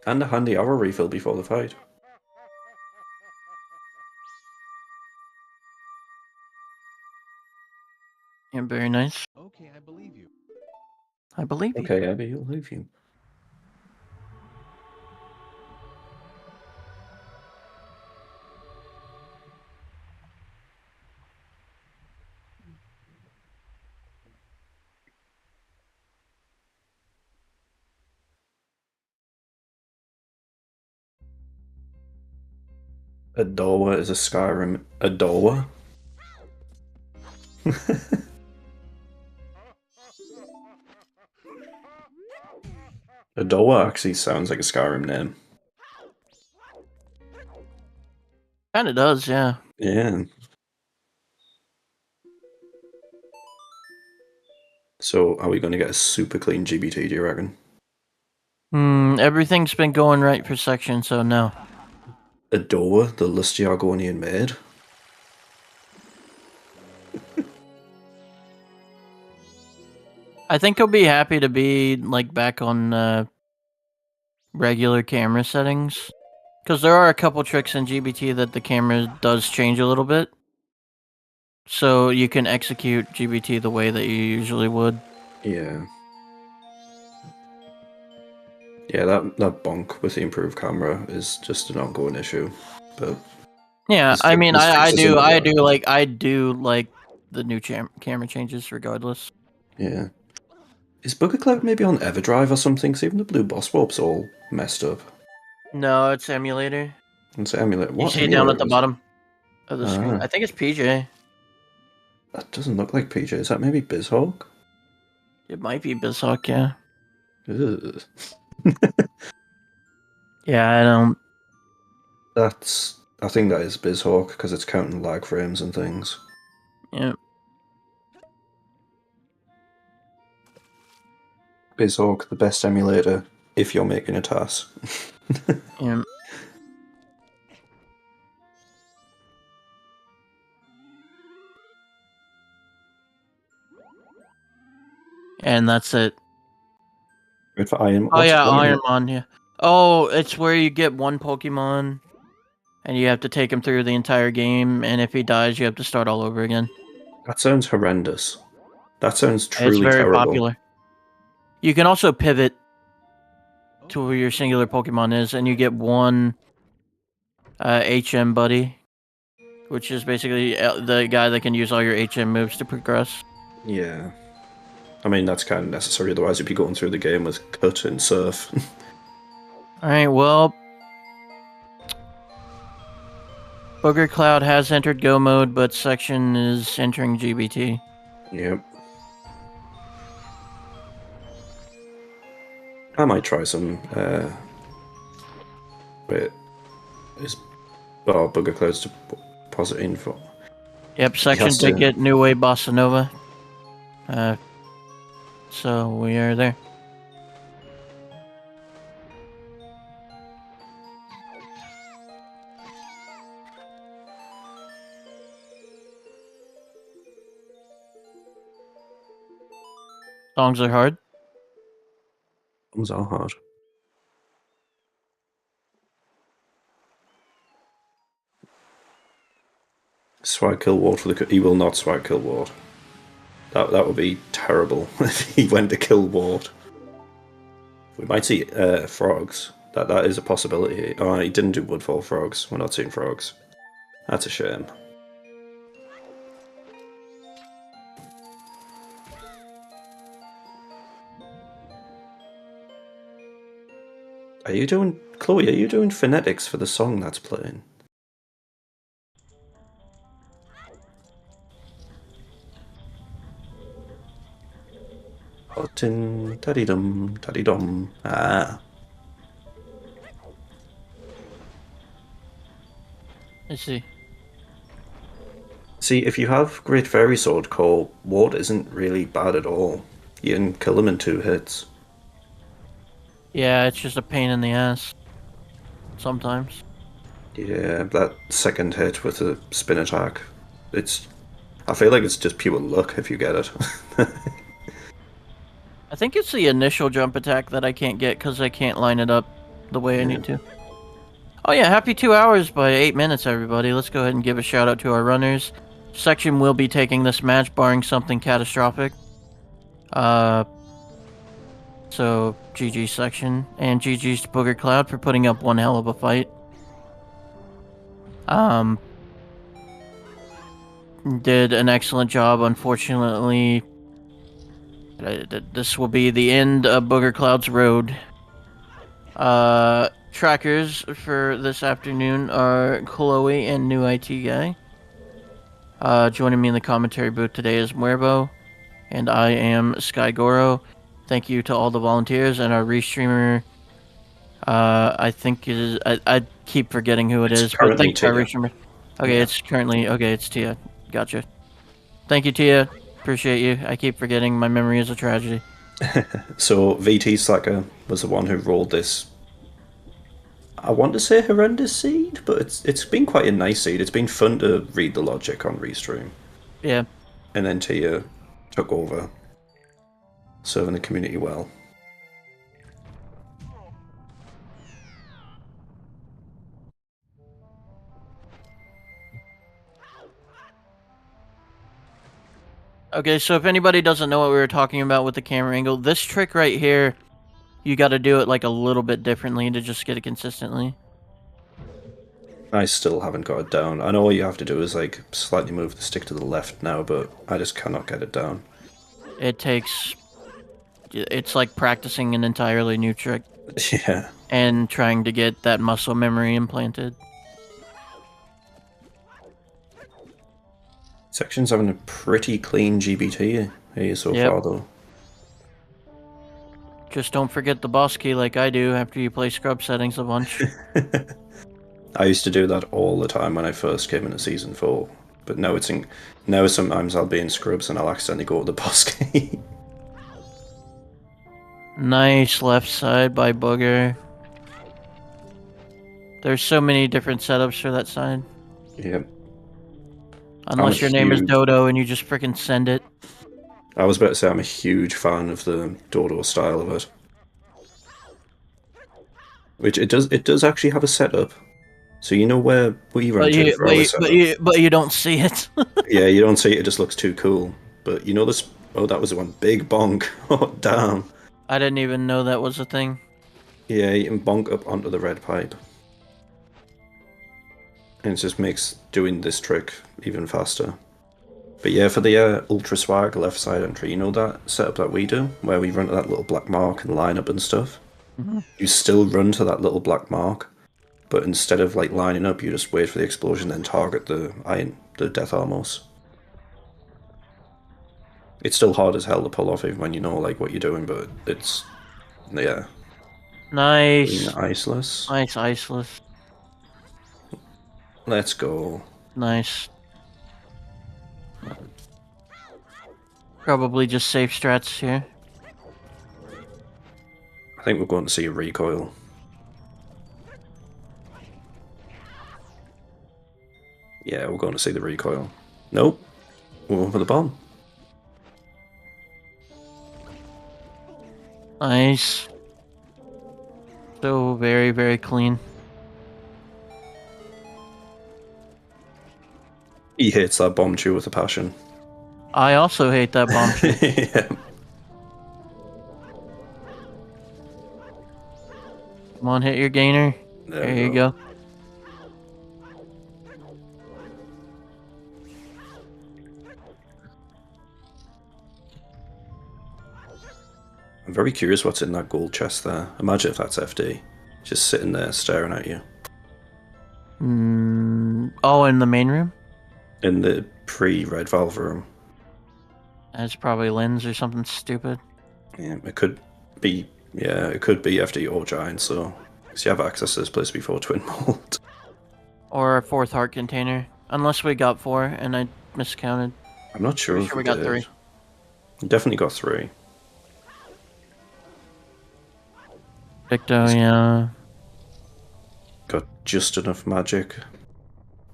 And a handy hour refill before the fight. Yeah, very nice. Okay, I believe you. I believe you. Okay, Abby, I'll believe you. Adolwa is a Skyrim. Adolwa? Adolwa actually sounds like a Skyrim name. Kinda does, yeah. Yeah. So, are we going to get a super clean GBT, do you reckon? Everything's been going right for section, so no. Adore the lusty Argonian maid. I think he'll be happy to be like back on regular camera settings, because there are a couple tricks in GBT that the camera does change a little bit, so you can execute GBT the way that you usually would. Yeah. Yeah, that bonk with the improved camera is just an ongoing issue. But yeah, I mean, I do like the new camera changes regardless. Yeah. Is BoogerCloud maybe on Everdrive or something? Because even the blue boss warp's all messed up. No, it's emulator. It's emulator. You What see it down at the emulator? bottom of the screen. I think it's PJ. That doesn't look like PJ. Is that maybe BizHawk? It might be BizHawk, yeah. Ugh. Yeah, I don't. I think that is BizHawk because it's counting lag frames and things. Yeah. BizHawk, the best emulator if you're making a TAS. Yeah. And that's it. Good for Iron. Oh yeah, Ironmon, yeah. Oh, it's where you get one Pokemon, and you have to take him through the entire game, and if he dies, you have to start all over again. That sounds horrendous. That sounds truly terrible. It's very terrible. popular. You can also pivot to where your singular Pokemon is, and you get one HM buddy, which is basically the guy that can use all your HM moves to progress. Yeah. I mean, that's kind of necessary, otherwise you'd be going through the game with Cut and Surf. Alright, well... BoogerCloud has entered Go mode, but Section is entering GBT. Yep. I might try some, wait, BoogerCloud's to deposit info. Yep, Section did get New Wave Bossa Nova. So we are there. Songs are hard. Songs are hard. Swag kill Ward for the... He will not swag kill Ward. That would be terrible if he went to kill Ward. We might see frogs. That is a possibility. Oh, he didn't do Woodfall frogs. We're not seeing frogs. That's a shame. Are you doing... Chloe, are you doing phonetics for the song that's playing? Tin taddy-dum, taddy-dum. Ah. I see. See, if you have Great Fairy Sword Call, Ward isn't really bad at all. You can kill him in 2 hits. Yeah, it's just a pain in the ass. Sometimes. Yeah, that second hit with the spin attack. I feel like it's just pure luck if you get it. I think it's the initial jump attack that I can't get because I can't line it up the way I need to. Oh yeah, happy 2 hours by 8 minutes, everybody. Let's go ahead and give a shout out to our runners. Section will be taking this match, barring something catastrophic. So GG Section, and GG's to BoogerCloud for putting up one hell of a fight. Did an excellent job. Unfortunately, this will be the end of BoogerCloud's road. Trackers for this afternoon are Chloe and New IT Guy. Joining me in the commentary booth today is Muerbo, and I am Skygoro. Thank you to all the volunteers and our restreamer. I think it is. I keep forgetting who it is, but thank you to our restreamer. Okay, it's currently it's Tia. Gotcha. Thank you, Tia. Appreciate you. I keep forgetting my memory is a tragedy. So VT Slacker was the one who rolled this. I want to say horrendous seed, but it's been quite a nice seed. It's been fun to read the logic on Restream. Yeah. And then Tia took over, serving the community well. Okay, so if anybody doesn't know what we were talking about with the camera angle, this trick right here, you got to do it like a little bit differently to just get it consistently. I still haven't got it down. I know all you have to do is like slightly move the stick to the left now, but I just cannot get it down. It's like practicing an entirely new trick. Yeah. And trying to get that muscle memory implanted. Section's having a pretty clean GBT here so far, though. Just don't forget the boss key like I do after you play scrub settings a bunch. I used to do that all the time when I first came into Season 4. But now now sometimes I'll be in scrubs and I'll accidentally go to the boss key. Nice left side by Booger. There's so many different setups for that side. Yep. Unless your name is Dodo and you just frickin' send it. I was about to say I'm a huge fan of the Dodo style of it. Which it does actually have a setup. So you know where we run to for our setup. But you don't see it. Yeah, you don't see it, it just looks too cool. But you know this... Oh, that was the one. Big bonk. Oh, damn. I didn't even know that was a thing. Yeah, you can bonk up onto the red pipe. And it just makes doing this trick even faster. But yeah, for the Ultra Swag left side entry, you know that setup that we do? Where we run to that little black mark and line up and stuff? Mm-hmm. You still run to that little black mark, but instead of like lining up, you just wait for the explosion, then target the death armors. It's still hard as hell to pull off even when you know like what you're doing, but it's... yeah. Nice. Iceless. Nice iceless. Let's go. Nice. Probably just safe strats here. I think we're going to see a recoil. Yeah, we're going to see the recoil. Nope. We're going for the bomb. Nice. So very, very clean. He hits that bomb chew with a passion. I also hate that bomb chew. Yeah. Come on, hit your gainer. There you go. I'm very curious what's in that gold chest there. Imagine if that's FD. Just sitting there staring at you. Oh, in the main room? In the pre-red valve room. That's probably lens or something stupid. Yeah, it could be. Yeah, it could be FD or Giant, so... Because you have access to this place before Twin Mold. Or a fourth heart container. Unless we got 4 and I miscounted. I'm not sure if we got 3. We definitely got 3. Victo, yeah. Got just enough magic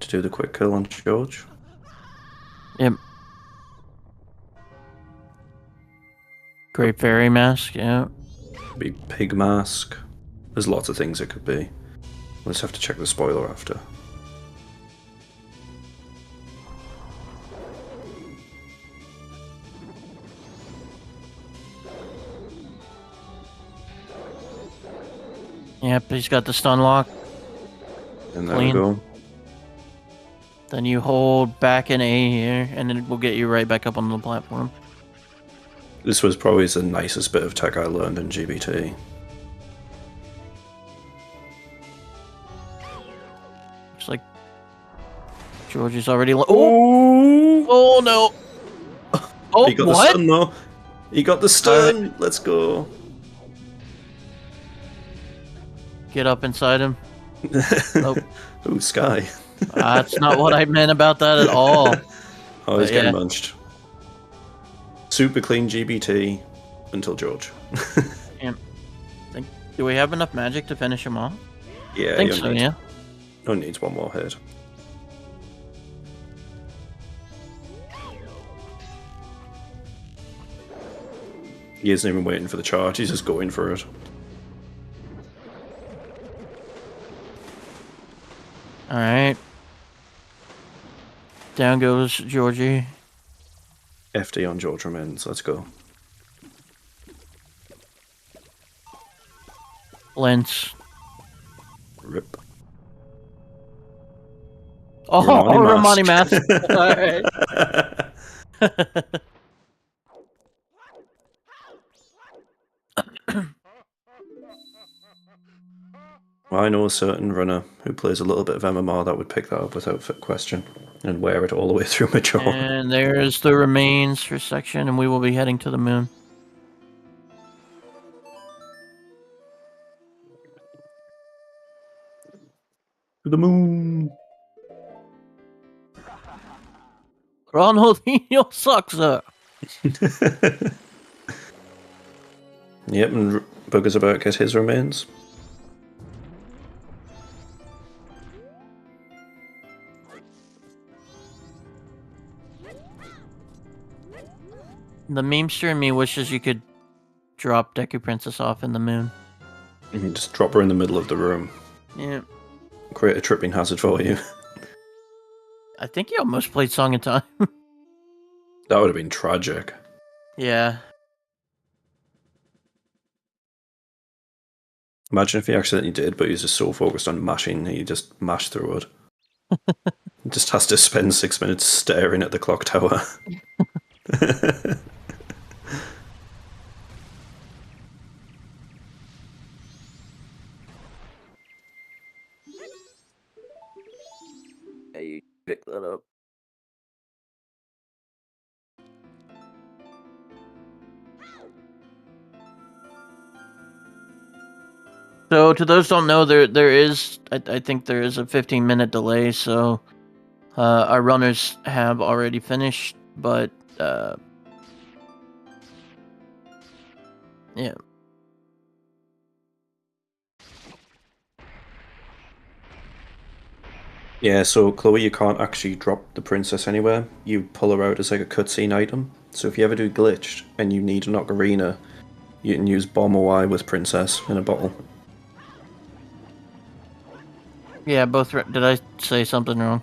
to do the quick kill on George. Yep. Great Fairy Mask, yeah. Be Pig Mask. There's lots of things it could be. We'll just have to check the spoiler after. Yep, he's got the stun lock. And there we go. Then you hold back in A here, and then we'll get you right back up on the platform. This was probably the nicest bit of tech I learned in GBT. Looks like George is already... Oh no! Oh, he got the stun though. He got the stun. Right. Let's go. Get up inside him. Nope. Ooh, Sky. That's not what I meant about that at all. Oh, he's getting munched. Super clean GBT until George. Yeah. Do we have enough magic to finish him off? Yeah, I think so, yeah. Only needs one more hit. He isn't even waiting for the charge, he's just going for it. Alright. Down goes Georgie. FD on George remains, let's go. Lens. Rip. Oh, Romani Mask. Alright. I know a certain runner who plays a little bit of MMR that would pick that up without question and wear it all the way through Major. And there's the remains for section, and we will be heading to the moon. To the moon! Ronaldinho sucks, sir. Yep, and Booger's about to get his remains. The memester in me wishes you could drop Deku Princess off in the moon. You can just drop her in the middle of the room. Yeah. Create a tripping hazard for you. I think he almost played Song of Time. That would have been tragic. Yeah. Imagine if he accidentally did, but he's just so focused on mashing, he just mashed through it. He just has to spend 6 minutes staring at the clock tower. Hey, you pick that up. So, to those who don't know, there is, I think there is a 15-minute delay, so our runners have already finished, but, yeah. Yeah, so Chloe, you can't actually drop the princess anywhere. You pull her out as like a cutscene item. So if you ever do glitched and you need an ocarina, you can use Bomb Y with princess in a bottle. Yeah, both. Did I say something wrong?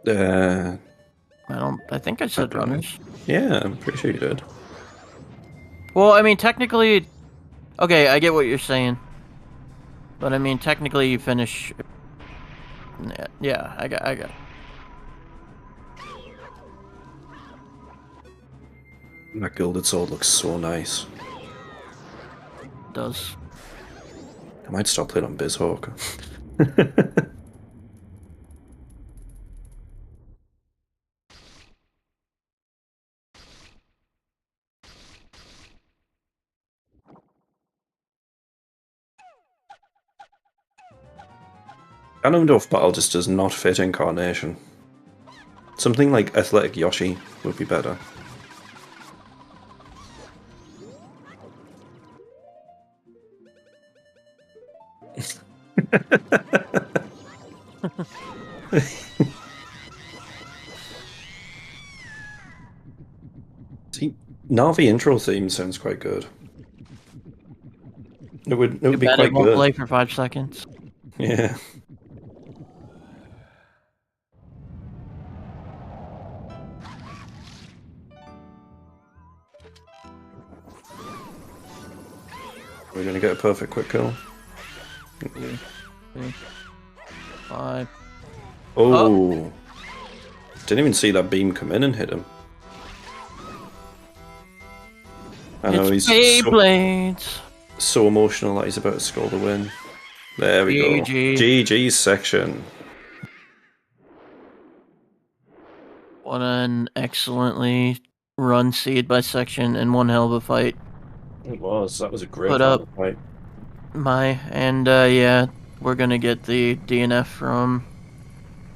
I think I said runners. Yeah, I'm pretty sure you did. Well, I mean, technically, okay, I get what you're saying, but I mean, technically, you finish. Yeah, I got it. That gilded sword looks so nice. It does. I might stop playing on BizHawk. Ganondorf Battle just does not fit Incarnation. Something like Athletic Yoshi would be better. See, Navi intro theme sounds quite good. It would be quite good. Play for 5 seconds. Yeah. We're gonna get a perfect quick kill. 2, 3, 5. Oh. Didn't even see that beam come in and hit him. I know It's he's Beyblades. so emotional that he's about to score the win. There we go. GG section. What an excellently run seed by section and one hell of a fight. It was. That was a great fight. Yeah, we're gonna get the DNF from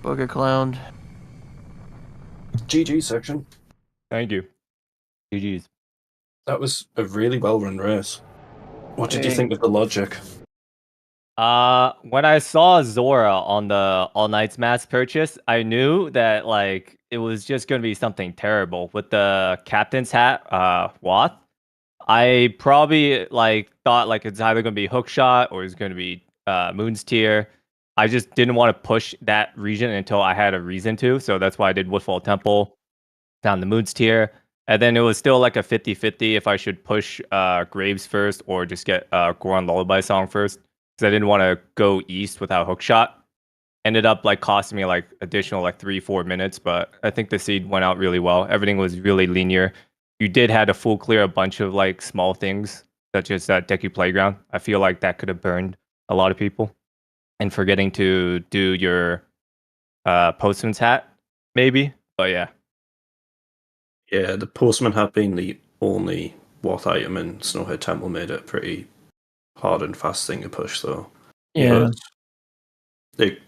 BoogerCloud. GG section. Thank you. GG's. That was a really well-run race. What did you Hey. think of the logic? When I saw Zora on the All Nights mass purchase, I knew that like it was just gonna be something terrible with the captain's hat, Wath. I probably like thought like it's either gonna be Hookshot or it's gonna be Moon's Tier. I just didn't want to push that region until I had a reason to, so that's why I did Woodfall Temple down the Moon's Tier. And then it was still like a 50-50 if I should push Graves first or just get Goron Lullaby Song first. Because I didn't want to go east without Hookshot. Ended up like costing me like additional like 3-4 minutes, but I think the seed went out really well. Everything was really linear. You did had to full clear a bunch of like small things, such as that Deku Playground. I feel like that could have burned a lot of people. And forgetting to do your Postman's hat, maybe. But yeah. Yeah, the Postman hat being the only Wath item in Snowhead Temple made it a pretty hard and fast thing to push, though. Yeah. They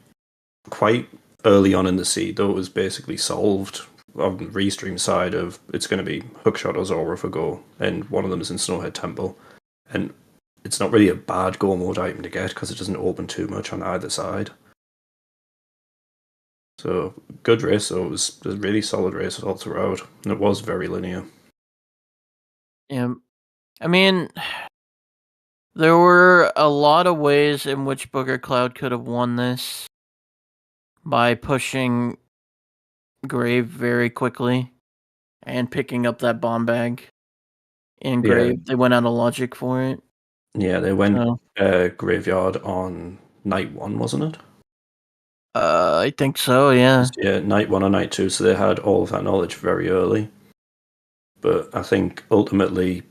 quite early on in the seed, though, it was basically solved on the restream side of it's going to be Hookshot or Zora for go, and one of them is in Snowhead Temple. And it's not really a bad go mode item to get because it doesn't open too much on either side. So, good race, so it was a really solid race all throughout, and it was very linear. Yeah. I mean, there were a lot of ways in which BoogerCloud could have won this by pushing Grave very quickly and picking up that bomb bag in Grave. Yeah. They went out of logic for it. Yeah, they went So, Graveyard on night 1, wasn't it? I think so, yeah. Yeah, night 1 or night 2, so they had all of that knowledge very early. But I think ultimately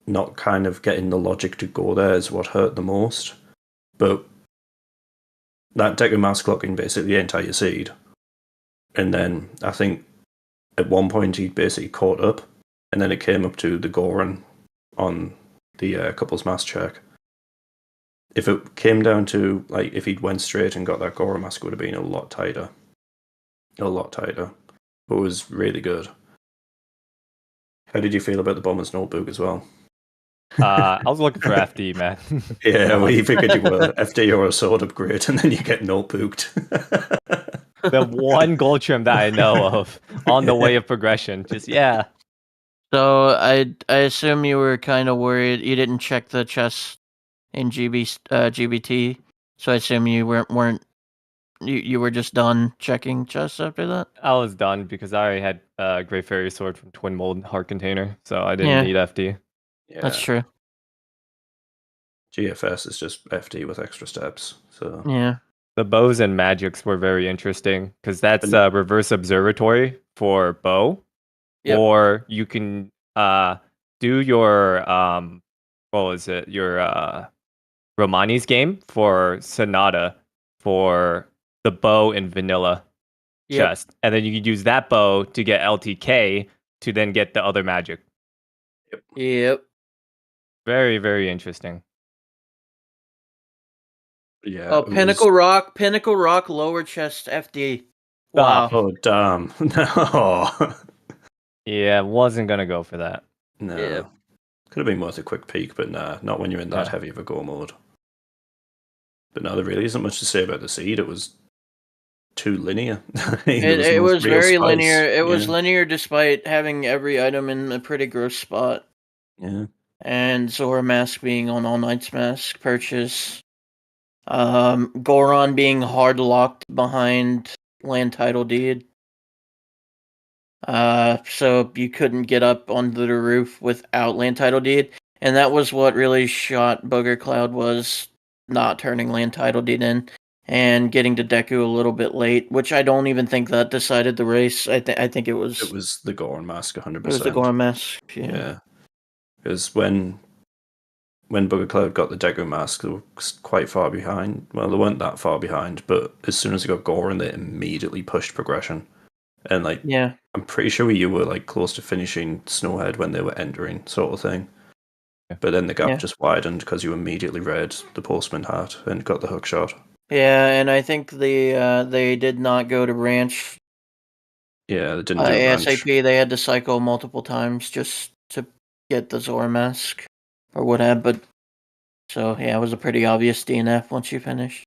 not kind of getting the logic to go there is what hurt the most. But that Deku Mask clocking basically the entire seed. And then I think at one point he basically caught up, and then it came up to the Goron on the couples mask check. If it came down to, like, if he'd went straight and got that Goron mask, it would have been a lot tighter. A lot tighter. But it was really good. How did you feel about the Bomber's Notebook as well? I was looking for FD, man. Yeah, well, you figured you were FD or a sword upgrade, and then you get notebooked. The one gold trim that I know of on the way of progression. Just, yeah. So I assume you were kind of worried. You didn't check the chest in GBT, so I assume you weren't. You were just done checking chests after that. I was done because I already had Great Fairy Sword from Twin Mold Heart Container, so I didn't need FD. Yeah. That's true. GFS is just FD with extra steps. So Yeah. The bows and magics were very interesting because that's a reverse observatory for bow, or you can do your what was it? Your Romani's game for Sonata for the bow in vanilla chest, and then you can use that bow to get LTK to then get the other magic. Yep. Very, very interesting. Yeah. Oh, Pinnacle Rock, lower chest FD. Wow. Oh, damn. No. Yeah, wasn't gonna go for that. No. Yep. Could have been worth a quick peek, but nah, not when you're in that heavy of a go mode. But no, there really isn't much to say about the seed. It was too linear. It was very linear. It was Yeah. linear despite having every item in a pretty gross spot. Yeah. And Zora Mask being on All Night's Mask purchase. Goron being hard locked behind Land Title Deed. So you couldn't get up onto the roof without Land Title Deed. And that was what really shot BoogerCloud, was not turning Land Title Deed in and getting to Deku a little bit late, which I don't even think that decided the race. I think it was... It was the Goron Mask, 100%. It was the Goron Mask, yeah. Because when BoogerCloud got the Deku Mask, they were quite far behind. Well, they weren't that far behind, but as soon as they got Goron, they immediately pushed progression. And, like, I'm pretty sure you were, like, close to finishing Snowhead when they were entering, sort of thing. But then the gap just widened because you immediately read the Postman hat and got the hook shot. Yeah, and I think they did not go to branch Yeah, they didn't do a branch. ASAP, they had to cycle multiple times just to get the Zora mask or what have. But so yeah, it was a pretty obvious DNF once you finish.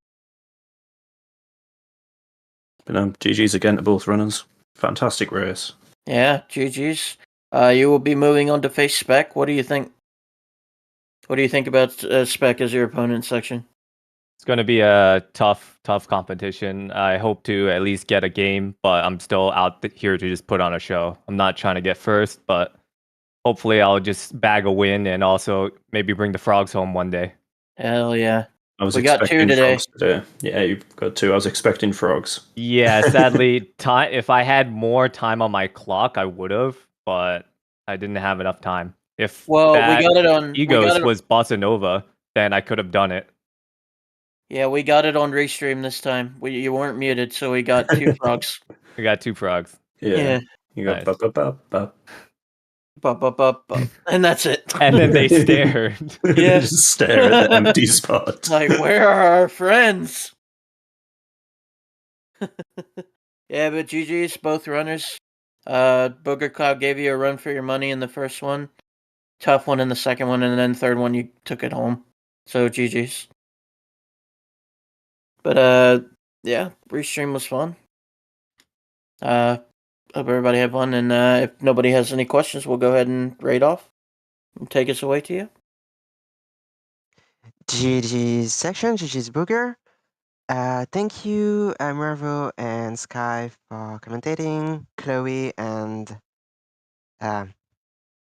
But GG's again to both runners. Fantastic race. Yeah, GG's. You will be moving on to face Spec. What do you think? What do you think about Spec as your opponent section? It's going to be a tough competition. I hope to at least get a game, but I'm still out here to just put on a show. I'm not trying to get first, but hopefully I'll just bag a win and also maybe bring the frogs home one day. Hell yeah. We got 2 today. Frogs today. Yeah, you've got 2. I was expecting frogs. Yeah, sadly, if I had more time on my clock, I would have, but I didn't have enough time. If we got it on Egos was Bossa Nova, then I could have done it. Yeah, we got it on Restream this time. You weren't muted, so we got 2 frogs. We got 2 frogs. Yeah. You got and that's it. And then they stared. Yeah. Just stare at the empty spot. Like, where are our friends? Yeah, but GG's, both runners. BoogerCloud gave you a run for your money in the first one. Tough one in the second one, and then third one you took it home. So GG's. But yeah, Restream was fun. Hope everybody had fun, and if nobody has any questions, we'll go ahead and raid off and take us away to you. GG's section, GG's Booger. Thank you, Mervo and Sky for commentating, Chloe and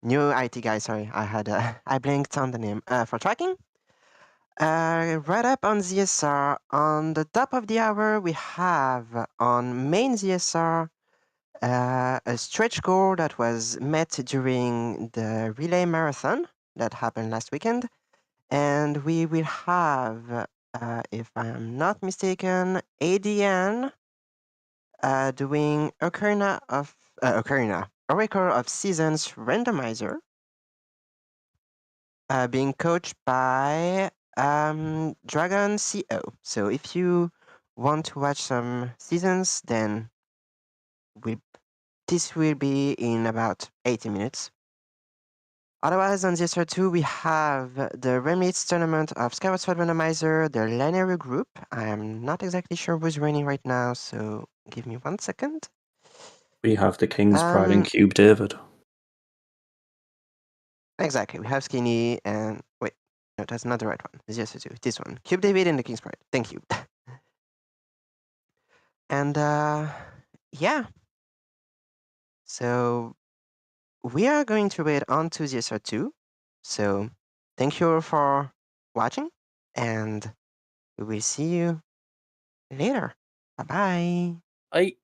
new IT guy. Sorry, I blinked on the name for tracking. Right up on ZSR, on the top of the hour, we have on main ZSR a stretch goal that was met during the relay marathon that happened last weekend. And we will have, if I am not mistaken, ADN doing Ocarina of Oracle of Seasons Randomizer, being coached by Dragon CO. So if you want to watch some seasons, then this will be in about 80 minutes. Otherwise, on ZSR 2, we have the Remits tournament of Skyward Sword Randomizer, the Linear group. I am not exactly sure who's running right now, so give me 1 second. We have the King's Pride and Cube David. Exactly, we have Skinny and... Wait, no, that's not the right one. ZSR 2, this one. Cube David and the King's Pride. Thank you. And, yeah. So... we are going to raid on to ZSR 2. So thank you all for watching, and we will see you later. Bye-bye. Bye.